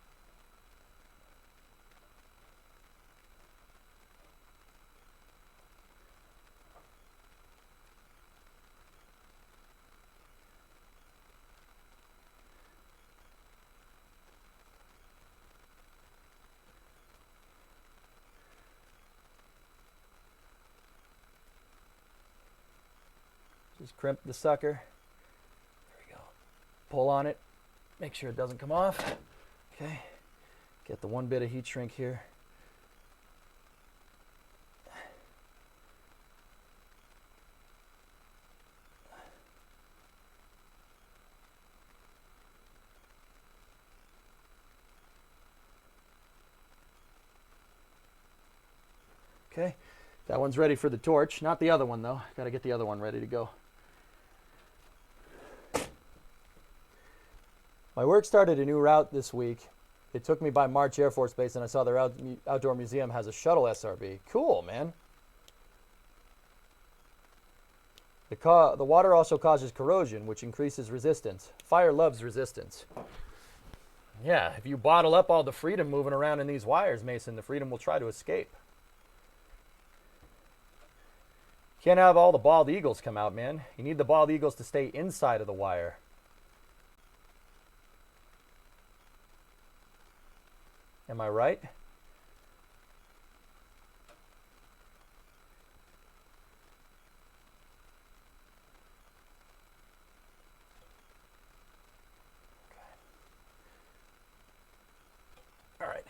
Just crimp the sucker. There we go. Pull on it. Make sure it doesn't come off. Okay. Get the one bit of heat shrink here. Okay, that one's ready for the torch. Not the other one, though. Got to get the other one ready to go. My work started a new route this week. It took me by March Air Force Base, and I saw their outdoor museum has a shuttle SRB. Cool, man. The water also causes corrosion, which increases resistance. Fire loves resistance. Yeah, if you bottle up all the freedom moving around in these wires, Mason, the freedom will try to escape. Can't have all the bald eagles come out, man. You need the bald eagles to stay inside of the wire. Am I right? All right.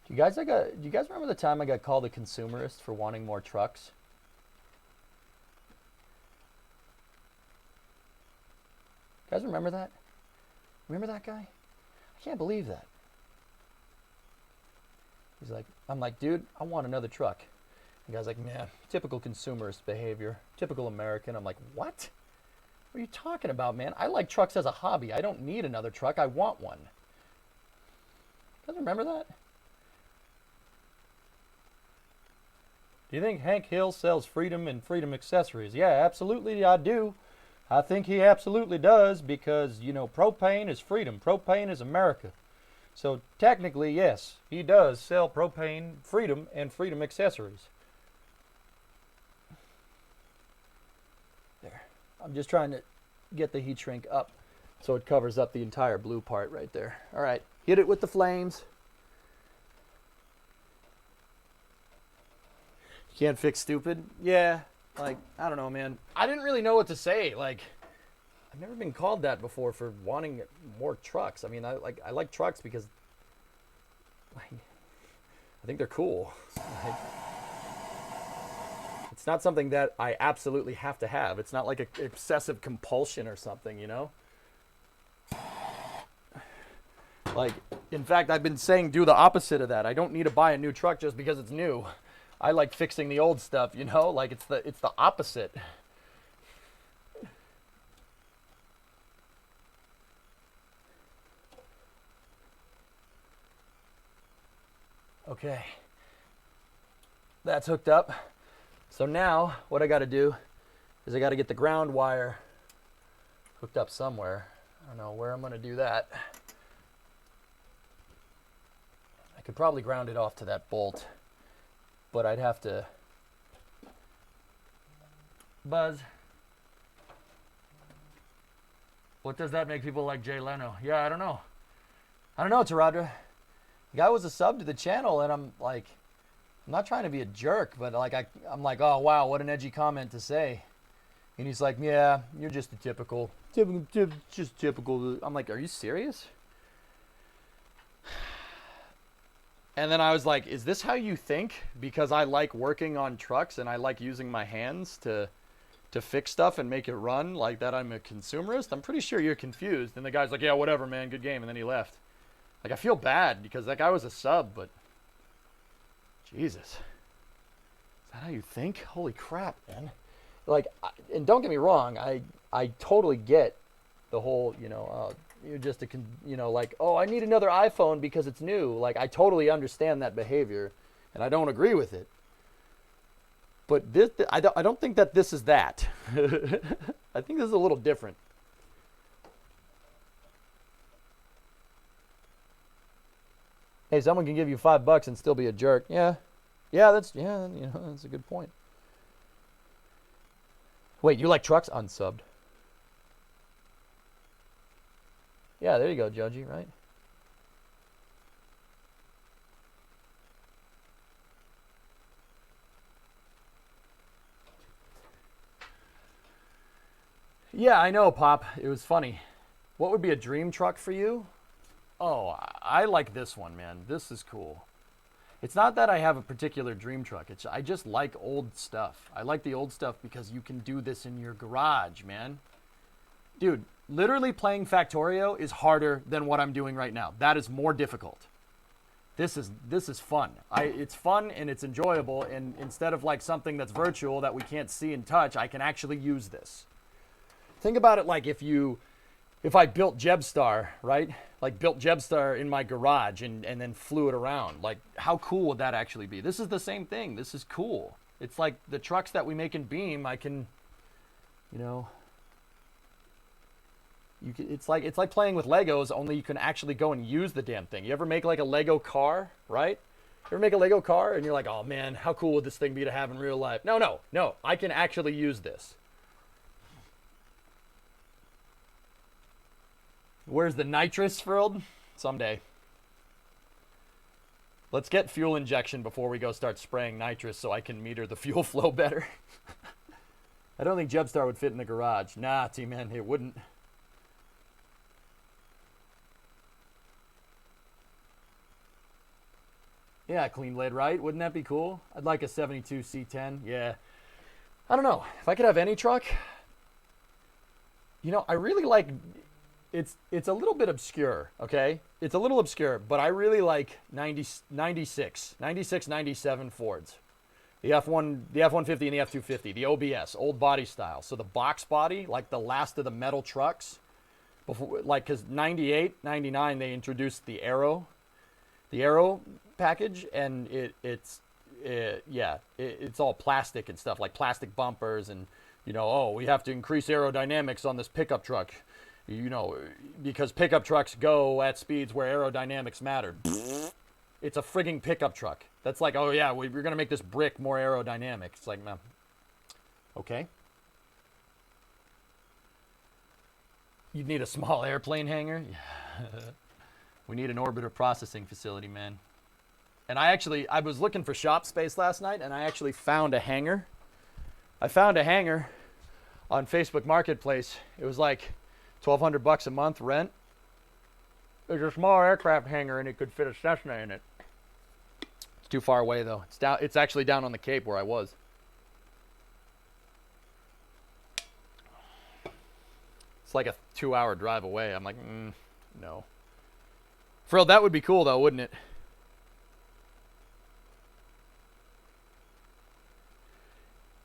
Do you guys remember the time I got called a consumerist for wanting more trucks? You guys remember that? Remember that guy? I can't believe that. He's like, I'm like, dude, I want another truck. The guy's like, man, typical consumerist behavior, typical American. I'm like, what? What are you talking about, man? I like trucks as a hobby. I don't need another truck. I want one. You guys remember that? Do you think Hank Hill sells Freedom and Freedom accessories? Yeah, absolutely I do. I think he absolutely does because, you know, propane is freedom. Propane is America. So technically, yes, he does sell propane, freedom, and freedom accessories. There. I'm just trying to get the heat shrink up so it covers up the entire blue part right there. All right, hit it with the flames. You can't fix stupid? Yeah, like, I don't know, man. I didn't really know what to say. Like, I've never been called that before for wanting more trucks. I mean, I like trucks because I think they're cool. It's not something that I absolutely have to have. It's not like an obsessive compulsion or something, you know? Like, in fact, I've been saying do the opposite of that. I don't need to buy a new truck just because it's new. I like fixing the old stuff, you know? Like, it's the opposite. Okay. That's hooked up. So now, what I got to do is I got to get the ground wire hooked up somewhere. I don't know where I'm going to do that. I could probably ground it off to that bolt, but I'd have to buzz. What does that make people like Jay Leno? Yeah, I don't know. I don't know, Taradra. The guy was a sub to the channel, and I'm like, I'm not trying to be a jerk, but like I'm like, oh wow, what an edgy comment to say. And he's like, yeah, you're just a typical. I'm like, are you serious? And then I was like, is this how you think? Because I like working on trucks and I like using my hands to fix stuff and make it run, like that I'm a consumerist? I'm pretty sure you're confused. And the guy's like, yeah, whatever, man, good game. And then he left. Like, I feel bad because that guy was a sub, but Jesus. Is that how you think? Holy crap, man. Like, and don't get me wrong, I totally get the whole, you know, you're just a, you know, like, oh, I need another iPhone because it's new. Like, I totally understand that behavior, and I don't agree with it. But this, I don't think that this is that. I think this is a little different. Hey, someone can give you $5 and still be a jerk. Yeah, that's you know, that's a good point. Wait, you like trucks? Unsubbed. Yeah, there you go, Judgy, right? Yeah, I know, Pop. It was funny. What would be a dream truck for you? Oh, I like this one, man. This is cool. It's not that I have a particular dream truck. I just like old stuff. I like the old stuff because you can do this in your garage, man. Dude, literally playing Factorio is harder than what I'm doing right now. That is more difficult. This is fun. It's fun and it's enjoyable, and instead of like something that's virtual that we can't see and touch, I can actually use this. Think about it like if I built Jebstar, right? Like built Jebstar in my garage and then flew it around. Like how cool would that actually be? This is the same thing. This is cool. It's like the trucks that we make in Beam, I can, you know, it's like playing with Legos, only you can actually go and use the damn thing. You ever make like a Lego car, right? You ever make a Lego car and you're like, oh man, how cool would this thing be to have in real life? No. I can actually use this. Where's the nitrous filled? Someday. Let's get fuel injection before we go start spraying nitrous so I can meter the fuel flow better. I don't think Jebstar would fit in the garage. Nah, T-Man, it wouldn't. Yeah, clean blade, right? Wouldn't that be cool? I'd like a 72 C10. Yeah. I don't know. If I could have any truck, you know, I really like... It's a little bit obscure, okay? It's a little obscure, but I really like 96, 97 Fords. The F150 and the F250, the OBS, old body style. So the box body, like the last of the metal trucks, before, like, because 98, 99, they introduced the Aero package, and it's all plastic and stuff, like plastic bumpers, and, you know, oh, we have to increase aerodynamics on this pickup truck. You know, because pickup trucks go at speeds where aerodynamics matter. It's a frigging pickup truck. That's like, oh yeah, we're going to make this brick more aerodynamic. It's like, man, okay. You'd need a small airplane hangar. We need an orbiter processing facility, man. And I was looking for shop space last night, and I actually found a hangar. I found a hangar on Facebook Marketplace. It was like $1,200 a month rent. There's a small aircraft hangar and it could fit a Cessna in it. It's too far away though. It's actually down on the Cape where I was. It's like a 2-hour drive away. I'm like, no. Frill, that would be cool though, wouldn't it?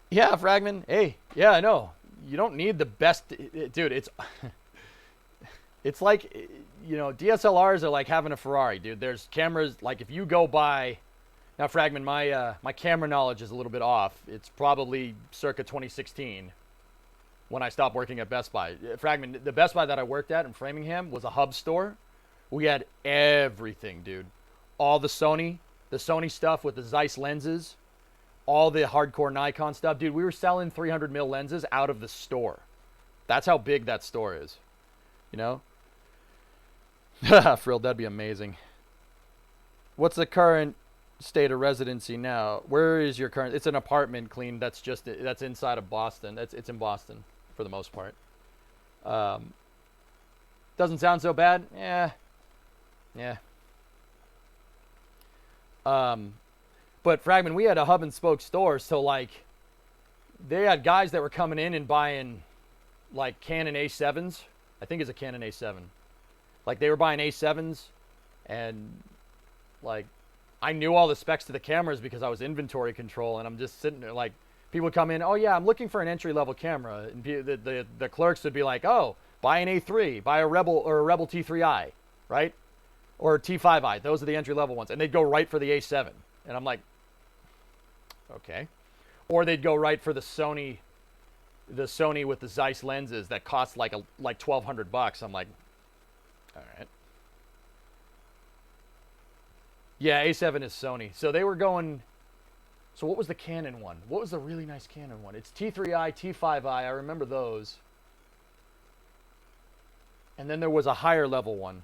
Yeah, Fragman. Hey, yeah, I know. You don't need the best, dude. It's like, you know, DSLRs are like having a Ferrari, dude. There's cameras, like if you go by, now Fragment, my camera knowledge is a little bit off. It's probably circa 2016 when I stopped working at Best Buy. Fragment, the Best Buy that I worked at in Framingham was a hub store. We had everything, dude. All the Sony stuff with the Zeiss lenses, all the hardcore Nikon stuff. Dude, we were selling 300mm lenses out of the store. That's how big that store is, you know? Frill, that'd be amazing. What's the current state of residency now? Where is your current? It's an apartment, clean. That's inside of Boston. It's in Boston for the most part. Doesn't sound so bad. Yeah. But Fragment, we had a hub and spoke store, so like they had guys that were coming in and buying like Canon A7s. I think it's a Canon A7. Like they were buying A7s, and like I knew all the specs to the cameras because I was inventory control, and I'm just sitting there like people would come in, oh yeah, I'm looking for an entry-level camera, and the clerks would be like, oh, buy an A3, buy a Rebel T3i, right? Or T5i. Those are the entry-level ones, and they'd go right for the A7, and I'm like, okay. Or they'd go right for the Sony with the Zeiss lenses that cost like $1,200. I'm like, all right. Yeah, A7 is Sony. So they were going. So what was the Canon one? What was the really nice Canon one? It's T3i, T5i. I remember those. And then there was a higher level one.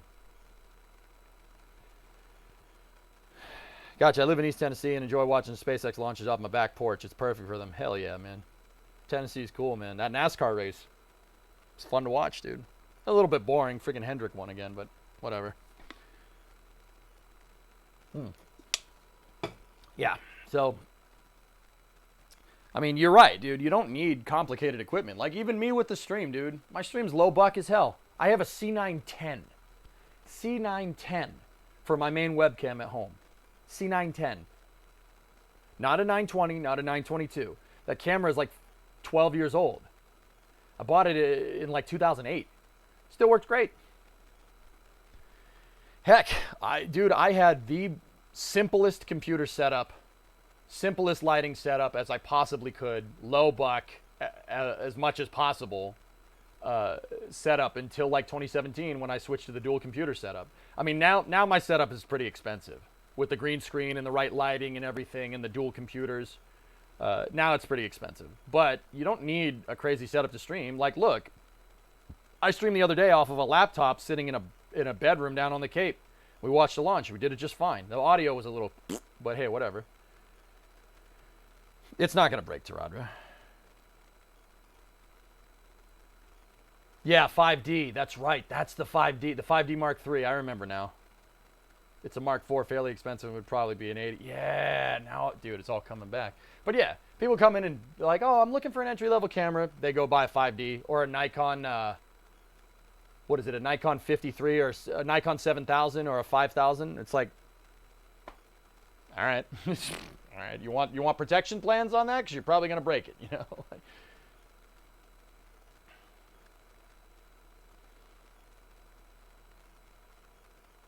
Gotcha. I live in East Tennessee and enjoy watching SpaceX launches off my back porch. It's perfect for them. Hell yeah, man. Tennessee's cool, man. That NASCAR race, it's fun to watch, dude. A little bit boring. Freaking Hendrick won again, but whatever. Yeah, so, I mean, you're right, dude. You don't need complicated equipment. Like, even me with the stream, dude. My stream's low buck as hell. I have a C910. C910 for my main webcam at home. C910. Not a 920, not a 922. That camera is like 12 years old. I bought it in like 2008. Still works great. Heck, I had the simplest computer setup, simplest lighting setup as I possibly could, low buck, as much as possible, setup until like 2017 when I switched to the dual computer setup. I mean, now my setup is pretty expensive with the green screen and the right lighting and everything and the dual computers. Now it's pretty expensive, but you don't need a crazy setup to stream. Like, look, I streamed the other day off of a laptop sitting in a bedroom down on the Cape. We watched the launch. We did it just fine. The audio was a little, but hey, whatever. It's not going to break, Taradra. Yeah, 5D. That's right. That's the 5D. The 5D Mark III. I remember now. It's a Mark IV, fairly expensive. It would probably be an 80. Yeah, now, dude, it's all coming back. But yeah, people come in and they're like, oh, I'm looking for an entry-level camera. They go buy a 5D or a Nikon, what is it, a Nikon 53 or a Nikon 7000 or a 5000. It's like, all right. All right, you want protection plans on that? Because you're probably going to break it, you know?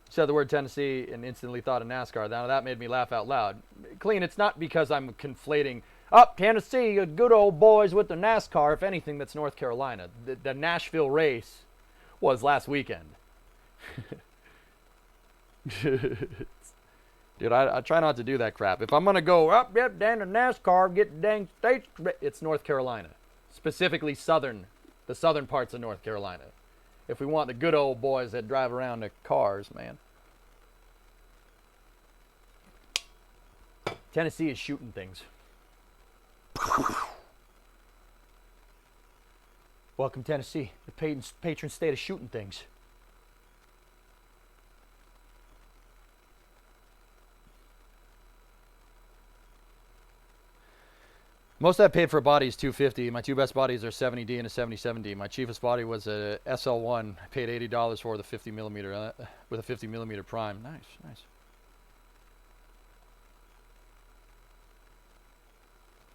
Said the word Tennessee and instantly thought of NASCAR. Now that made me laugh out loud. Clean, it's not because I'm conflating, Tennessee, good old boys with the NASCAR. If anything, that's North Carolina. The Nashville race was last weekend. Dude, I try not to do that crap. If I'm going to go up, down to NASCAR, get the dang states, it's North Carolina. Specifically the southern parts of North Carolina. If we want the good old boys that drive around the cars, man. Tennessee is shooting things. Welcome, Tennessee, the patron state of shooting things. Most I paid for a body is $250. My two best bodies are 70D and a 77D. My cheapest body was a SL1. I paid $80 for the 50 millimeter with a 50 millimeter prime. Nice, nice.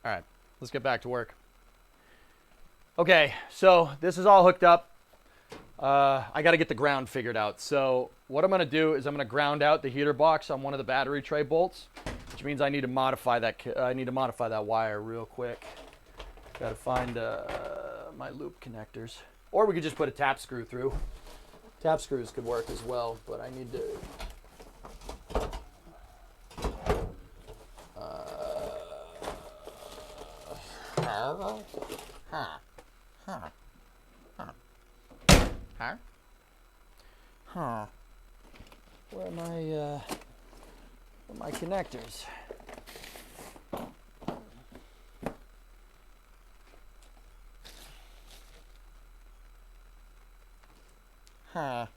All right, let's get back to work. Okay, so this is all hooked up. I got to get the ground figured out. So what I'm going to do is I'm going to ground out the heater box on one of the battery tray bolts, which means I need to modify that. I need to modify that wire real quick. Got to find my loop connectors, or we could just put a tap screw through. Tap screws could work as well, but I need to. Where are my connectors? I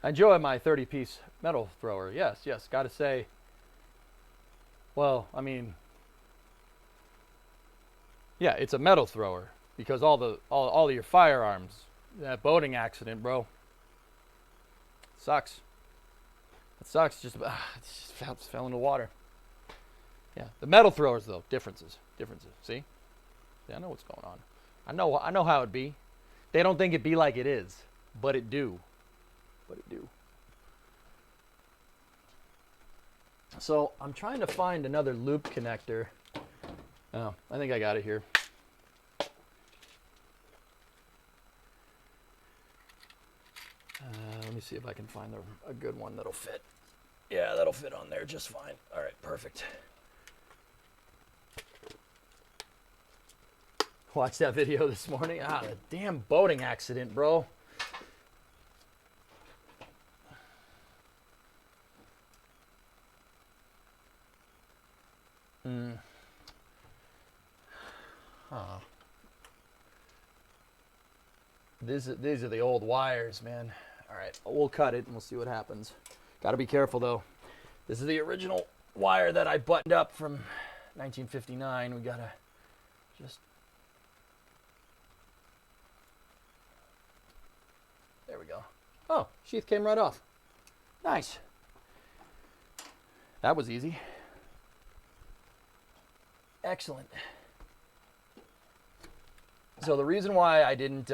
enjoy my 30-piece metal thrower. Yes, gotta say. Well, I mean, yeah, it's a metal thrower because all of your firearms, that boating accident, bro, sucks. It sucks. It just fell in the water. Yeah, the metal throwers though, differences. See, yeah, I know what's going on. I know how it be. They don't think it be like it is, but it do. So I'm trying to find another loop connector. Oh, I think I got it here. Let me see if I can find a good one that'll fit. Yeah, that'll fit on there just fine. All right, perfect. Watched that video this morning. The damn boating accident, bro. These are the old wires, man. All right, we'll cut it and we'll see what happens. Got to be careful though. This is the original wire that I buttoned up from 1959. We gotta just, there we go. Oh, sheath came right off. Nice. That was easy. Excellent. So the reason why I didn't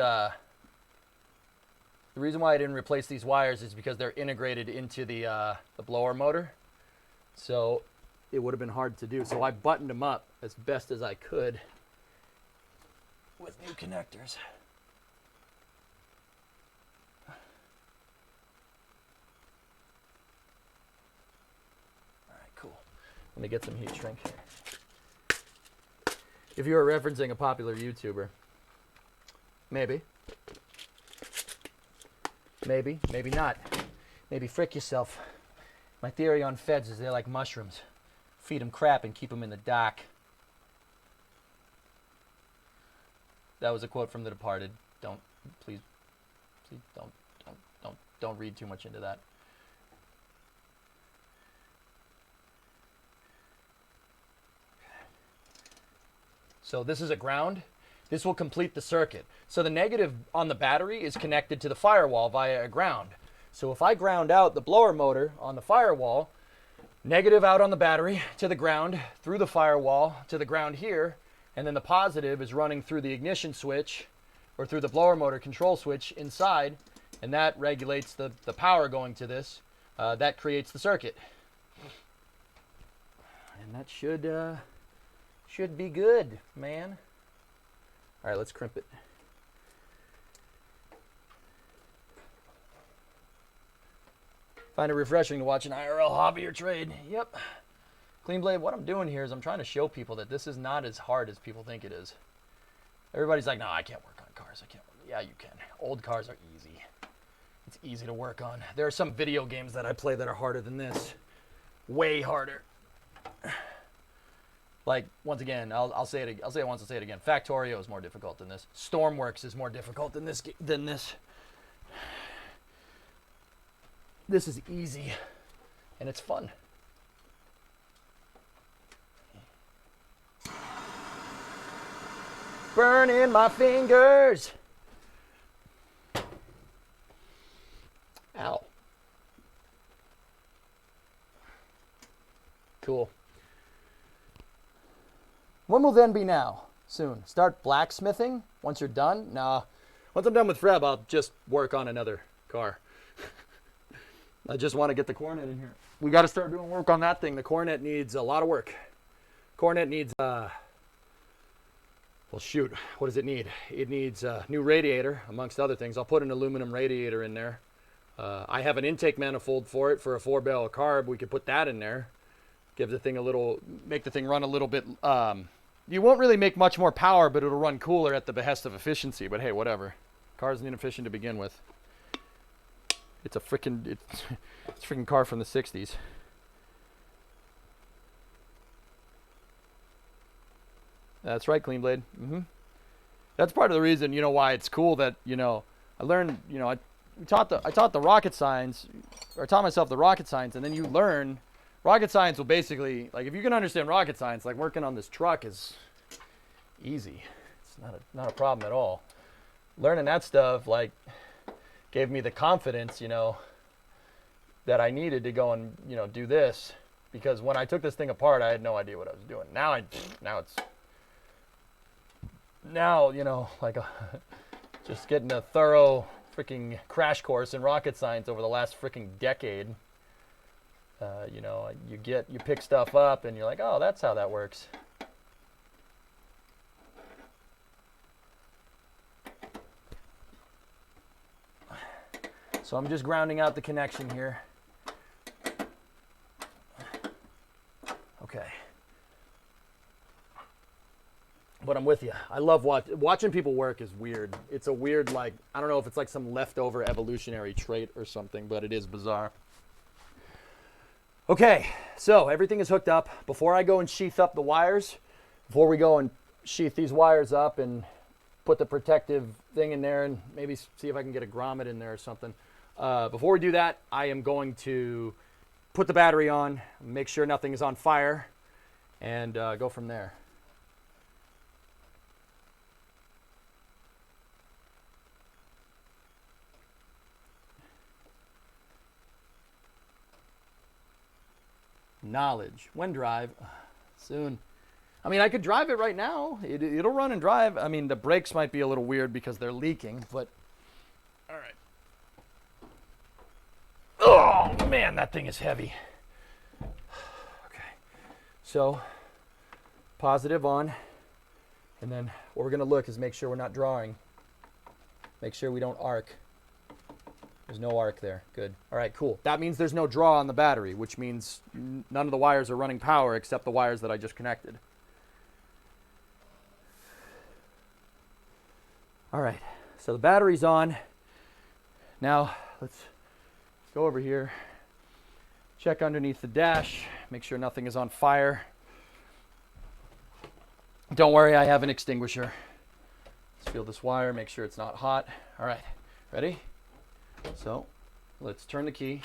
replace these wires is because they're integrated into the blower motor. So it would have been hard to do. So I buttoned them up as best as I could with new connectors. All right, cool. Let me get some heat shrink here. If you were referencing a popular YouTuber, maybe. Maybe, maybe not. Maybe frick yourself. My theory on feds is they're like mushrooms. Feed them crap and keep them in the dark. That was a quote from The Departed. Please don't read too much into that. So this is a ground. This will complete the circuit. So the negative on the battery is connected to the firewall via a ground. So if I ground out the blower motor on the firewall, negative out on the battery to the ground, through the firewall to the ground here, and then the positive is running through the ignition switch or through the blower motor control switch inside, and that regulates the power going to this. That creates the circuit. And that should be good, man. All right, let's crimp it. Find it refreshing to watch an IRL hobby or trade. Yep. Clean Blade, what I'm doing here is I'm trying to show people that this is not as hard as people think it is. Everybody's like, no, I can't work on cars. I can't. Yeah, you can. Old cars are easy. It's easy to work on. There are some video games that I play that are harder than this. Way harder. Like, once again, I'll say it. I'll say it once. I'll say it again. Factorio is more difficult than this. Stormworks is more difficult than this. This is easy, and it's fun. Burning my fingers. Ow. Cool. When will then be now? Soon. Start blacksmithing once you're done? Nah. Once I'm done with Freb, I'll just work on another car. I just want to get the Coronet in here. We got to start doing work on that thing. The Coronet needs a lot of work. Coronet needs, well, shoot. What does it need? It needs a new radiator, amongst other things. I'll put an aluminum radiator in there. I have an intake manifold for it for a 4-barrel carb. We could put that in there. Give the thing a little, make the thing run a little bit, you won't really make much more power, but it'll run cooler at the behest of efficiency. But hey, whatever. Car's inefficient to begin with. It's a freaking car from the 60s. That's right, Clean Blade. That's part of the reason, why it's cool that, I learned, I taught the rocket science, or taught myself the rocket science, and then you learn. Rocket science will basically, like, if you can understand rocket science, like working on this truck is easy. It's not a problem at all. Learning that stuff, like, gave me the confidence, that I needed to go and, do this. Because when I took this thing apart, I had no idea what I was doing. Now, like, just getting a thorough freaking crash course in rocket science over the last freaking decade. You pick stuff up and you're like, oh, that's how that works. So I'm just grounding out the connection here. Okay. But I'm with you. I love watching people work is weird. It's a weird, like, I don't know if it's like some leftover evolutionary trait or something, but it is bizarre. Okay, so everything is hooked up. Before I go and sheath up the wires, before we go and sheath these wires up and put the protective thing in there and maybe see if I can get a grommet in there or something, Before we do that, I am going to put the battery on, make sure nothing is on fire, and go from there. Knowledge. When drive? Soon. I mean, I could drive it right now. It'll run and drive. I mean, the brakes might be a little weird because they're leaking, but all right. Oh, man, that thing is heavy. Okay. So, positive on. And then what we're going to look is make sure we're not drawing. Make sure we don't arc. There's no arc there. Good. All right, cool. That means there's no draw on the battery, which means none of the wires are running power except the wires that I just connected. All right, so the battery's on. Now, let's go over here, check underneath the dash, make sure nothing is on fire. Don't worry, I have an extinguisher. Let's feel this wire, make sure it's not hot. All right, ready? So let's turn the key.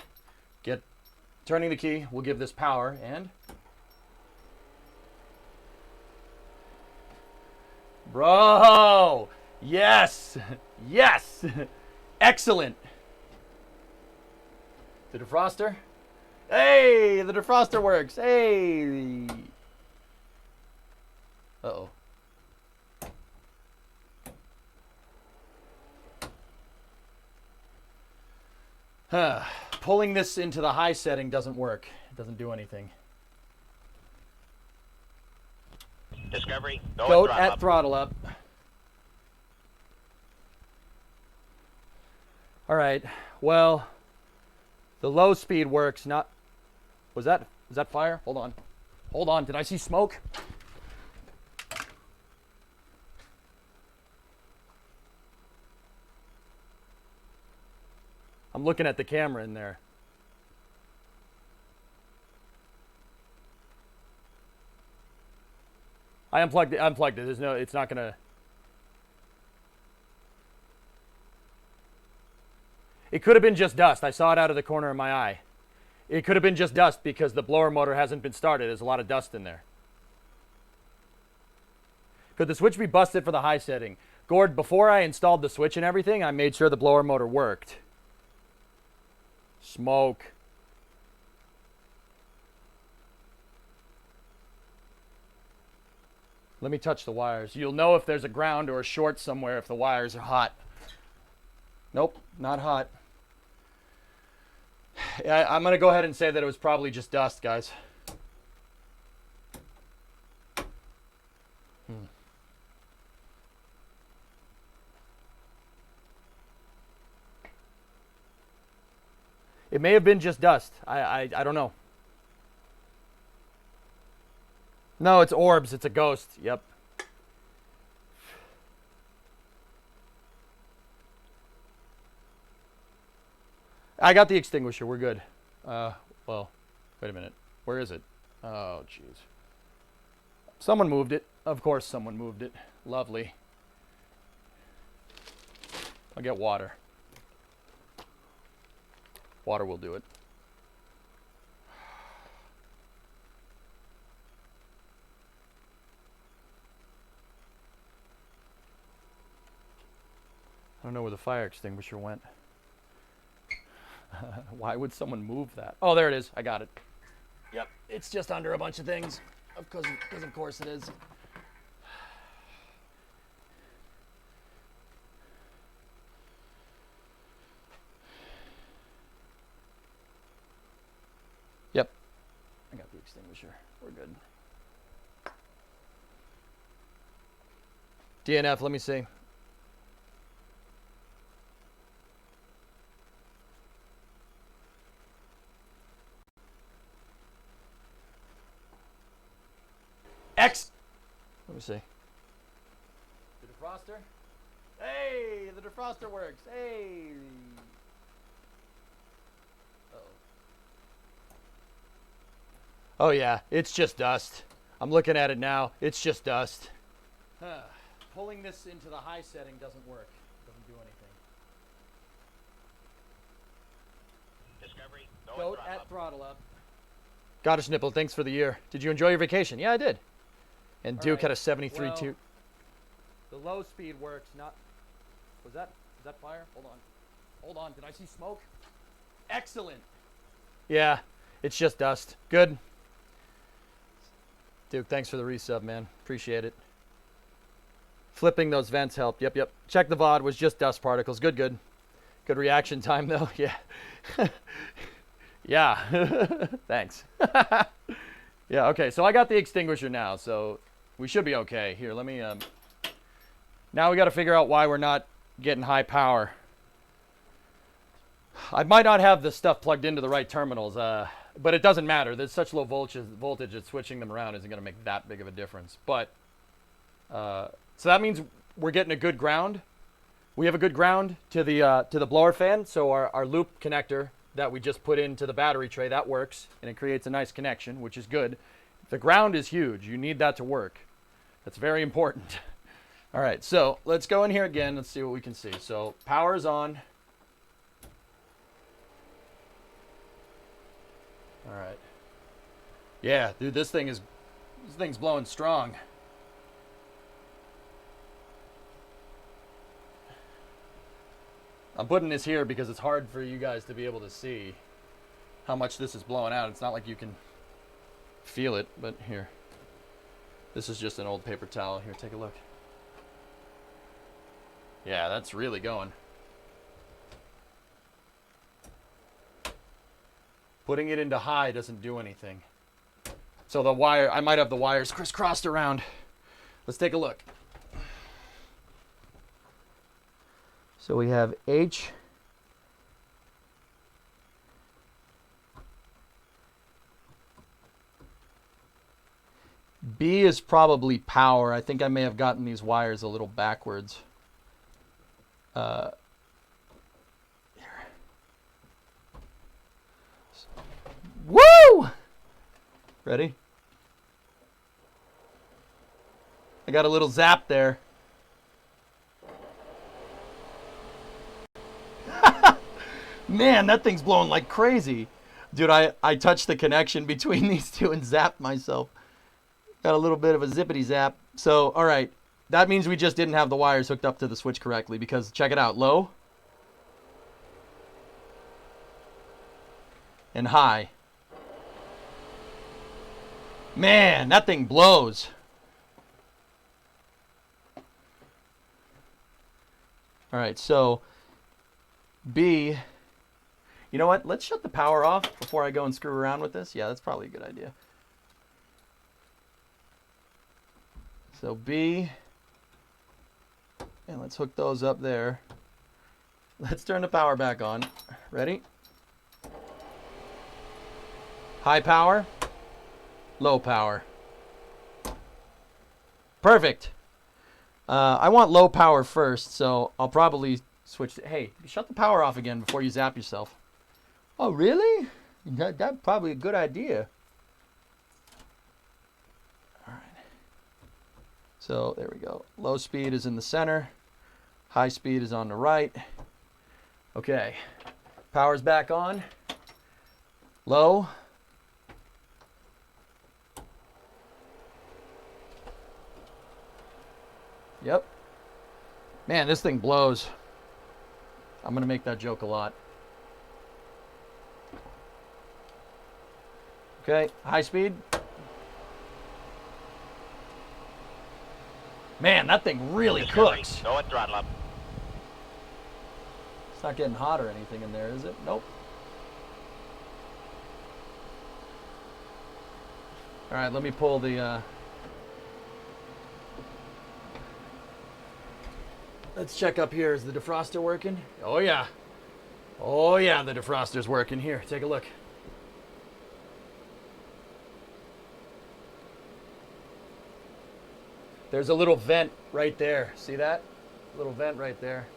Turning the key will give this power, and bro, yes, yes, excellent. The defroster, hey, the defroster works, hey. Uh-oh. Pulling this into the high setting doesn't work. It doesn't do anything. Discovery, Go at throttle up. All right. Well, the low speed works. Not. Was that fire? Hold on. Hold on. Did I see smoke? I'm looking at the camera in there. I unplugged it. There's no. It's not gonna. It could have been just dust. I saw it out of the corner of my eye. It could have been just dust because the blower motor hasn't been started. There's a lot of dust in there. Could the switch be busted for the high setting? Gord, before I installed the switch and everything, I made sure the blower motor worked. Smoke. Let me touch the wires. You'll know if there's a ground or a short somewhere if the wires are hot. Nope, not hot. I'm going to go ahead and say that it was probably just dust, guys. It may have been just dust. I don't know. No, it's orbs. It's a ghost. Yep. I got the extinguisher. We're good. Well, wait a minute. Where is it? Oh, jeez. Someone moved it. Of course someone moved it. Lovely. I'll get water. Water will do it. I don't know where the fire extinguisher went. Why would someone move that? Oh, there it is. I got it. Yep, it's just under a bunch of things. Because of course it is. Yep, I got the extinguisher. We're good. DNF, let me see. Let me see. The defroster? Hey, the defroster works. Hey. Uh-oh. Oh yeah, it's just dust. I'm looking at it now. It's just dust. Pulling this into the high setting doesn't work. It doesn't do anything. Discovery, Goat at throttle up. Goddess Nipple, thanks for the year. Did you enjoy your vacation? Yeah, I did. And Duke had a 73.2. The low speed works, not... Is that fire? Hold on. Hold on, did I see smoke? Excellent. Yeah, it's just dust. Good. Duke, thanks for the resub, man. Appreciate it. Flipping those vents helped. Yep, yep. Check the VOD, was just dust particles. Good, good. Good reaction time, though. Yeah. Yeah. Thanks. Yeah, okay. So I got the extinguisher now, so we should be okay. Here, let me... Now we got to figure out why we're not getting high power. I might not have the stuff plugged into the right terminals, but it doesn't matter. There's such low voltage that switching them around isn't going to make that big of a difference. But so that means we're getting a good ground. We have a good ground to the blower fan, so our loop connector that we just put into the battery tray, that works, and it creates a nice connection, which is good. The ground is huge. You need that to work. That's very important. All right, so let's go in here again. Let's see what we can see. So power is on. All right. Yeah, dude, this thing's blowing strong. I'm putting this here because it's hard for you guys to be able to see how much this is blowing out. It's not like you can feel it, but here. This is just an old paper towel. Here, take a look. Yeah, that's really going. Putting it into high doesn't do anything. So the wire, I might have the wires crisscrossed around. Let's take a look. So we have H. B is probably power. I think I may have gotten these wires a little backwards. Here. Woo! Ready? I got a little zap there. Man, that thing's blowing like crazy. Dude, I touched the connection between these two and zapped myself. Got a little bit of a zippity zap. So, all right. That means we just didn't have the wires hooked up to the switch correctly because, check it out, low and high. Man, that thing blows. All right, so B, you know what? Let's shut the power off before I go and screw around with this. Yeah, that's probably a good idea. So B, and let's hook those up there. Let's turn the power back on. Ready? High power, low power. Perfect. I want low power first, so I'll probably switch. Hey, shut the power off again before you zap yourself. Oh, really? That's probably a good idea. All right. So there we go. Low speed is in the center. High speed is on the right. Okay. Power's back on. Low. Yep. Man, this thing blows. I'm going to make that joke a lot. Okay, high speed. Man, that thing really cooks. Go at throttle up. It's not getting hot or anything in there, is it? Nope. All right, let me pull the... Let's check up here. Is the defroster working? Oh, yeah. Oh, yeah, the defroster's working. Here, take a look. There's a little vent right there. See that? Little vent right there.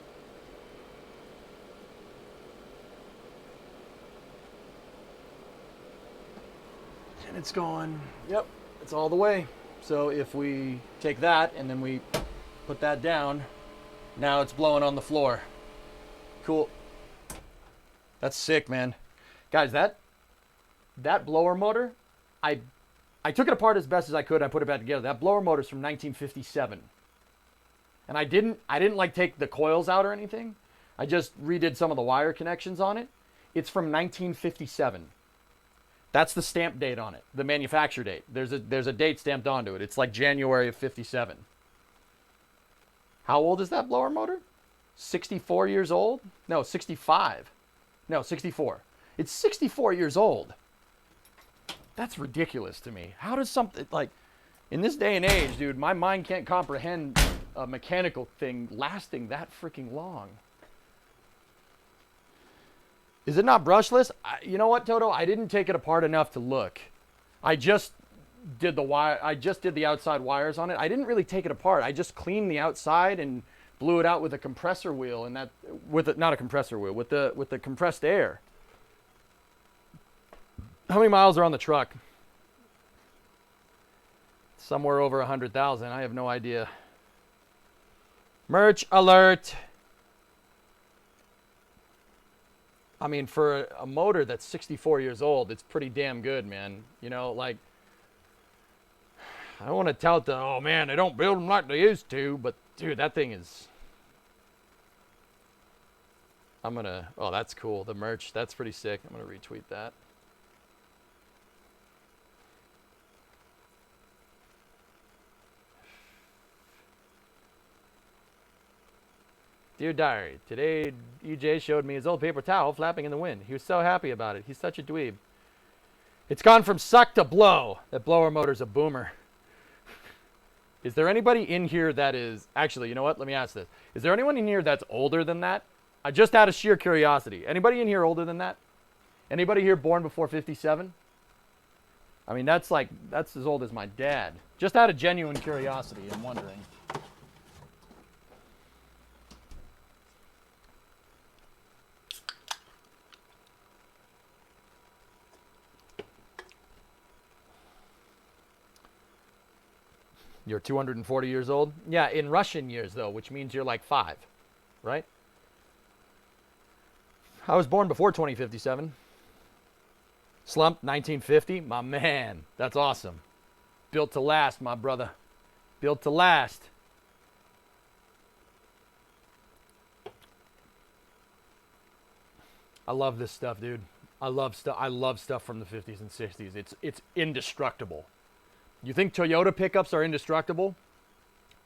And it's going, yep, it's all the way. So if we take that and then we put that down, now it's blowing on the floor. Cool. That's sick, man. Guys, that blower motor, I took it apart as best as I could. I put it back together. That blower motor's from 1957. And I didn't like take the coils out or anything. I just redid some of the wire connections on it. It's from 1957. That's the stamp date on it, the manufacture date. There's a date stamped onto it. It's like January of 57. How old is that blower motor? 64 years old? No, 65. No, 64. It's 64 years old. That's ridiculous to me. How does something, like, in this day and age, dude, my mind can't comprehend a mechanical thing lasting that freaking long. Is it not brushless? You know what, Toto? I didn't take it apart enough to look. I just did the wire. I just did the outside wires on it. I didn't really take it apart. I just cleaned the outside and blew it out with a compressor wheel, and that not a compressor wheel, with the compressed air. How many miles are on the truck? Somewhere over 100,000. I have no idea. Merch alert. I mean, for a motor that's 64 years old, it's pretty damn good, man. You know, like, I don't want to tout the, oh man, they don't build them like they used to, but dude, that thing is, oh, that's cool. The merch, that's pretty sick. I'm going to retweet that. Dear Diary, today EJ showed me his old paper towel flapping in the wind. He was so happy about it. He's such a dweeb. It's gone from suck to blow. That blower motor's a boomer. Is there anybody in here that is... Actually, you know what? Let me ask this. Is there anyone in here that's older than that? Just out of sheer curiosity. Anybody in here older than that? Anybody here born before 57? I mean, that's as old as my dad. Just out of genuine curiosity, I'm wondering. You're 240 years old? Yeah, in Russian years, though, which means you're like 5, right? I was born before 2057. Slump, 1950. My man, that's awesome. Built to last, my brother. Built to last. I love this stuff, dude. I love stuff from the 50s and 60s. It's indestructible. You think Toyota pickups are indestructible?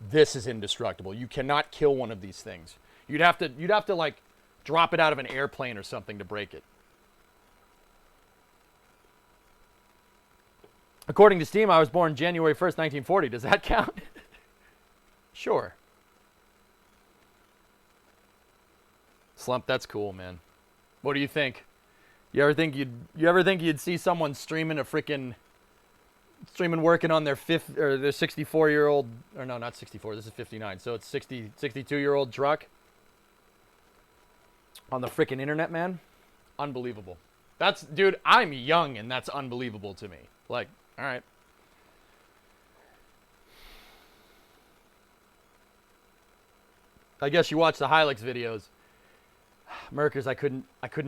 This is indestructible. You cannot kill one of these things. You'd have to like drop it out of an airplane or something to break it. According to Steam, I was born January 1st, 1940. Does that count? Sure. Slump, that's cool, man. What do you think? You ever think you'd see someone streaming working on their 64-year-old, or no, not 64, this is 59, so it's 62-year-old truck on the freaking internet, man? Unbelievable. Dude, I'm young and that's unbelievable to me. Like, all right. I guess you watch the Hilux videos. Merkers, I couldn't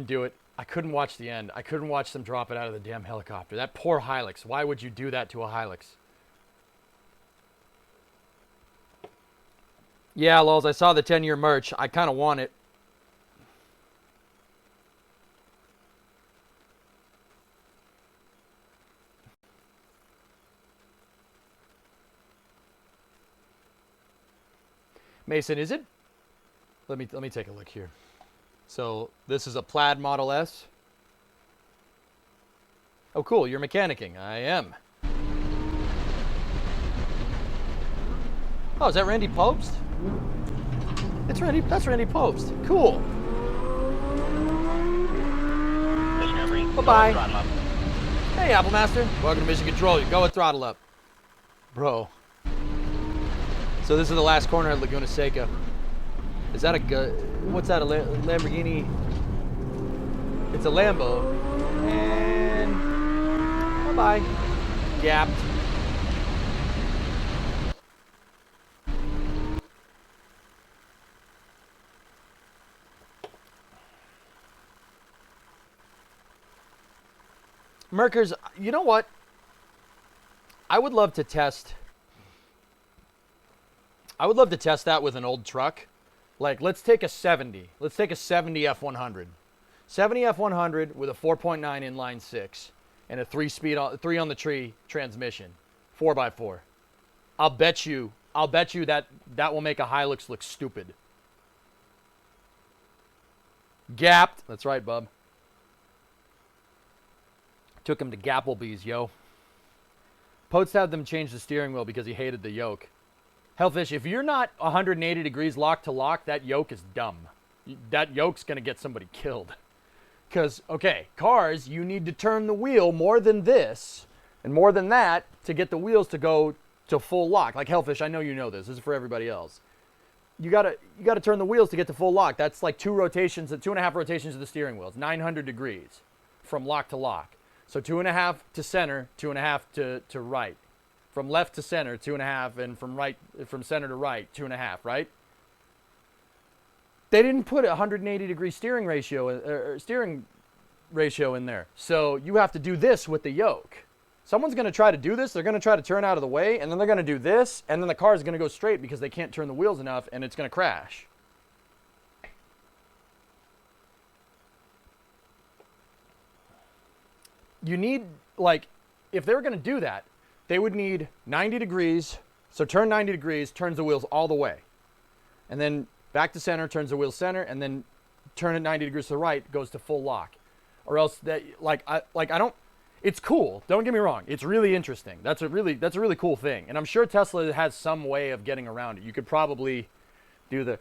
do it. I couldn't watch the end. I couldn't watch them drop it out of the damn helicopter. That poor Hilux. Why would you do that to a Hilux? Yeah, lols, I saw the 10-year merch. I kind of want it. Mason, is it? Let me take a look here. So this is a Plaid Model S. Oh, cool. You're mechanicking. I am. Oh, is that Randy Popst? That's Randy Popst. Cool. Bye-bye. Hey, Apple Master. Welcome to Mission Control. You go with throttle up. Bro. So this is the last corner at Laguna Seca. Is that what's that, a Lamborghini? It's a Lambo. And bye-bye. Gapped. Merkers, you know what? I would love to test that with an old truck. Like, let's take a 70. Let's take a 70 F100. 70 F100 with a 4.9 inline six and a 3-speed, 3 on the tree transmission, 4x4. I'll bet you that will make a Hilux look stupid. Gapped. That's right, bub. Took him to Gapplebee's, yo. Post had them change the steering wheel because he hated the yoke. Hellfish, if you're not 180 degrees lock to lock, that yoke is dumb. That yoke's going to get somebody killed. Because, okay, cars, you need to turn the wheel more than this and more than that to get the wheels to go to full lock. Like Hellfish, I know you know this. This is for everybody else. You gotta turn the wheels to get to full lock. That's like 2.5 rotations of the steering wheel. It's 900 degrees from lock to lock. So 2.5 to center, 2.5 to right. From left to center, 2.5, and from center to right, 2.5, right? They didn't put a 180 degree steering ratio in there. So you have to do this with the yoke. Someone's going to try to do this. They're going to try to turn out of the way, and then they're going to do this, and then the car is going to go straight because they can't turn the wheels enough, and it's going to crash. You need, like, if they were going to do that, they would need 90 degrees. So turn 90 degrees, turns the wheels all the way. And then back to center, turns the wheels center, and then turn it 90 degrees to the right, goes to full lock. Or else that, I don't, it's cool. Don't get me wrong. It's really interesting. That's a really cool thing. And I'm sure Tesla has some way of getting around it. You could probably do the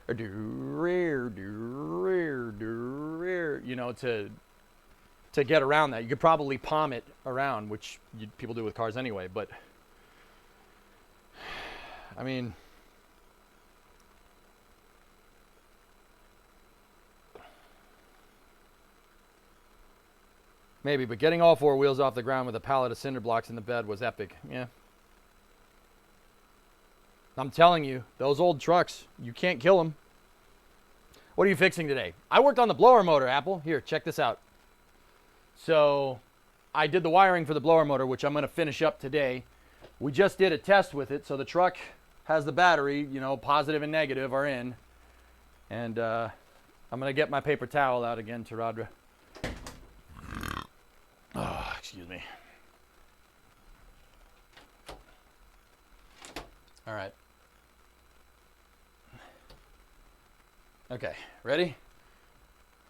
you know, to get around that. You could probably palm it around, which people do with cars anyway. But I mean, maybe, but getting all 4 wheels off the ground with a pallet of cinder blocks in the bed was epic. Yeah. I'm telling you, those old trucks, you can't kill them. What are you fixing today? I worked on the blower motor, Apple. Here, check this out. So I did the wiring for the blower motor, which I'm going to finish up today. We just did a test with it. So the truck has the battery, you know, positive and negative are in. And I'm going to get my paper towel out again, Taradra. Oh, excuse me. All right. Okay, ready?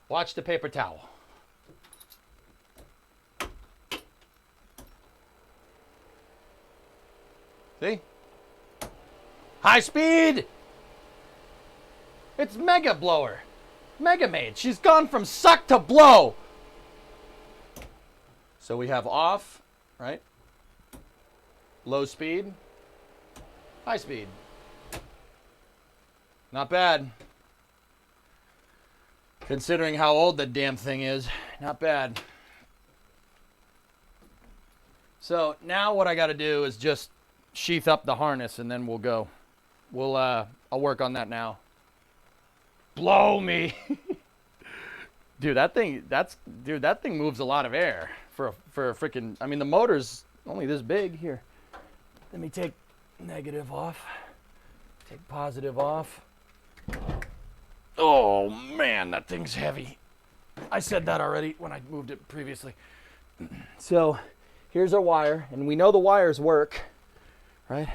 Watch the paper towel. See? High speed! It's Mega Blower. Mega Maid. She's gone from suck to blow. So we have off, right? Low speed. High speed. Not bad. Considering how old the damn thing is. Not bad. So now what I got to do is just sheath up the harness and then we'll go. I'll work on that now. Blow me. Dude, that thing moves a lot of air for a freaking, I mean, the motor's only this big. Here, let me take negative off, take positive off. Oh man, that thing's heavy. I said that already when I moved it previously. So here's our wire, and we know the wires work, right?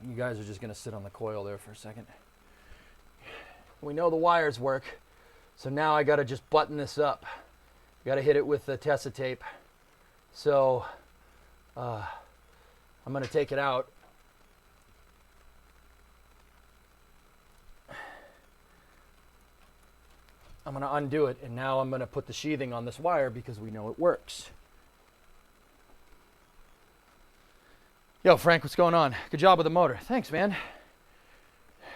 You guys are just gonna sit on the coil there for a second. We know the wires work, so now I gotta just button this up. Gotta hit it with the Tessa tape. So I'm gonna take it out. I'm gonna undo it, and now I'm gonna put the sheathing on this wire because we know it works. Yo, Frank, what's going on? Good job with the motor. Thanks, man.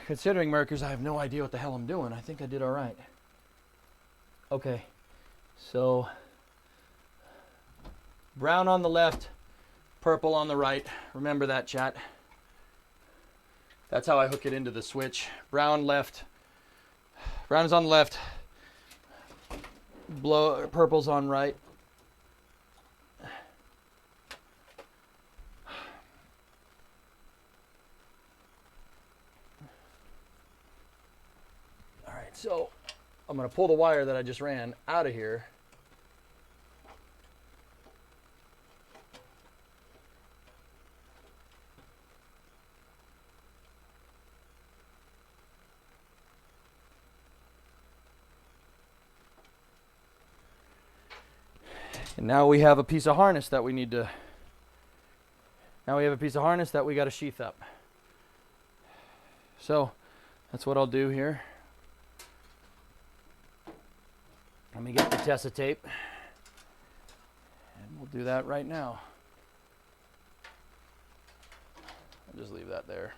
Considering Merkers, I have no idea what the hell I'm doing. I think I did all right. Okay, so brown on the left, purple on the right. Remember that, chat. That's how I hook it into the switch. Brown left. Brown is on the left. Purple's on right. All right, so I'm going to pull the wire that I just ran out of here. And now we have a piece of harness that we need to, now we have a piece of harness that we got to sheath up. So that's what I'll do here. Let me get the Tessa tape. And we'll do that right now. I'll just leave that there.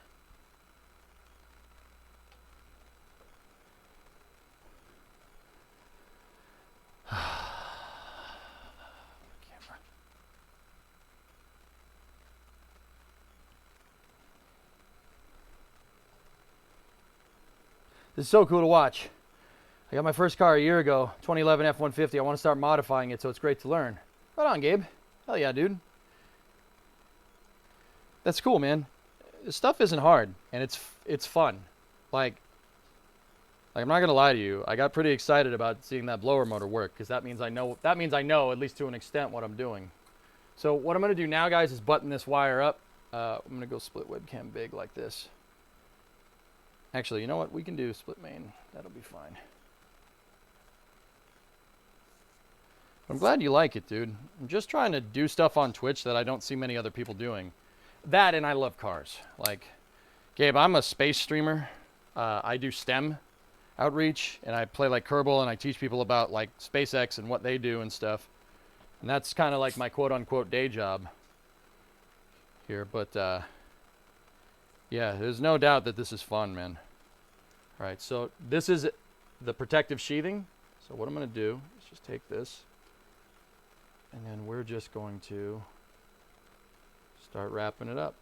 This is so cool to watch. I got my first car a year ago, 2011 F-150. I want to start modifying it, so it's great to learn. Right on, Gabe. Hell yeah, dude. That's cool, man. This stuff isn't hard, and it's fun. Like I'm not gonna lie to you. I got pretty excited about seeing that blower motor work because that means I know at least to an extent what I'm doing. So what I'm gonna do now, guys, is button this wire up. I'm gonna go split webcam big like this. Actually, you know what? We can do split main. That'll be fine. I'm glad you like it, dude. I'm just trying to do stuff on Twitch that I don't see many other people doing. That, and I love cars. Like, Gabe, I'm a space streamer. I do STEM outreach, and I play like Kerbal, and I teach people about like SpaceX and what they do and stuff. And that's kind of like my quote-unquote day job here. But yeah, there's no doubt that this is fun, man. All right, so this is the protective sheathing. So what I'm going to do is just take this, and then we're just going to start wrapping it up.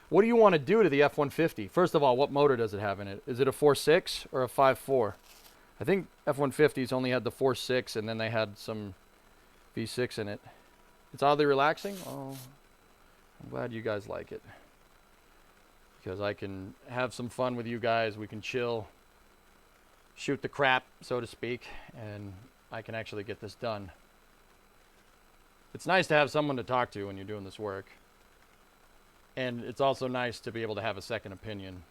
What do you want to do to the F-150? First of all, what motor does it have in it? Is it a 4.6 or a 5.4? I think F-150s only had the 4.6, and then they had some V6 in it. It's oddly relaxing. Oh, I'm glad you guys like it, because I can have some fun with you guys. We can chill, shoot the crap, so to speak, and I can actually get this done. It's nice to have someone to talk to when you're doing this work. And it's also nice to be able to have a second opinion.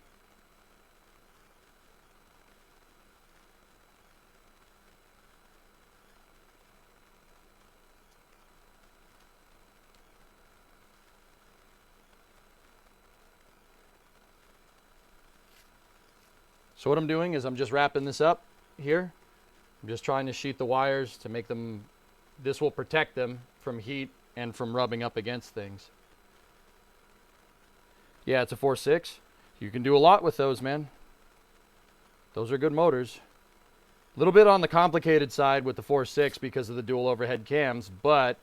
So what I'm doing is I'm just wrapping this up here. I'm just trying to sheath the wires to make them, this will protect them from heat and from rubbing up against things. Yeah, it's a 4.6. You can do a lot with those, man. Those are good motors. A little bit on the complicated side with the 4.6 because of the dual overhead cams, but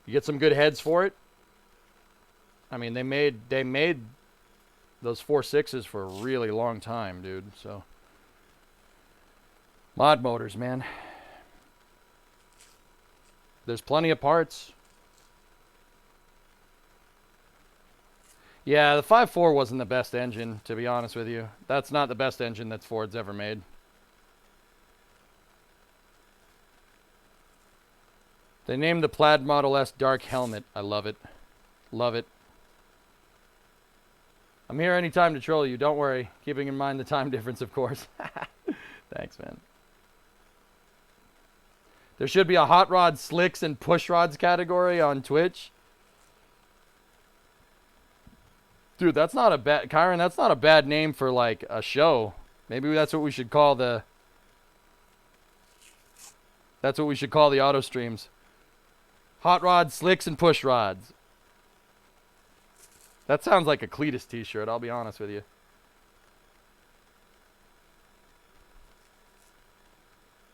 you get some good heads for it. I mean, they made those 4.6s for a really long time, dude. So mod motors, man. There's plenty of parts. Yeah, the 5.4 wasn't the best engine, to be honest with you. That's not the best engine that Ford's ever made. They named the Plaid Model S Dark Helmet. I love it. Love it. I'm here anytime to troll you. Don't worry. Keeping in mind the time difference, of course. Thanks, man. There should be a hot rod slicks and push rods category on Twitch. Dude, that's not a bad, Kyron, that's not a bad name for like a show. Maybe that's what we should call the, that's what we should call the auto streams. Hot rods, slicks, and push rods. That sounds like a Cletus t-shirt, I'll be honest with you.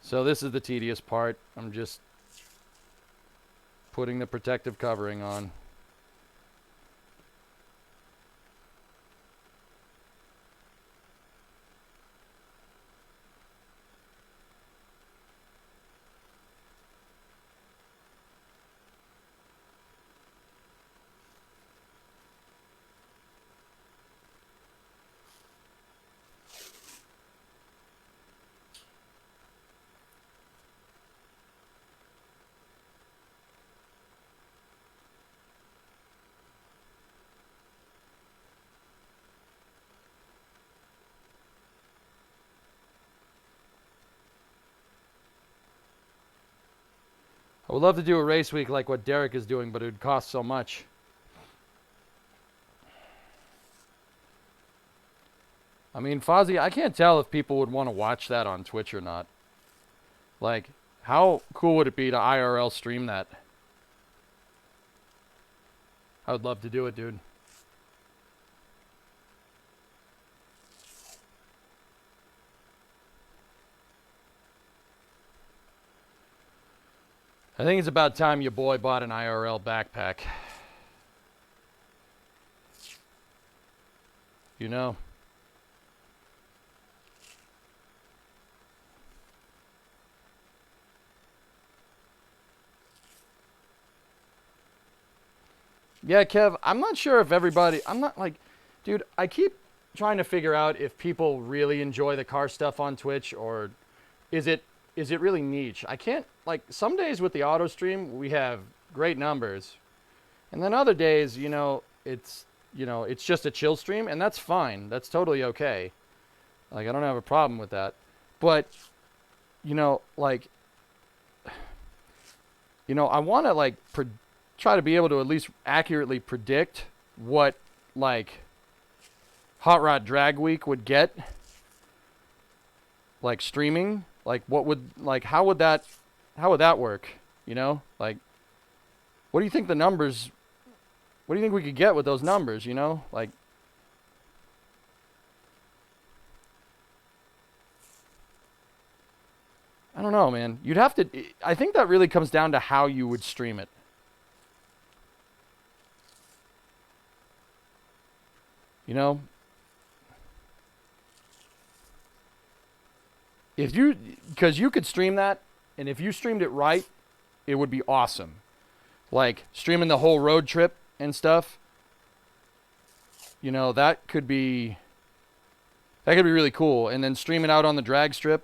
So this is the tedious part. I'm just putting the protective covering on. I would love to do a race week like what Derek is doing, but it would cost so much. I mean, Fozzie, I can't tell if people would want to watch that on Twitch or not. Like, how cool would it be to IRL stream that? I would love to do it, dude. I think it's about time your boy bought an IRL backpack. You know? Yeah, Kev, I'm not sure if everybody... I'm not like... Dude, I keep trying to figure out if people really enjoy the car stuff on Twitch, or is it really niche? I can't... Like, some days with the auto stream, we have great numbers. And then other days, you know, it's just a chill stream, and that's fine. That's totally okay. Like, I don't have a problem with that. But, you know, like... You know, I want to, like... try to be able to at least accurately predict what, like, Hot Rod Drag Week would get, like, streaming. Like, what would, like, how would that work, you know? Like, what do you think the numbers, what do you think we could get with those numbers, you know? Like, I don't know, man. You'd have to, I think that really comes down to how you would stream it. You know, if you, because you could stream that, and if you streamed it right, it would be awesome. Like, streaming the whole road trip and stuff, you know, that could be really cool. And then streaming out on the drag strip.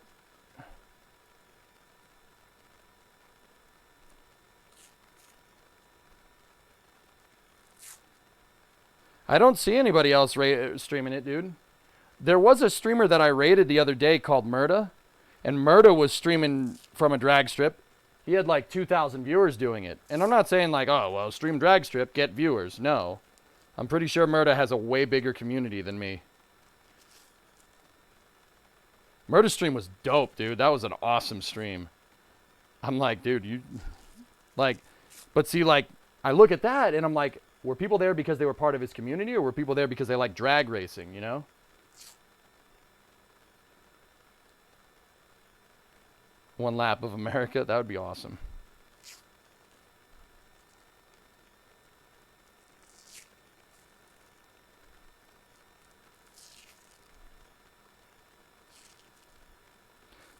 I don't see anybody else streaming it, dude. There was a streamer that I rated the other day called Murda, and Murda was streaming from a drag strip. He had like 2,000 viewers doing it. And I'm not saying like, oh, well, stream drag strip, get viewers. No. I'm pretty sure Murda has a way bigger community than me. Murda's stream was dope, dude. That was an awesome stream. I'm like, dude, you... Like, but see, like, I look at that and I'm like, were people there because they were part of his community, or were people there because they like drag racing, you know? One lap of America, that would be awesome.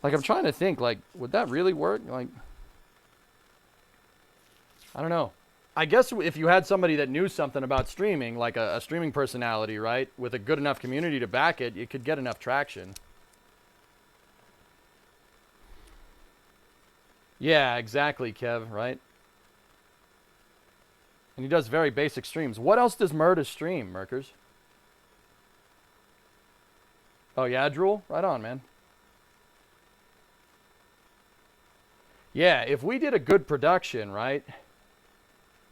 Like, I'm trying to think, like, would that really work? Like, I don't know. I guess if you had somebody that knew something about streaming, like a streaming personality, right, with a good enough community to back it, you could get enough traction. Yeah, exactly, Kev, right? And he does very basic streams. What else does Murda stream, Merkers? Oh, yeah, Drool? Right on, man. Yeah, if we did a good production, right?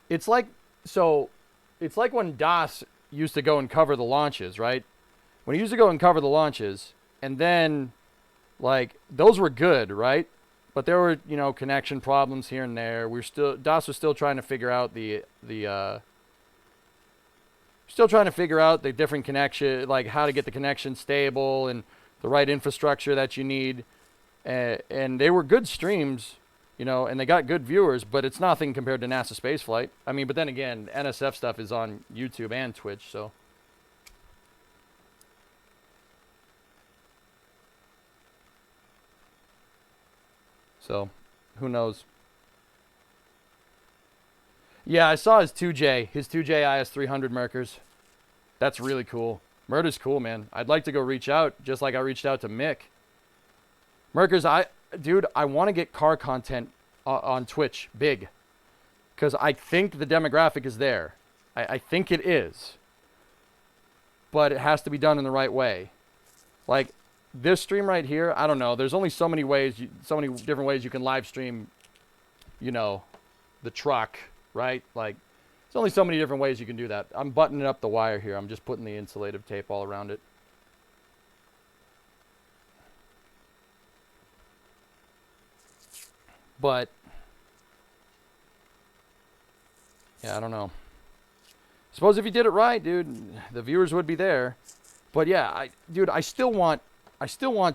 It's like, so, it's like when Das used to go and cover the launches, right? When he used to go and cover the launches, and then, like, those were good, right? But there were, you know, connection problems here and there. Das was still trying to figure out still trying to figure out the different connection, like how to get the connection stable and the right infrastructure that you need. And they were good streams. You know, and they got good viewers, but it's nothing compared to NASA spaceflight. I mean, but then again, NSF stuff is on YouTube and Twitch, so. So, who knows? Yeah, I saw his 2J IS300 Merkers. That's really cool. Murda's cool, man. I'd like to go reach out, just like I reached out to Mick. Merkers, dude, I want to get car content on Twitch big, because I think the demographic is there. I think it is, but it has to be done in the right way. Like this stream right here, I don't know. There's only so many ways, so many different ways you can live stream you know, the truck, right? Like, there's only so many different ways you can do that. I'm buttoning up the wire here. I'm just putting the insulative tape all around it. But, yeah, I don't know. Suppose if you did it right, dude, the viewers would be there. But yeah, dude, I still want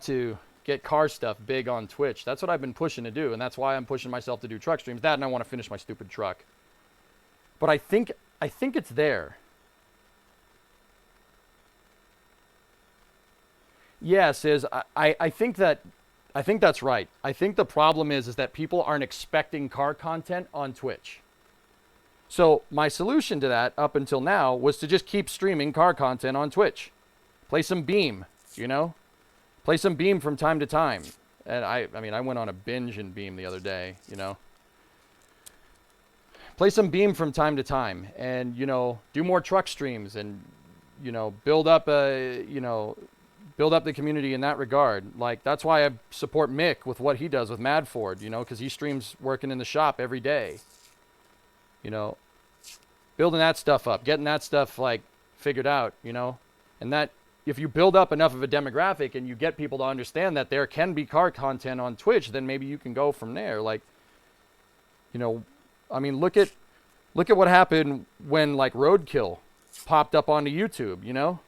to get car stuff big on Twitch. That's what I've been pushing to do, and that's why I'm pushing myself to do truck streams. That, and I want to finish my stupid truck. But I think it's there. Yeah, Sis, I think that's right. I think the problem is that people aren't expecting car content on Twitch. So my solution to that up until now was to just keep streaming car content on Twitch. Play some Beam, you know? Play some Beam from time to time. And I mean, I went on a binge in Beam the other day, you know? Play some Beam from time to time and, you know, do more truck streams and, you know, build up the community in that regard. Like, that's why I support Mick with what he does with Mad Ford, you know, because he streams working in the shop every day. You know, building that stuff up, getting that stuff, like, figured out, you know? And that, if you build up enough of a demographic and you get people to understand that there can be car content on Twitch, then maybe you can go from there. Like, you know, I mean, look at what happened when, like, Roadkill popped up onto YouTube, you know?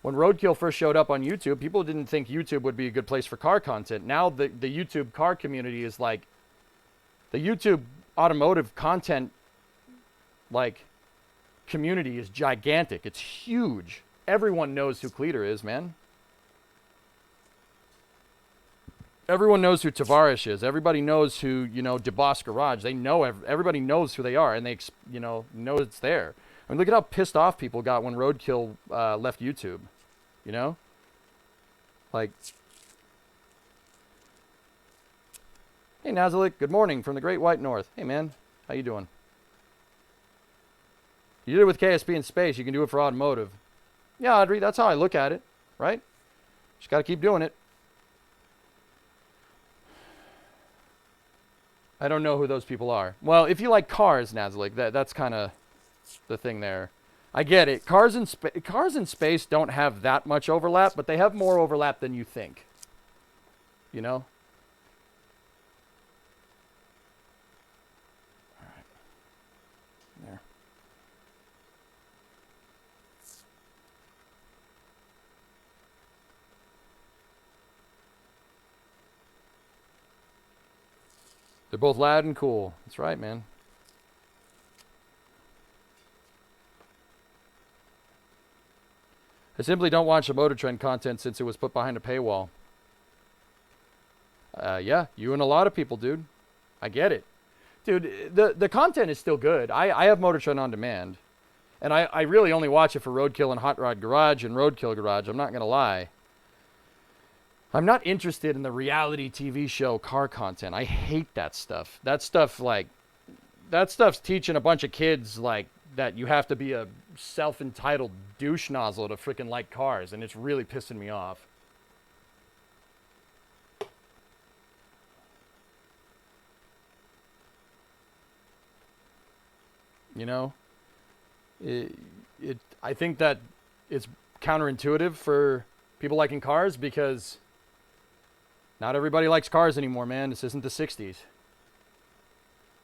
When Roadkill first showed up on YouTube, people didn't think YouTube would be a good place for car content. Now the YouTube car community is like, the YouTube automotive content, like, community is gigantic. It's huge. Everyone knows who Cleater is, man. Everyone knows who Tavares is. Everybody knows who, you know, DeBoss Garage. They know, everybody knows who they are, and they, you know it's there. I mean, look at how pissed off people got when Roadkill left YouTube, you know? Like, hey, Nazalik, good morning from the Great White North. Hey, man, how you doing? You did it with KSP in space. You can do it for automotive. Yeah, Audrey, that's how I look at it, right? Just got to keep doing it. I don't know who those people are. Well, if you like cars, Nazalik, that's kind of the thing there. I get it. Cars in space don't have that much overlap, but they have more overlap than you think. You know? All right. There. They're both loud and cool. That's right, man. I simply don't watch the Motor Trend content since it was put behind a paywall. Yeah, you and a lot of people, dude. I get it. Dude, the content is still good. I have Motor Trend on demand. And I really only watch it for Roadkill and Hot Rod Garage and Roadkill Garage. I'm not going to lie. I'm not interested in the reality TV show car content. I hate that stuff. That stuff's teaching a bunch of kids, like, that you have to be a self-entitled douche nozzle to freaking like cars, and it's really pissing me off. You know? I think that it's counterintuitive for people liking cars because not everybody likes cars anymore, man. This isn't the 60s.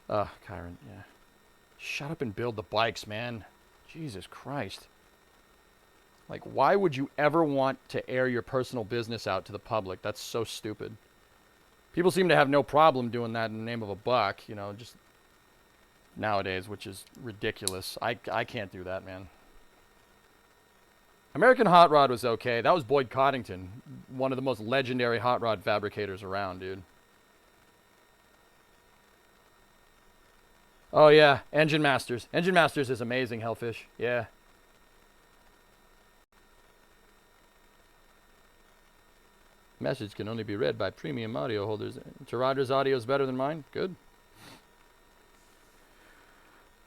Kyron, yeah. Shut up and build the bikes, man. Jesus Christ. Like, why would you ever want to air your personal business out to the public? That's so stupid. People seem to have no problem doing that in the name of a buck, you know, just nowadays, which is ridiculous. I can't do that, man. American Hot Rod was okay. That was Boyd Coddington, one of the most legendary hot rod fabricators around, dude. Oh, yeah, Engine Masters. Engine Masters is amazing, Hellfish. Yeah. Message can only be read by premium audio holders. Taradra's audio is better than mine. Good.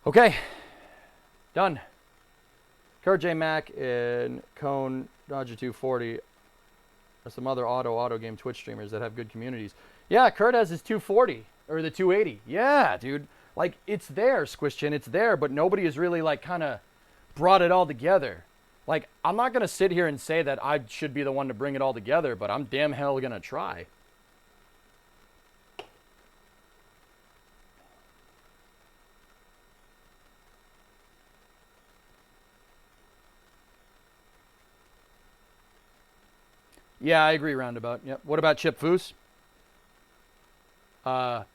Okay. Done. Kurt J. Mack and Cone Dodger 240 are some other auto game Twitch streamers that have good communities. Yeah, Kurt has his 240. Or the 280. Yeah, dude. Like, it's there, Squish Chin. It's there, but nobody has really, like, kind of brought it all together. Like, I'm not going to sit here and say that I should be the one to bring it all together, but I'm damn hell going to try. Yeah, I agree, Roundabout. Yep. What about Chip Foose?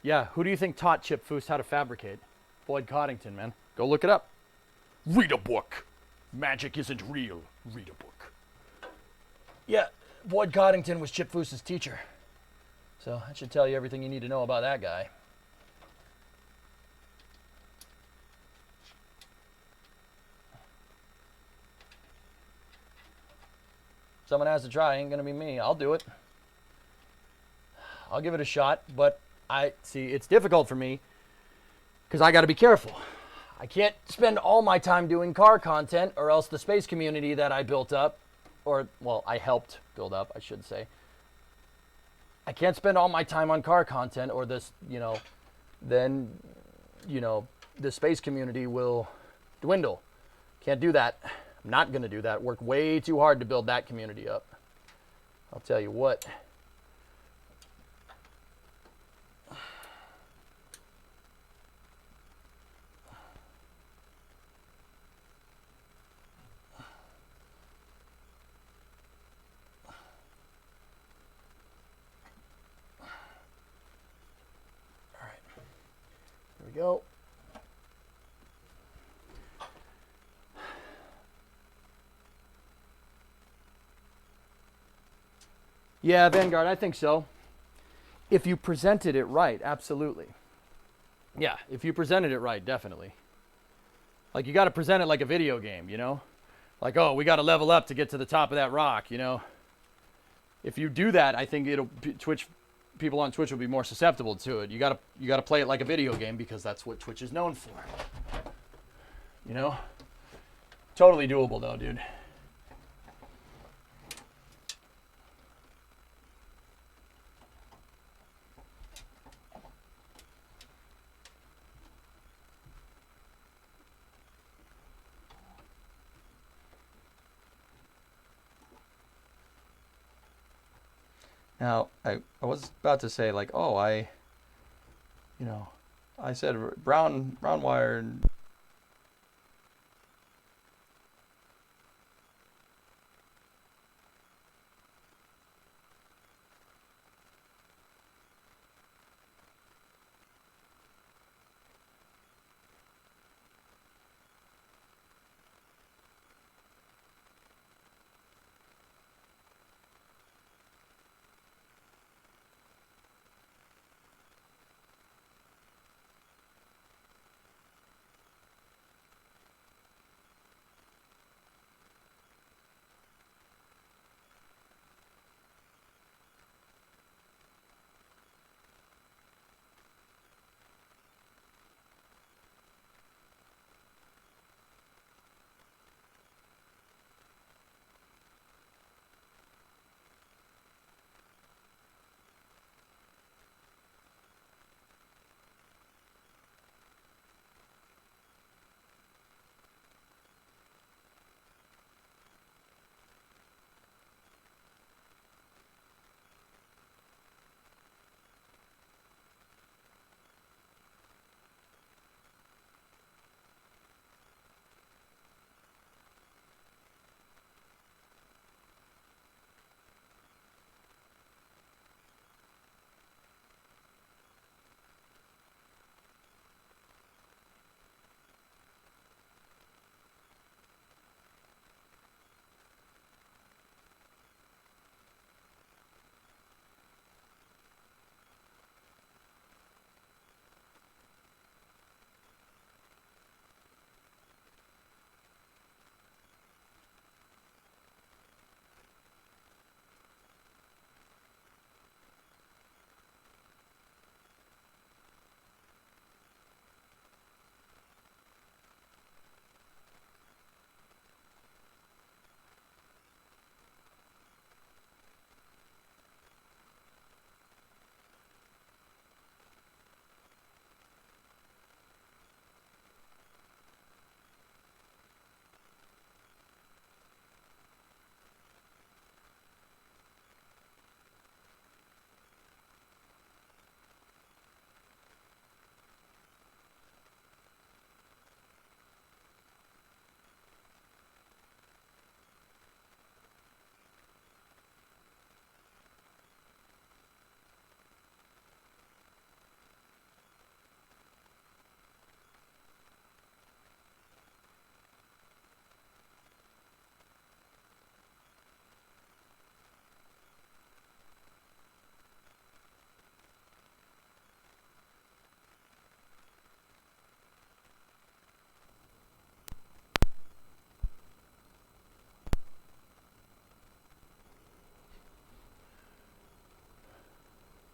Yeah, who do you think taught Chip Foose how to fabricate? Boyd Coddington, man. Go look it up. Read a book. Magic isn't real. Read a book. Yeah, Boyd Coddington was Chip Foose's teacher. So that should tell you everything you need to know about that guy. Someone has to try. Ain't gonna be me. I'll do it. I'll give it a shot, but I see it's difficult for me because I got to be careful. I can't spend all my time doing car content, or else the space community that I built up, or well, I helped build up, I should say. I can't spend all my time on car content, or this, then, the space community will dwindle. Can't do that. I'm not going to do that. Work way too hard to build that community up. I'll tell you what. All right. Here we go. Yeah, Vanguard, I think so. If you presented it right, absolutely. Yeah, if you presented it right, definitely. Like, you got to present it like a video game, Like, oh, we got to level up to get to the top of that rock, If you do that, I think people on Twitch will be more susceptible to it. You got to play it like a video game because that's what Twitch is known for. Totally doable though, dude. Now, I was about to say, like, oh, I said brown wire.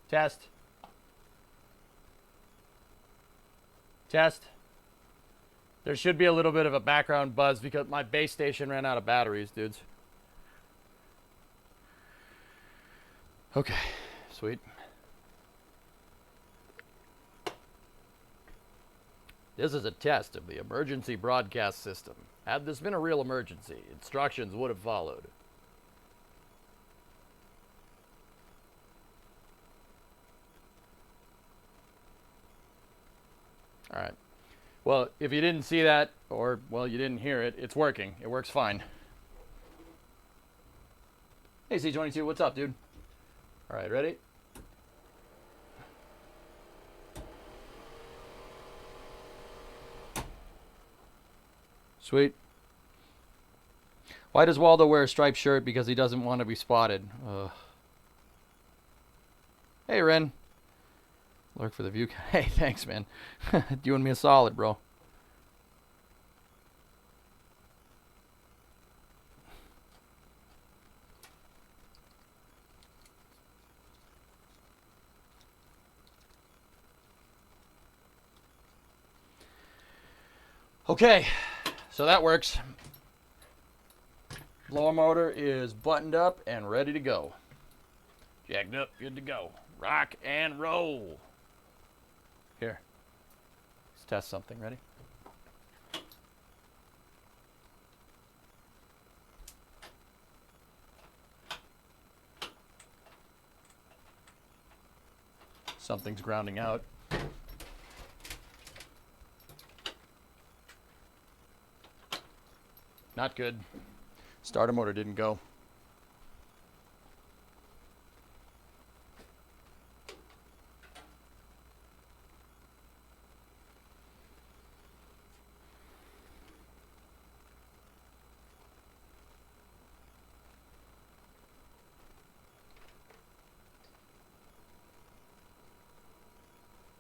Test. Test. There should be a little bit of a background buzz because my base station ran out of batteries, dudes. Okay, sweet. This is a test of the emergency broadcast system. Had this been a real emergency, instructions would have followed. All right. Well, if you didn't see that, or, well, you didn't hear it, it's working. It works fine. Hey, C22, what's up, dude? All right, ready? Sweet. Why does Waldo wear a striped shirt? Because he doesn't want to be spotted. Ugh. Hey, Ren. Lurk for the view. Hey, thanks, man. Doing me a solid, bro. Okay, so that works. Blower motor is buttoned up and ready to go. Jacked up, good to go. Rock and roll. Here, let's test something. Ready? Something's grounding out. Not good. Starter motor didn't go.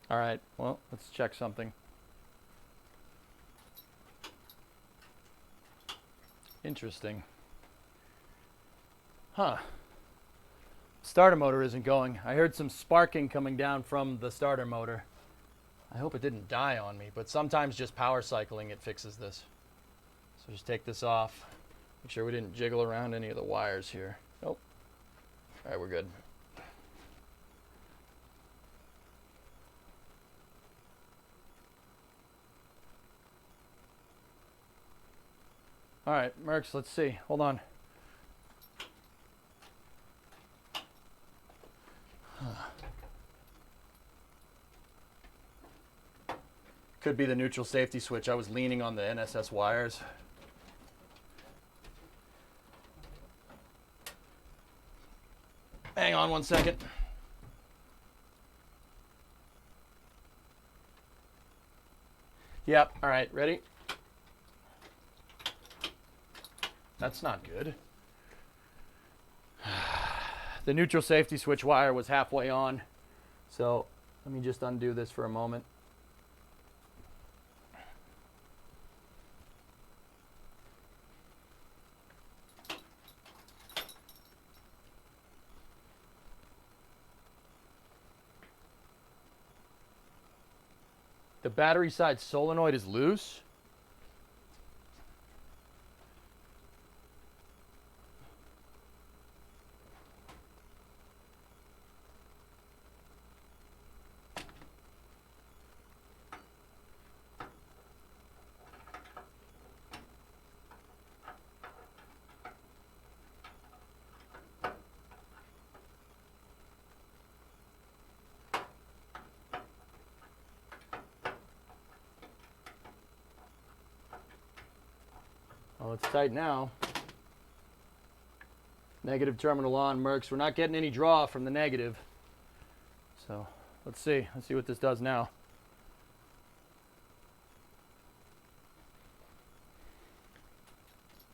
All right, well, let's check something. Interesting. Huh. Starter motor isn't going. I heard some sparking coming down from the starter motor. I hope it didn't die on me, but sometimes just power cycling it fixes this. So just take this off. Make sure we didn't jiggle around any of the wires here. Nope. All right, we're good. All right, Mercs, let's see. Hold on. Could be the neutral safety switch. I was leaning on the NSS wires. Hang on one second. Yep, all right, ready? That's not good. The neutral safety switch wire was halfway on. So let me just undo this for a moment. The battery side solenoid is loose. Well, it's tight now. Negative terminal on, Mercs. We're not getting any draw from the negative. So let's see. Let's see what this does now.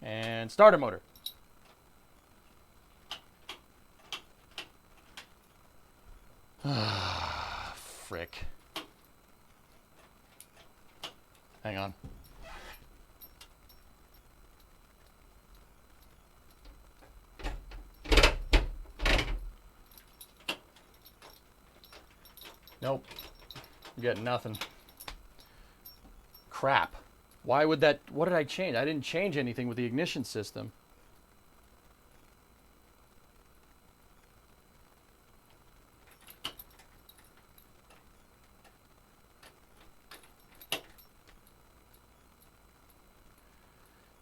And starter motor. Frick. Hang on. Nope. I'm getting nothing. Crap. Why would that... What did I change? I didn't change anything with the ignition system.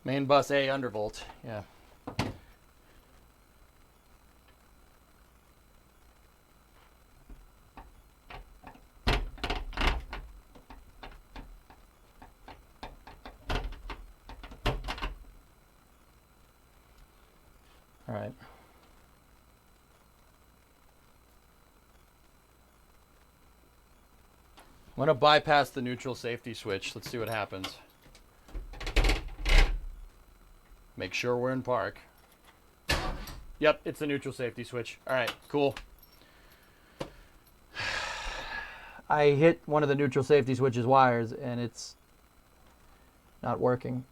Main bus A undervolt. Yeah. All right. I'm going to bypass the neutral safety switch. Let's see what happens. Make sure we're in park. Yep, it's the neutral safety switch. All right, cool. I hit one of the neutral safety switch's wires and it's not working.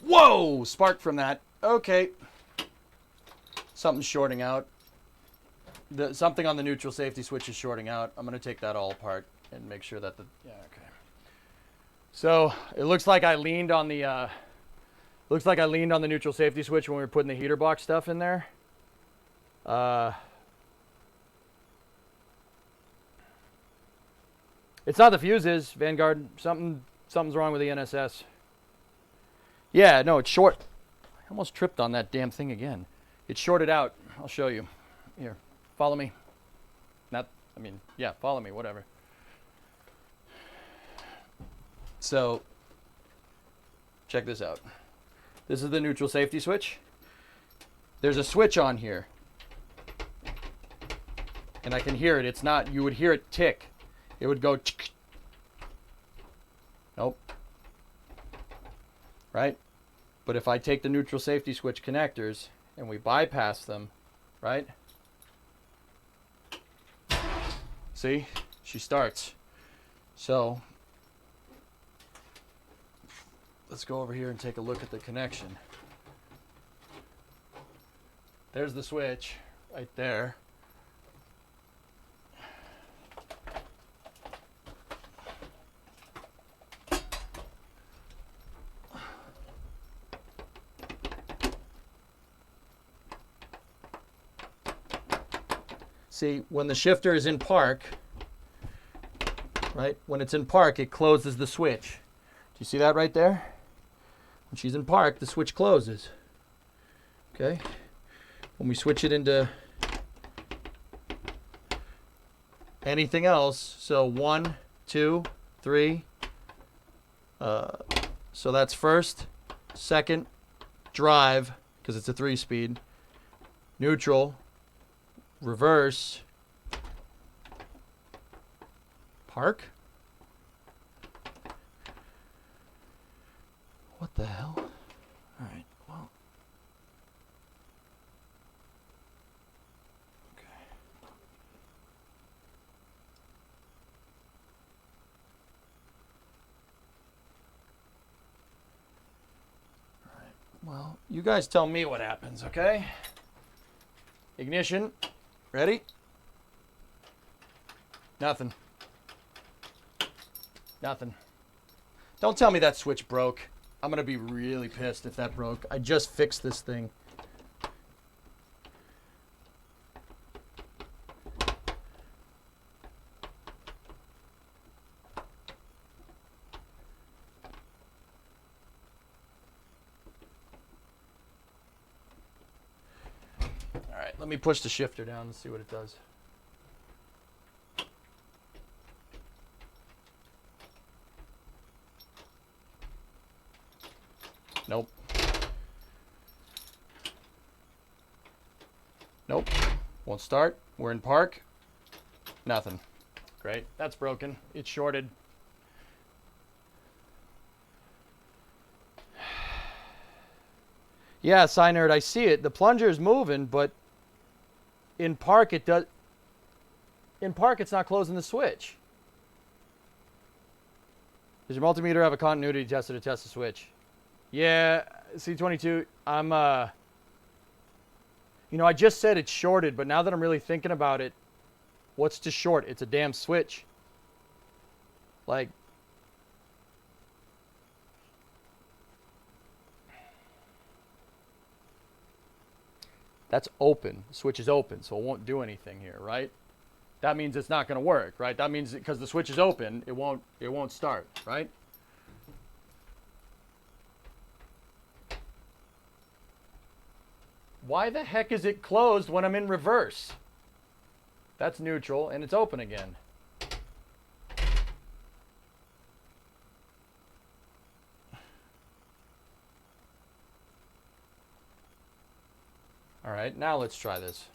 Whoa! Spark from that. Okay. Something's shorting out. Something on the neutral safety switch is shorting out. I'm going to take that all apart and make sure that the... Yeah, okay. So, it looks like I leaned on the... looks like I leaned on the neutral safety switch when we were putting the heater box stuff in there. It's not the fuses, Vanguard. Something's wrong with the NSS. Yeah, no, it's short. I almost tripped on that damn thing again. It's shorted out. I'll show you. Here, follow me. Yeah, follow me, whatever. So, check this out. This is the neutral safety switch. There's a switch on here. And I can hear it. It's not, you would hear it tick. It would go tsk. Nope. Right? But if I take the neutral safety switch connectors and we bypass them, right? See? She starts. So, let's go over here and take a look at the connection. There's the switch right there. See, when the shifter is in park, right? When it's in park, it closes the switch. Do you see that right there? When she's in park, the switch closes. Okay? When we switch it into anything else, so 1, 2, 3. So that's first, second, drive, because it's a 3-speed, neutral, reverse, park. What the hell? All right, well. Okay. All right, well, you guys tell me what happens, okay? Ignition. Ready? Nothing. Nothing. Don't tell me that switch broke. I'm going to be really pissed if that broke. I just fixed this thing. All right, let me push the shifter down and see what it does. Nope. Nope. Won't start. We're in park. Nothing. Great. That's broken. It's shorted. Yeah, Synerd, I see it. The plunger is moving, but in park it does. In park, it's not closing the switch. Does your multimeter have a continuity tester to test the switch? Yeah, C22, I'm, you know, I just said it's shorted, but now that I'm really thinking about it, what's to short? It's a damn switch. Like, that's open. The switch is open, so it won't do anything here, right? That means it's not going to work, right? That means because the switch is open, it won't start, right? Why the heck is it closed when I'm in reverse? That's neutral, and it's open again. All right, now let's try this.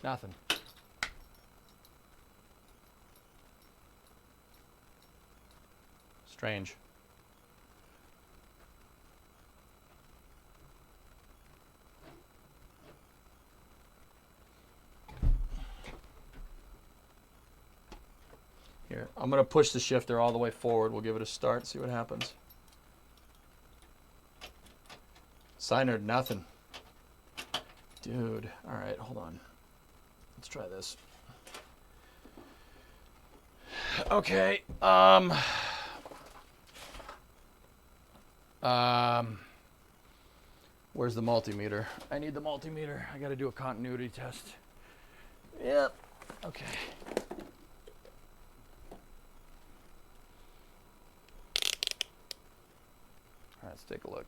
Nothing. Strange. Here, I'm going to push the shifter all the way forward. We'll give it a start, see what happens. Signer, nothing. Dude, all right, hold on. Let's try this. Okay, where's the multimeter? I need the multimeter. I got to do a continuity test. Yep, okay. All right, let's take a look.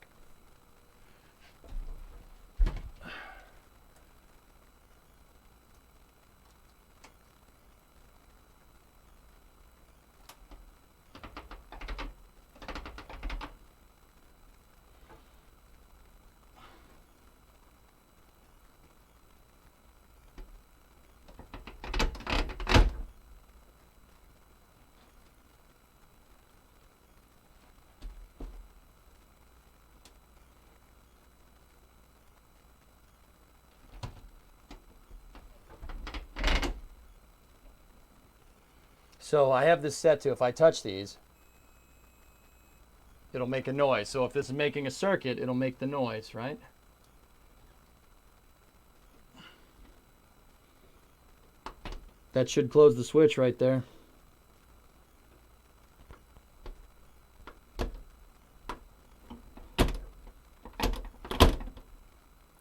So I have this set to, if I touch these, it'll make a noise. So if this is making a circuit, it'll make the noise, right? That should close the switch right there.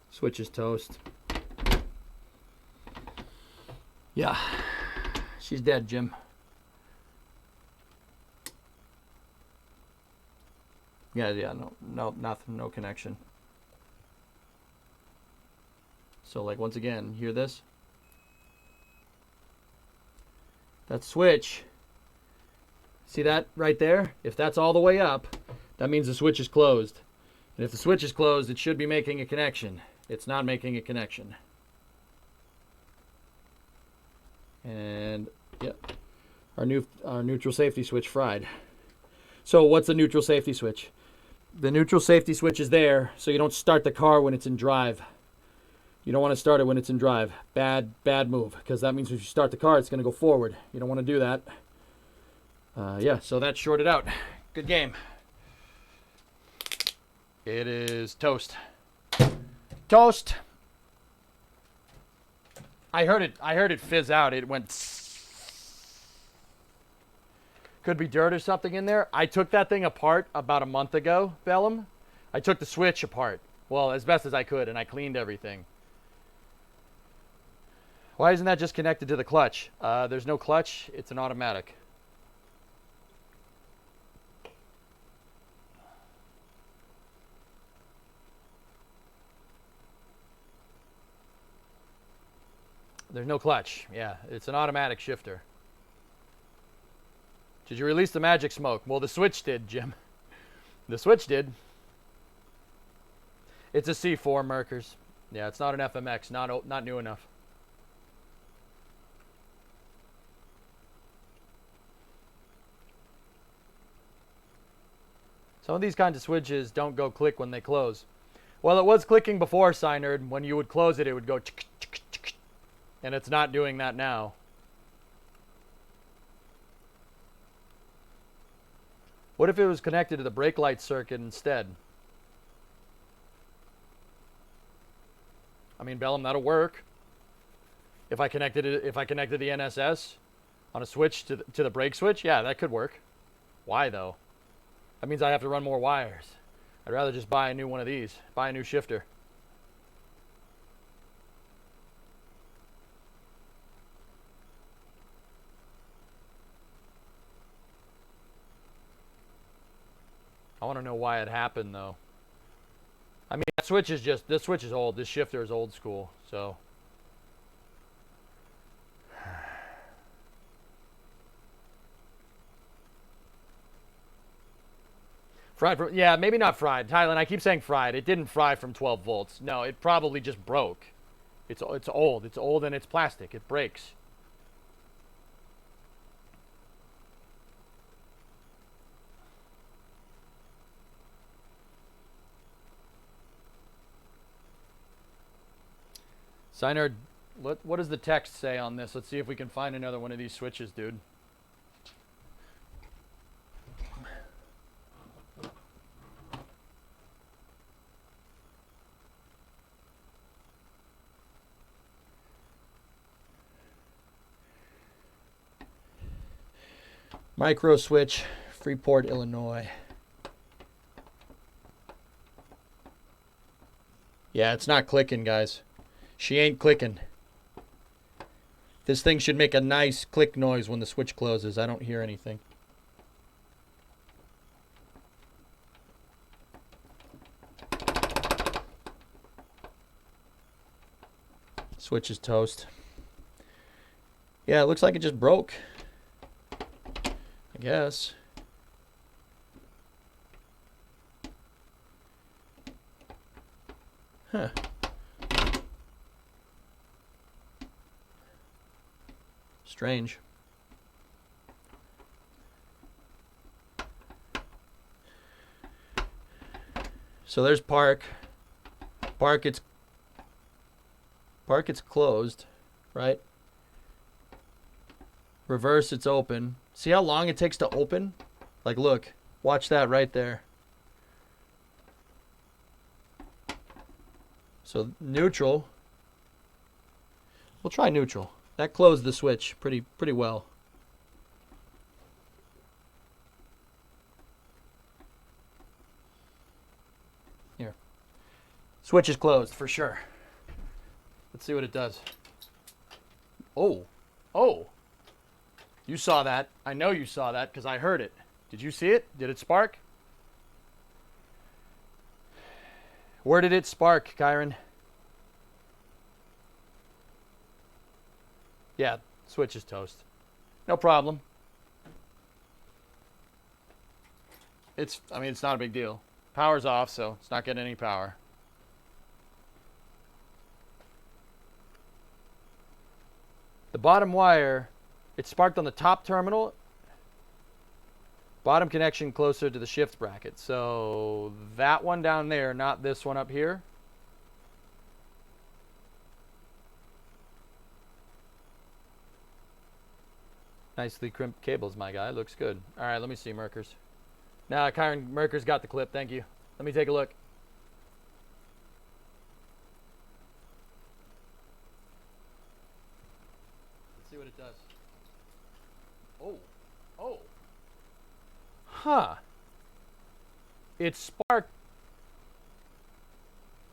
Switch is toast. Yeah, she's dead, Jim. Yeah, no, nothing, no connection. So, like, once again, hear this? That switch, see that right there? If that's all the way up, that means the switch is closed. And if the switch is closed, it should be making a connection. It's not making a connection. And, yep, our neutral safety switch fried. So what's a neutral safety switch? The neutral safety switch is there so you don't start the car when it's in drive. You don't want to start it when it's in drive. Bad move, because that means if you start the car, it's going to go forward. You don't want to do that. Yeah, so that's shorted out. Good game. It is toast. Toast. I heard it fizz out. It went. Could be dirt or something in there. I took that thing apart about a month ago, Bellum. I took the switch apart. Well, as best as I could, and I cleaned everything. Why isn't that just connected to the clutch? There's no clutch. It's an automatic. There's no clutch. Yeah, it's an automatic shifter. Did you release the magic smoke? Well, the switch did, Jim. The switch did. It's a C4, Merkers. Yeah, it's not an FMX. Not new enough. Some of these kinds of switches don't go click when they close. Well, it was clicking before, Synerd. When you would close it, it would go chick, chick, chick, and it's not doing that now. What if it was connected to the brake light circuit instead? I mean, Bellum, that'll work. If I connected the NSS on a switch to the brake switch, yeah, that could work. Why though? That means I have to run more wires. I'd rather just buy a new one of these, buy a new shifter. I want to know why it happened though. I mean, this switch is old. This shifter is old school, so. Fried from, yeah, maybe not fried. Thailand, I keep saying fried. It didn't fry from 12 volts. No, it probably just broke. It's old. It's old and it's plastic. It breaks. Signer, what does the text say on this? Let's see if we can find another one of these switches, dude. Micro switch, Freeport, Illinois. Yeah, it's not clicking, guys. She ain't clicking. This thing should make a nice click noise when the switch closes. I don't hear anything. Switch is toast. Yeah, it looks like it just broke. I guess. Huh. Strange. So there's park. Park it's closed, right? Reverse it's open. See how long it takes to open? Like look, watch that right there. So neutral. We'll try neutral. That closed the switch pretty well. Here. Switch is closed for sure. Let's see what it does. Oh. Oh. You saw that. I know you saw that because I heard it. Did you see it? Did it spark? Where did it spark, Kyron? Yeah, switch is toast. No problem. I mean, it's not a big deal. Power's off, so it's not getting any power. The bottom wire, it sparked on the top terminal. Bottom connection closer to the shift bracket. So that one down there, not this one up here. Nicely crimped cables, my guy. Looks good. All right, let me see Merkers. Now, Kyron, Merkers got the clip. Thank you. Let me take a look. Let's see what it does. Oh. Oh. Huh. It sparked.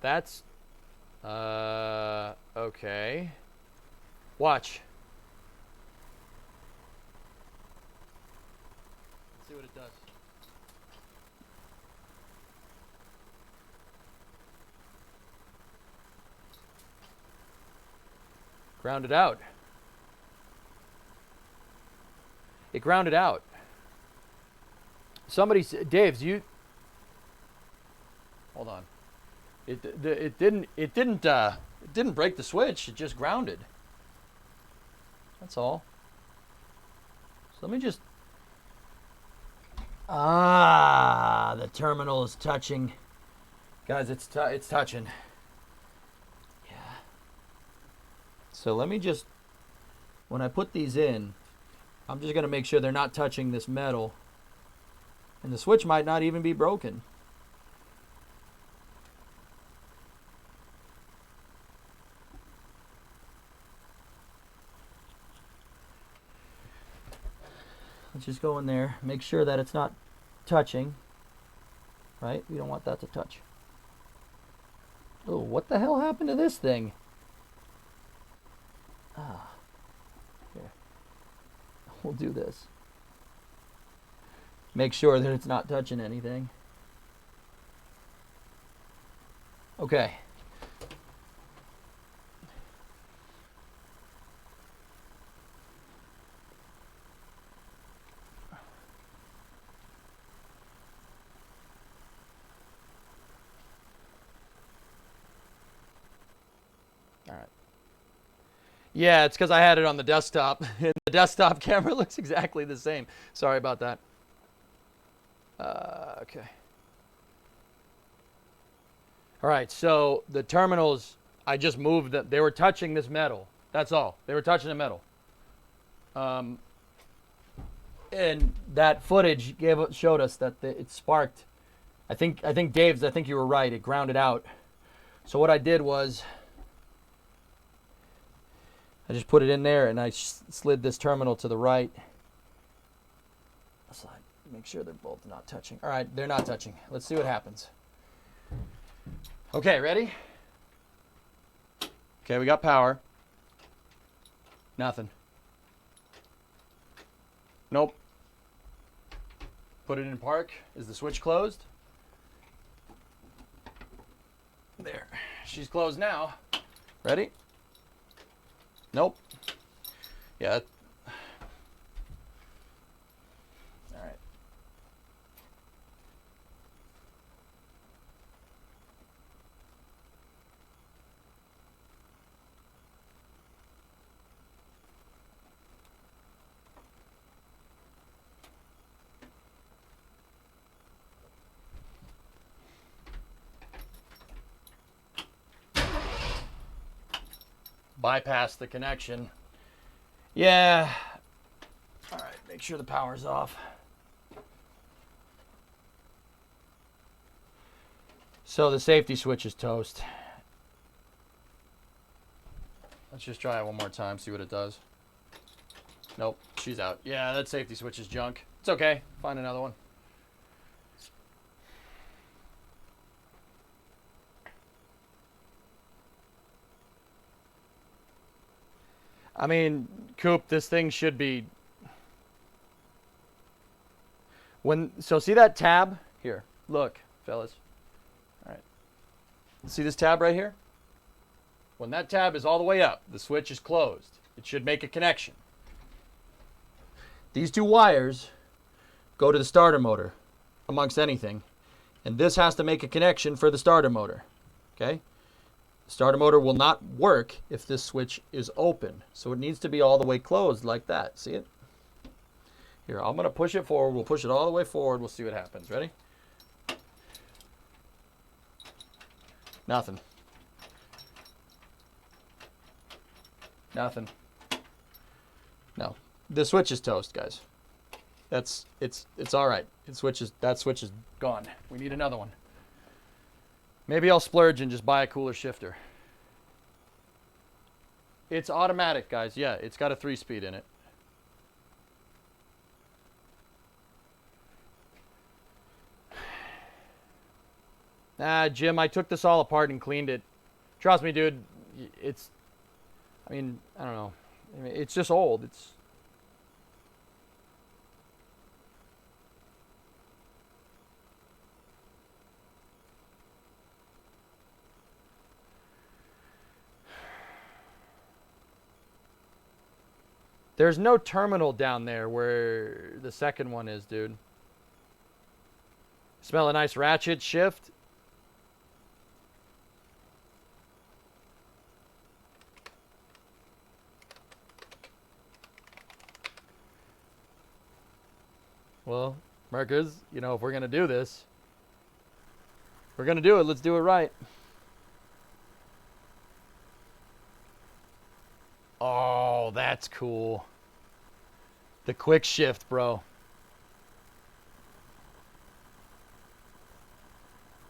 That's. Okay. Watch. See what it does. Grounded out. It grounded out. Somebody, Dave's, you. Hold on. It didn't break the switch. It just grounded. That's all. So let me just. Ah, the terminal is touching. Guys, it's touching. Yeah. So let me just, when I put these in, I'm just going to make sure they're not touching this metal. And the switch might not even be broken. Let's just go in there, make sure that it's not touching. Right? We don't want that to touch. Oh, what the hell happened to this thing? Ah. Here. We'll do this. Make sure that it's not touching anything. Okay. All right. Yeah, it's because I had it on the desktop. And the desktop camera looks exactly the same. Sorry about that. Okay. All right, so the terminals, I just moved them. They were touching this metal. That's all. They were touching the metal. And that footage showed us that it sparked. I think Dave's, I think you were right. It grounded out. So what I did was I just put it in there and I slid this terminal to the right. Slide. Make sure they're both not touching. All right, they're not touching. Let's see what happens. Okay, ready? Okay, we got power. Nothing. Nope. Put it in park. Is the switch closed? There. She's closed now. Ready? Nope. Yeah. All right. Bypass the connection. Yeah. All right, make sure the power's off. So the safety switch is toast. Let's just try it one more time, see what it does. Nope, she's out. Yeah, that safety switch is junk. It's okay, find another one. I mean, Coop, this thing should be... So see that tab? Here, look, fellas. All right. See this tab right here? When that tab is all the way up, the switch is closed. It should make a connection. These two wires go to the starter motor, amongst anything. And this has to make a connection for the starter motor. Okay? The starter motor will not work if this switch is open. So it needs to be all the way closed like that. See it? Here, I'm going to push it forward. We'll push it all the way forward. We'll see what happens. Ready? Nothing. Nothing. No. The switch is toast, guys. It's all right. That switch is gone. We need another one. Maybe I'll splurge and just buy a cooler shifter. It's automatic, guys. Yeah, it's got a 3-speed in it. Jim, I took this all apart and cleaned it. Trust me, dude. I mean, I don't know. I mean, it's just old. There's no terminal down there where the second one is, dude. Smell a nice ratchet shift? Well, Marcus, you know, if we're going to do this, we're going to do it. Let's do it right. Oh, that's cool. The quick shift, bro.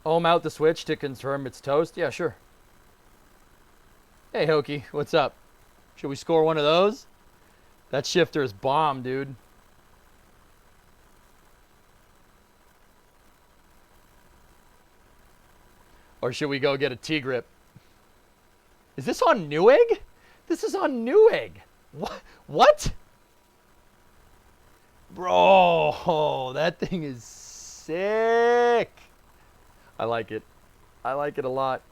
Ohm out the switch to confirm it's toast? Yeah, sure. Hey, Hokey, what's up? Should we score one of those? That shifter is bomb, dude. Or should we go get a T-grip? Is this on Newegg? This is on Newegg. What? What? Bro, that thing is sick. I like it. I like it a lot.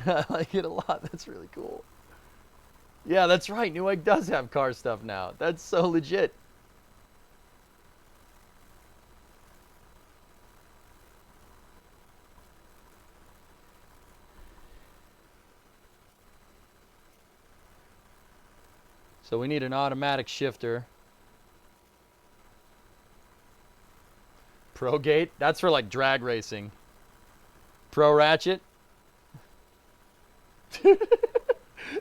I like it a lot. That's really cool. Yeah, that's right. Newegg does have car stuff now. That's so legit. So we need an automatic shifter. Pro gate? That's for like drag racing. Pro ratchet? That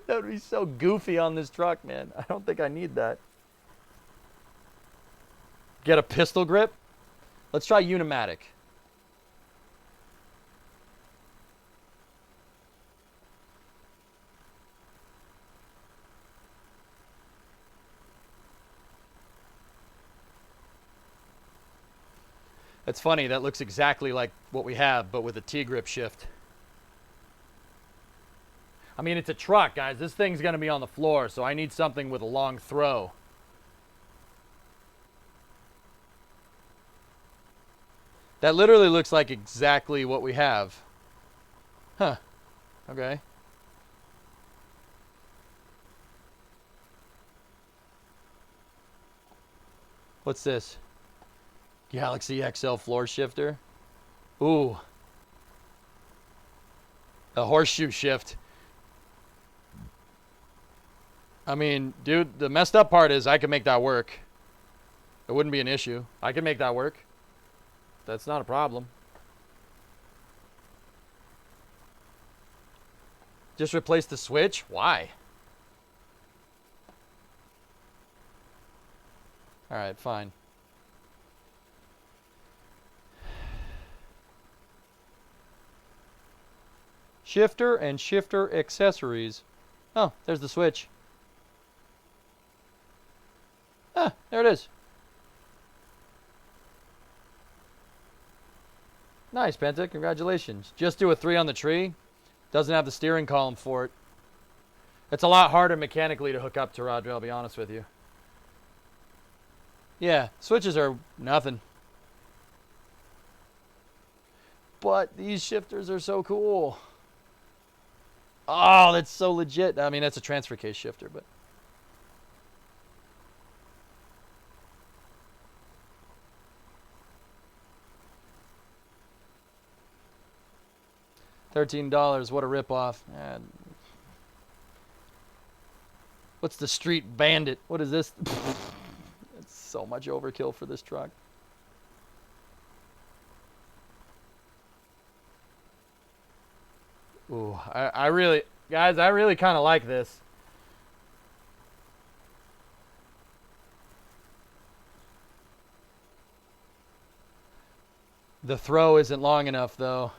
would be so goofy on this truck, man. I don't think I need that. Get a pistol grip? Let's try Unimatic. It's funny, that looks exactly like what we have, but with a T-grip shift. I mean, it's a truck, guys. This thing's going to be on the floor, so I need something with a long throw. That literally looks like exactly what we have. Huh. Okay. What's this? Galaxy XL floor shifter. Ooh. A horseshoe shift. I mean, dude, the messed up part is I can make that work. It wouldn't be an issue. I can make that work. That's not a problem. Just replace the switch? Why? Alright, fine. Shifter and shifter accessories. Oh, there's the switch. Ah, there it is. Nice, Penta. Congratulations. Just do a 3 on the tree. Doesn't have the steering column for it. It's a lot harder mechanically to hook up to Roger, I'll be honest with you. Yeah, switches are nothing. But these shifters are so cool. Oh, that's so legit. I mean, that's a transfer case shifter, but... $13, what a ripoff. What's the Street Bandit? What is this? It's so much overkill for this truck. Ooh, I really, guys, I really kind of like this. The throw isn't long enough, though.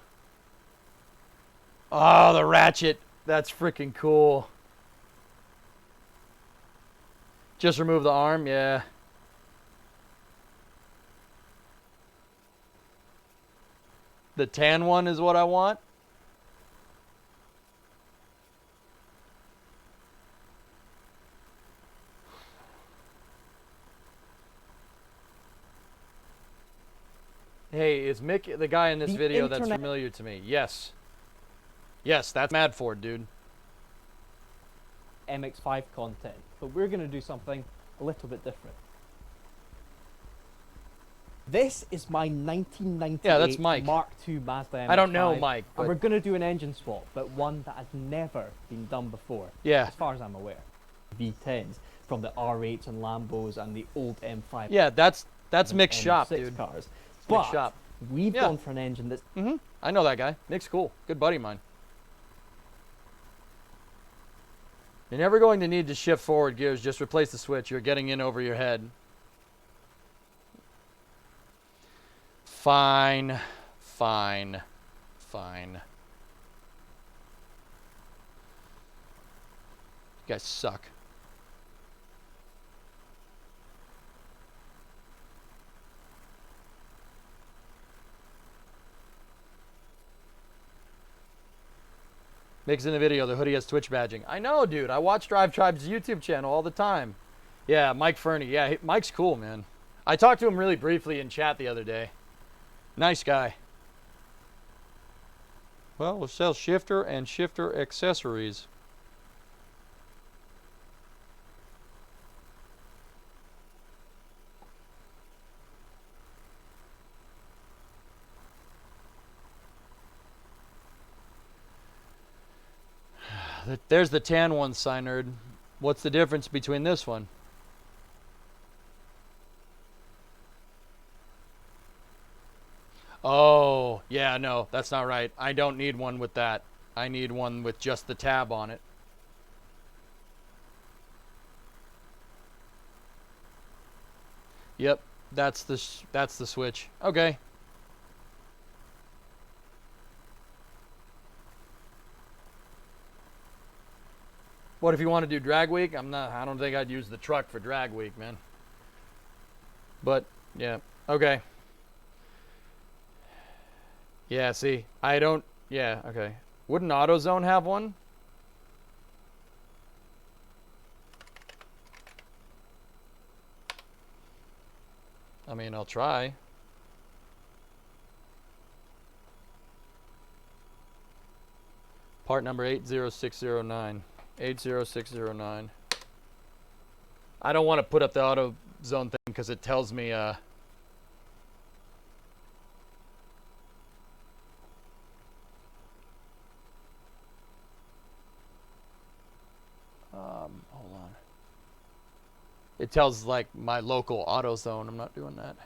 Oh, the ratchet. That's freaking cool. Just remove the arm, yeah. The tan one is what I want. Hey, is Mick the guy in this video that's familiar to me? Yes. Yes, that's Mad Ford, dude. MX-5 content, but we're going to do something a little bit different. This is my 1998 Mark II Mazda MX-5. I don't know, Mike. And we're going to do an engine swap, but one that has never been done before. Yeah. As far as I'm aware. V10s from the R8s and Lambos and the old M5. Yeah, that's Mick's shop, dude. Cars. Mick's shop. We've gone for an engine that's... I know that guy. Mick's cool. Good buddy of mine. You're never going to need to shift forward gears. Just replace the switch. You're getting in over your head. Fine. Fine. fine. You guys suck. Makes in the video, the hoodie has Twitch badging. I know, dude. I watch Drive Tribe's YouTube channel all the time. Yeah, Mike Fernie. Yeah, Mike's cool, man. I talked to him really briefly in chat the other day. Nice guy. Well, we'll sell shifter and shifter accessories. There's the tan one, Synerd. What's the difference between this one? Oh, yeah, no, that's not right. I don't need one with that. I need one with just the tab on it. Yep, that's the switch. Okay. What if you want to do drag week? I don't think I'd use the truck for drag week, man. But yeah, okay. Yeah, see, I don't, yeah, okay. Wouldn't AutoZone have one? I mean, I'll try. Part number 80609. 80609. I don't want to put up the AutoZone thing because it tells me, hold on. It tells like my local AutoZone. I'm not doing that.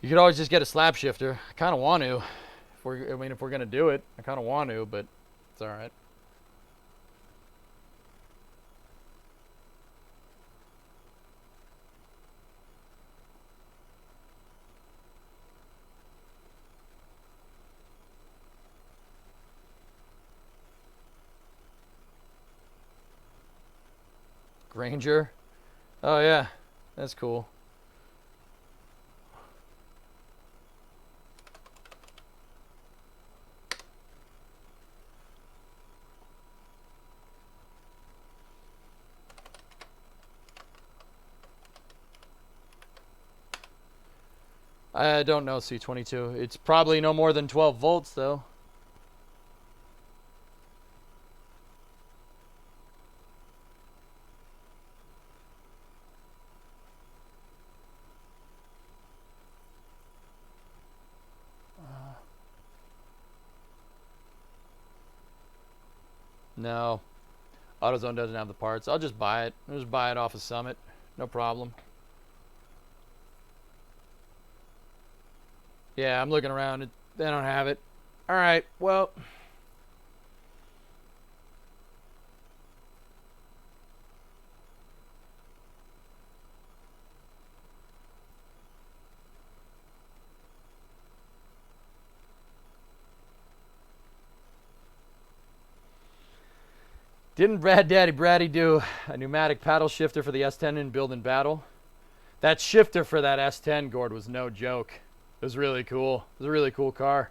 You could always just get a slap shifter. I kind of want to. If we're gonna do it, I kind of want to, but it's all right. Granger. Oh yeah, that's cool. I don't know, C22. It's probably no more than 12 volts, though. No. AutoZone doesn't have the parts. I'll just buy it. I'll just buy it off of Summit. No problem. Yeah, I'm looking around. They don't have it. All right, well. Didn't Daddy Braddy do a pneumatic paddle shifter for the S10 in Build and Battle? That shifter for that S10, Gord, was no joke. It was really cool. It was a really cool car.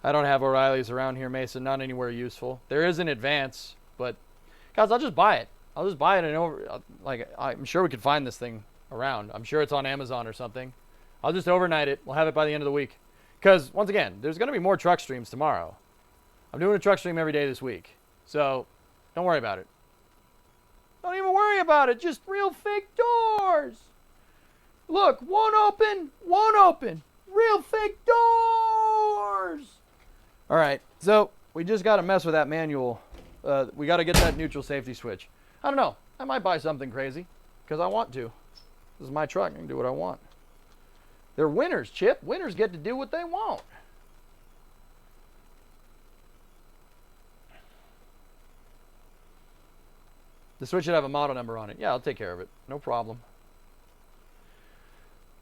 I don't have O'Reilly's around here, Mason. Not anywhere useful. There is an Advance, but guys, I'll just buy it. I'll just buy it and I'm sure we could find this thing around. I'm sure it's on Amazon or something. I'll just overnight it. We'll have it by the end of the week. Because once again, there's going to be more truck streams tomorrow. I'm doing a truck stream every day this week, so don't worry about it. Don't even worry about it. Just real fake doors. Look, won't open, won't open. Real fake doors. All right, so we just got to mess with that manual. We got to get that neutral safety switch. I don't know. I might buy something crazy because I want to. This is my truck. I can do what I want. They're winners, Chip. Winners get to do what they want. The Switch should have a model number on it. Yeah, I'll take care of it. No problem.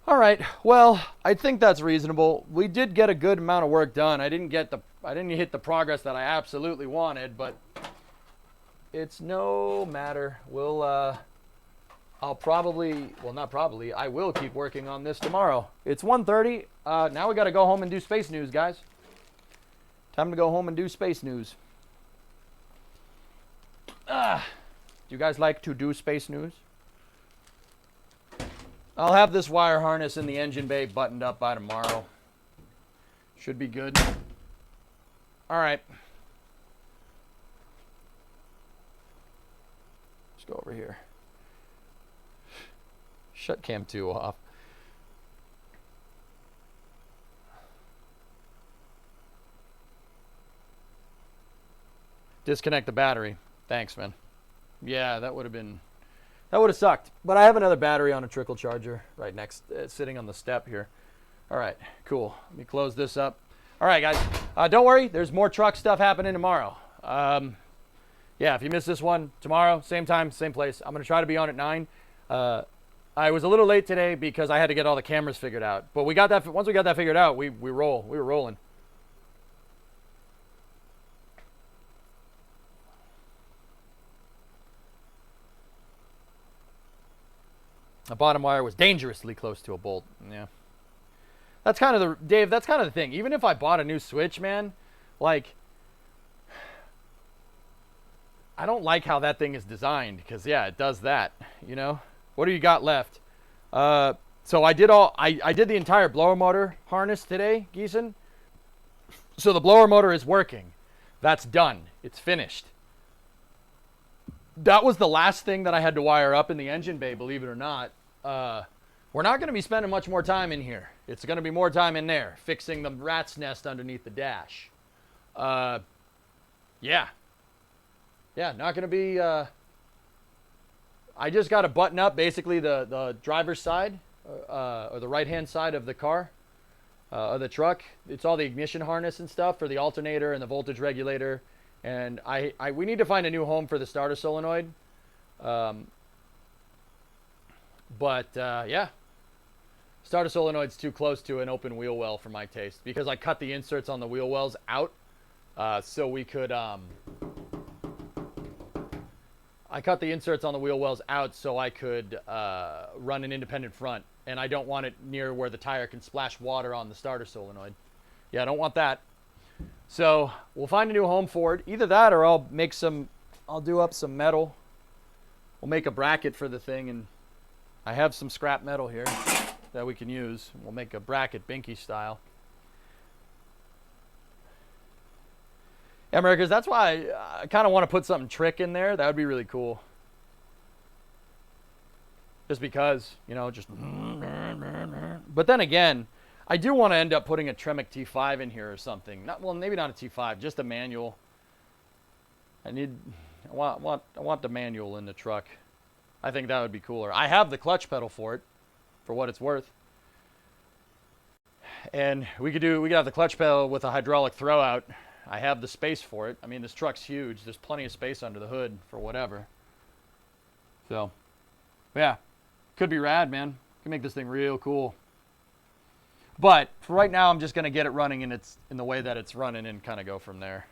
All right. Well, I think that's reasonable. We did get a good amount of work done. I didn't hit the progress that I absolutely wanted, but it's no matter. I'll probably, well, not probably, I will keep working on this tomorrow. It's 1:30. Now we got to go home and do space news, guys. Time to go home and do space news. Do you guys like to do space news? I'll have this wire harness in the engine bay buttoned up by tomorrow. Should be good. All right. Let's go over here. Shut cam 2 off. Disconnect the battery. Thanks, man. Yeah, that would have sucked. But I have another battery on a trickle charger right next, sitting on the step here. All right, cool. Let me close this up. All right, guys. Don't worry. There's more truck stuff happening tomorrow. Yeah, if you missed this one, tomorrow, same time, same place. I'm going to try to be on at 9. I was a little late today because I had to get all the cameras figured out. But we got that. Once we got that figured out, we roll. We were rolling. The bottom wire was dangerously close to a bolt. Yeah. That's kind of the, Dave, that's kind of the thing. Even if I bought a new Switch, man, like, I don't like how that thing is designed because, yeah, it does that, you know? What do you got left? So I did the entire blower motor harness today, Geeson. So the blower motor is working. That's done. It's finished. That was the last thing that I had to wire up in the engine bay, believe it or not. We're not going to be spending much more time in here. It's going to be more time in there, fixing the rat's nest underneath the dash. Yeah. Yeah, not going to be... I just got to button up basically the driver's side, or the right-hand side of the car, of the truck. It's all the ignition harness and stuff for the alternator and the voltage regulator. And we need to find a new home for the starter solenoid. Yeah. Starter solenoid's too close to an open wheel well for my taste because I cut the inserts on the wheel wells out so we could... I cut the inserts on the wheel wells out so I could run an independent front. And I don't want it near where the tire can splash water on the starter solenoid. Yeah, I don't want that. So we'll find a new home for it. Either that or I'll do up some metal. We'll make a bracket for the thing, and I have some scrap metal here that we can use. We'll make a bracket Binky style. Yeah, Americans, that's why I kind of want to put something trick in there. That would be really cool. Just because, you know, just... But then again, I do want to end up putting a Tremec T5 in here or something. Well, maybe not a T5, just a manual. I want the manual in the truck. I think that would be cooler. I have the clutch pedal for it, for what it's worth. And we could have the clutch pedal with a hydraulic throwout. I have the space for it. I mean, this truck's huge. There's plenty of space under the hood for whatever. So, yeah. Could be rad, man. Could make this thing real cool. But for right now, I'm just going to get it running in the way that it's running and kind of go from there.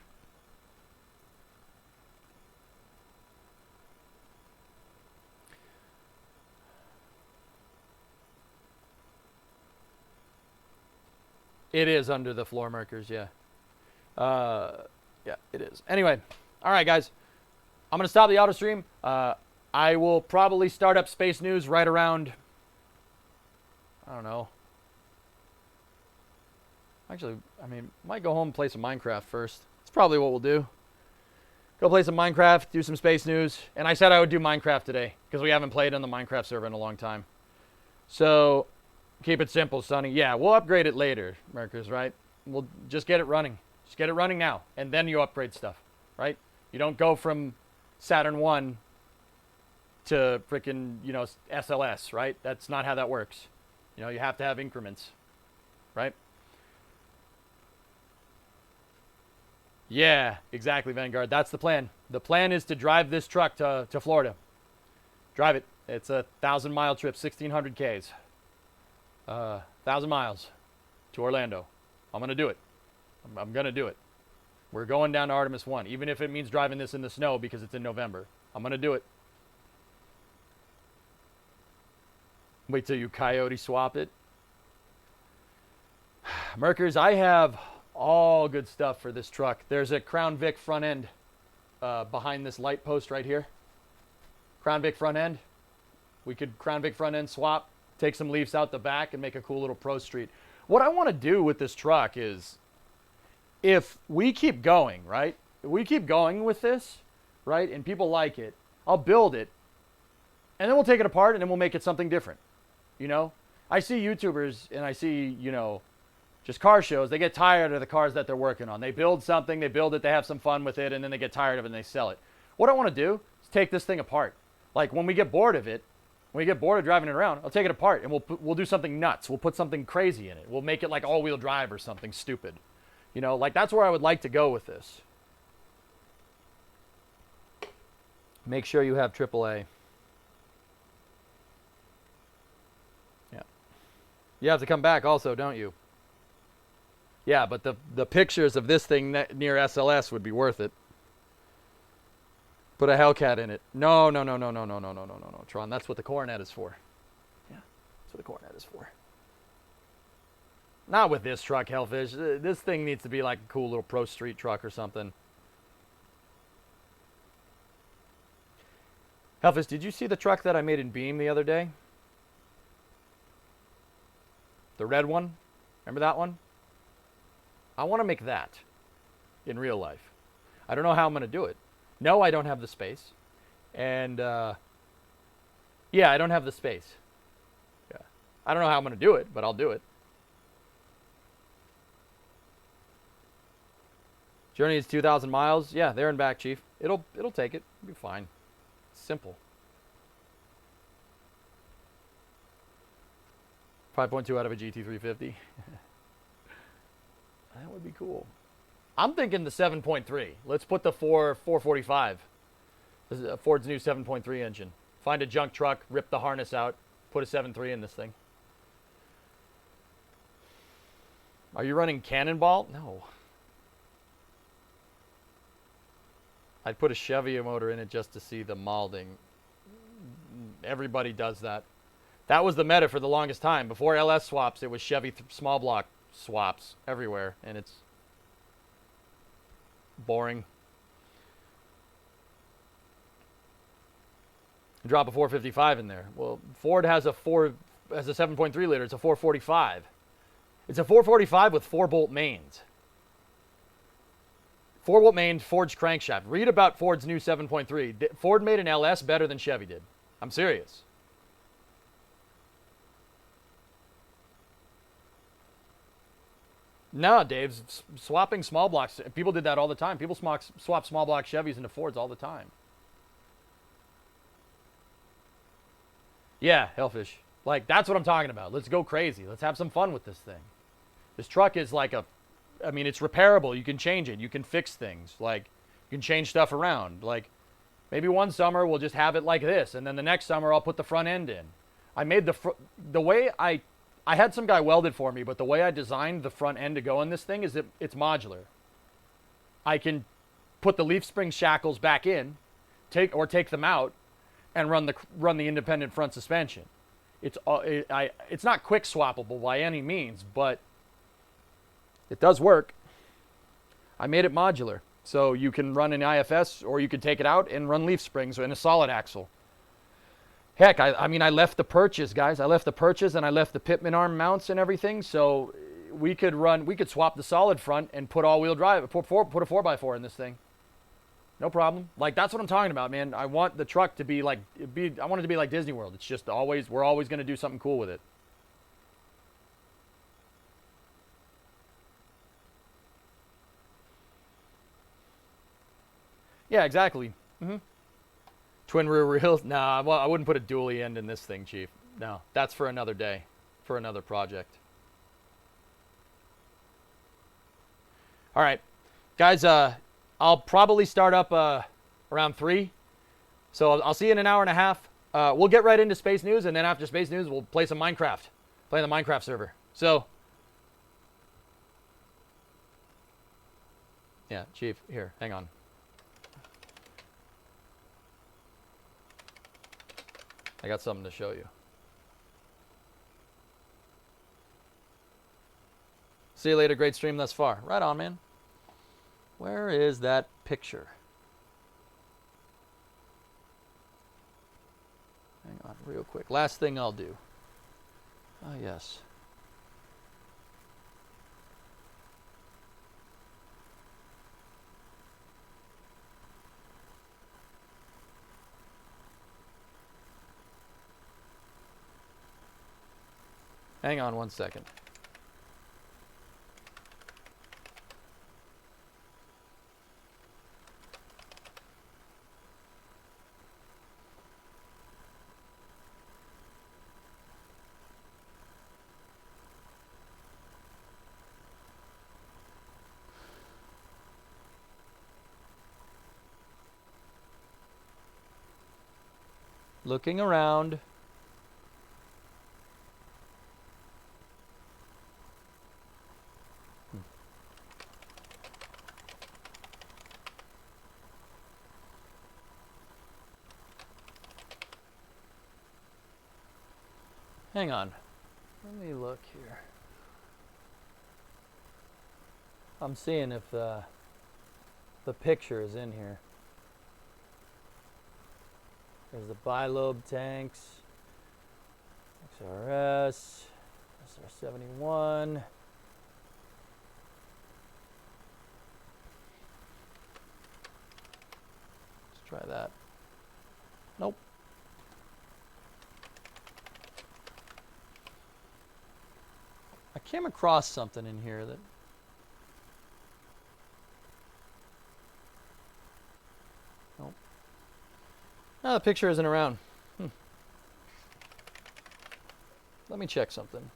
It is under the floor markers, yeah. Yeah, it is. Anyway, all right, guys. I'm going to stop the auto stream. I will probably start up Space News right around, I don't know. Actually, I mean, might go home and play some Minecraft first. That's probably what we'll do. Go play some Minecraft, do some Space News. And I said I would do Minecraft today because we haven't played on the Minecraft server in a long time. So, keep it simple, Sonny. Yeah, we'll upgrade it later, Marcus, right? We'll just get it running. Just get it running now. And then you upgrade stuff, right? You don't go from Saturn 1 to freaking, you know, SLS, right? That's not how that works. You know, you have to have increments, right? Yeah, exactly, Vanguard. That's the plan. The plan is to drive this truck to Florida. Drive it. It's a 1,000-mile trip, 1,600 Ks. 1,000 miles to Orlando. I'm going to do it. I'm going to do it. We're going down to Artemis 1, even if it means driving this in the snow because it's in November. I'm going to do it. Wait till you coyote swap it. Merkers, I have all good stuff for this truck. There's a Crown Vic front end behind this light post right here. Crown Vic front end. We could Crown Vic front end swap, take some leaves out the back, and make a cool little Pro Street. What I want to do with this truck is, if we keep going, right? If we keep going with this, right, and people like it, I'll build it, and then we'll take it apart, and then we'll make it something different. You know? I see YouTubers, and I see, you know, just car shows. They get tired of the cars that they're working on. They build something, they build it, they have some fun with it, and then they get tired of it and they sell it. What I want to do is take this thing apart. Like, when we get bored of it, when we get bored of driving it around, I'll take it apart, and we'll do something nuts. We'll put something crazy in it. We'll make it like all-wheel drive or something stupid. You know, like, that's where I would like to go with this. Make sure you have AAA. Yeah. You have to come back also, don't you? Yeah, but the pictures of this thing near SLS would be worth it. Put a Hellcat in it. No, Tron. That's what the Coronet is for. Yeah, that's what the Coronet is for. Not with this truck, Hellfish. This thing needs to be like a cool little Pro Street truck or something. Hellfish, did you see the truck that I made in Beam the other day? The red one? Remember that one? I want to make that in real life. I don't know how I'm going to do it. No, I don't have the space. And, yeah, I don't have the space. Yeah. I don't know how I'm going to do it, but I'll do it. Journey is 2,000 miles. Yeah, there and back, Chief. It'll take it. It'll be fine. It's simple. 5.2 out of a GT350. That would be cool. I'm thinking the 7.3. Let's put the 445. This is Ford's new 7.3 engine. Find a junk truck, rip the harness out, put a 7.3 in this thing. Are you running Cannonball? No. I'd put a Chevy motor in it just to see the molding. Everybody does that. That was the meta for the longest time. Before LS swaps, it was Chevy small block swaps everywhere, and it's boring. Drop a 455 in there. Well, Ford has a 7.3 liter. It's a 445. It's a 445 with 4-bolt mains. 4-bolt main, forged crankshaft. Read about Ford's new 7.3. Ford made an LS better than Chevy did. I'm serious. No, Dave, swapping small blocks. People did that all the time. People swap small block Chevys into Fords all the time. Yeah, Hellfish. Like, that's what I'm talking about. Let's go crazy. Let's have some fun with this thing. This truck is like I mean, it's repairable. You can change it. You can fix things. Like, you can change stuff around. Like, maybe one summer we'll just have it like this, and then the next summer I'll put the front end in. I made the way I had some guy weld it for me, but the way I designed the front end to go in this thing is it's modular. I can put the leaf spring shackles back in, take them out, and run the independent front suspension. It's not quick swappable by any means, but it does work. I made it modular, so you can run an IFS, or you can take it out and run leaf springs in a solid axle. Heck, I mean, I left the purchase, guys. I left the purchase and I left the Pitman arm mounts and everything, so we could swap the solid front and put all-wheel drive, put a 4x4 in this thing. No problem. Like, that's what I'm talking about, man. I want the truck to be like, I want it to be like Disney World. It's just we're always going to do something cool with it. Yeah, exactly. Twin rear wheels? Nah, well, I wouldn't put a dually end in this thing, Chief. No, that's for another day, for another project. All right, guys, I'll probably start up around 3. So I'll see you in an hour and a half. We'll get right into Space News, and then after Space News, we'll play some Minecraft. Play on the Minecraft server. So, yeah, Chief, here, hang on. I got something to show you. See you later. Great stream thus far. Right on, man. Where is that picture? Hang on, real quick. Last thing I'll do. Oh, yes. Hang on one second. Looking around. Hang on. Let me look here. I'm seeing if the picture is in here. There's the bilobe tanks, XRS, SR-71. Let's try that. Nope. I came across something in here that... Nope. No, the picture isn't around. Let me check something.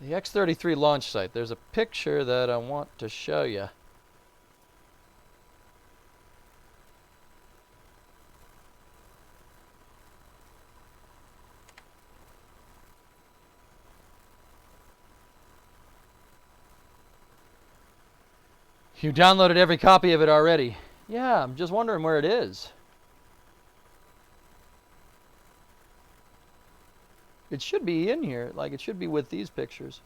The X-33 launch site. There's a picture that I want to show you. You downloaded every copy of it already. Yeah, I'm just wondering where it is. It should be in here, like it should be with these pictures.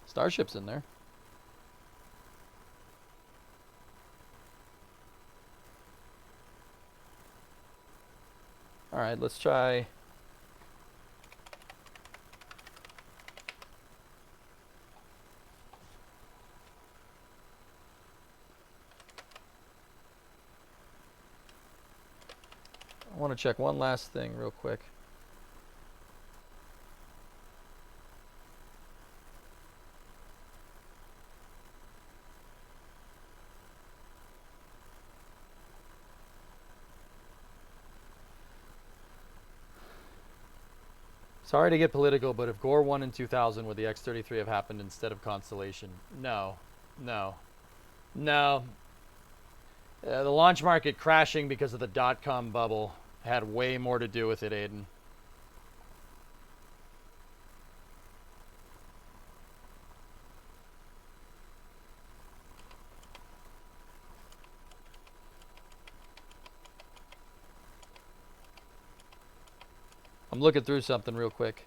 Starship's in there. All right, let's try... I want to check one last thing real quick. Sorry to get political, but if Gore won in 2000, would the X-33 have happened instead of Constellation? No. No. No. The launch market crashing because of the dot-com bubble had way more to do with it, Aiden. I'm looking through something real quick.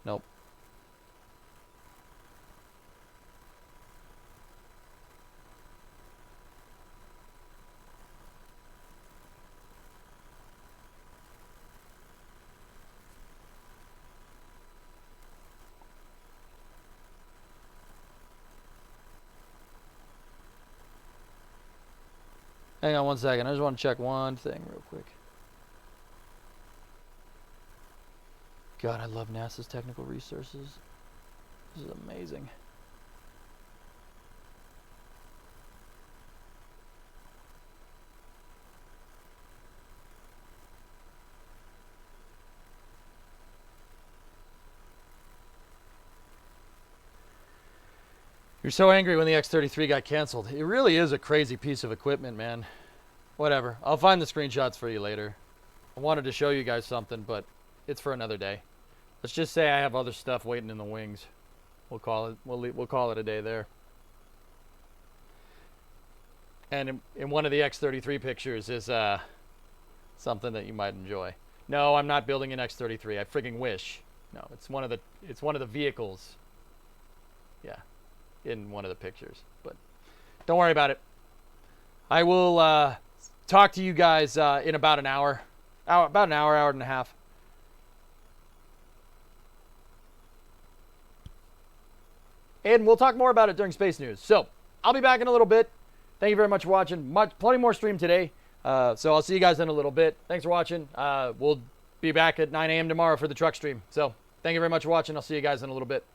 Nope. Hang on one second. I just want to check one thing real quick. God, I love NASA's technical resources. This is amazing. You're so angry when the X33 got canceled. It really is a crazy piece of equipment, man. Whatever. I'll find the screenshots for you later. I wanted to show you guys something, but it's for another day. Let's just say I have other stuff waiting in the wings. We'll call it. We'll call it a day there. And in one of the X33 pictures is something that you might enjoy. No, I'm not building an X33. I friggin' wish. No, it's one of the vehicles. Yeah, in one of the pictures. But don't worry about it. I will talk to you guys in about an hour. About an hour and a half. And we'll talk more about it during Space News. So, I'll be back in a little bit. Thank you very much for watching. Plenty more stream today. So I'll see you guys in a little bit. Thanks for watching. We'll be back at 9 a.m. tomorrow for the truck stream. So thank you very much for watching. I'll see you guys in a little bit.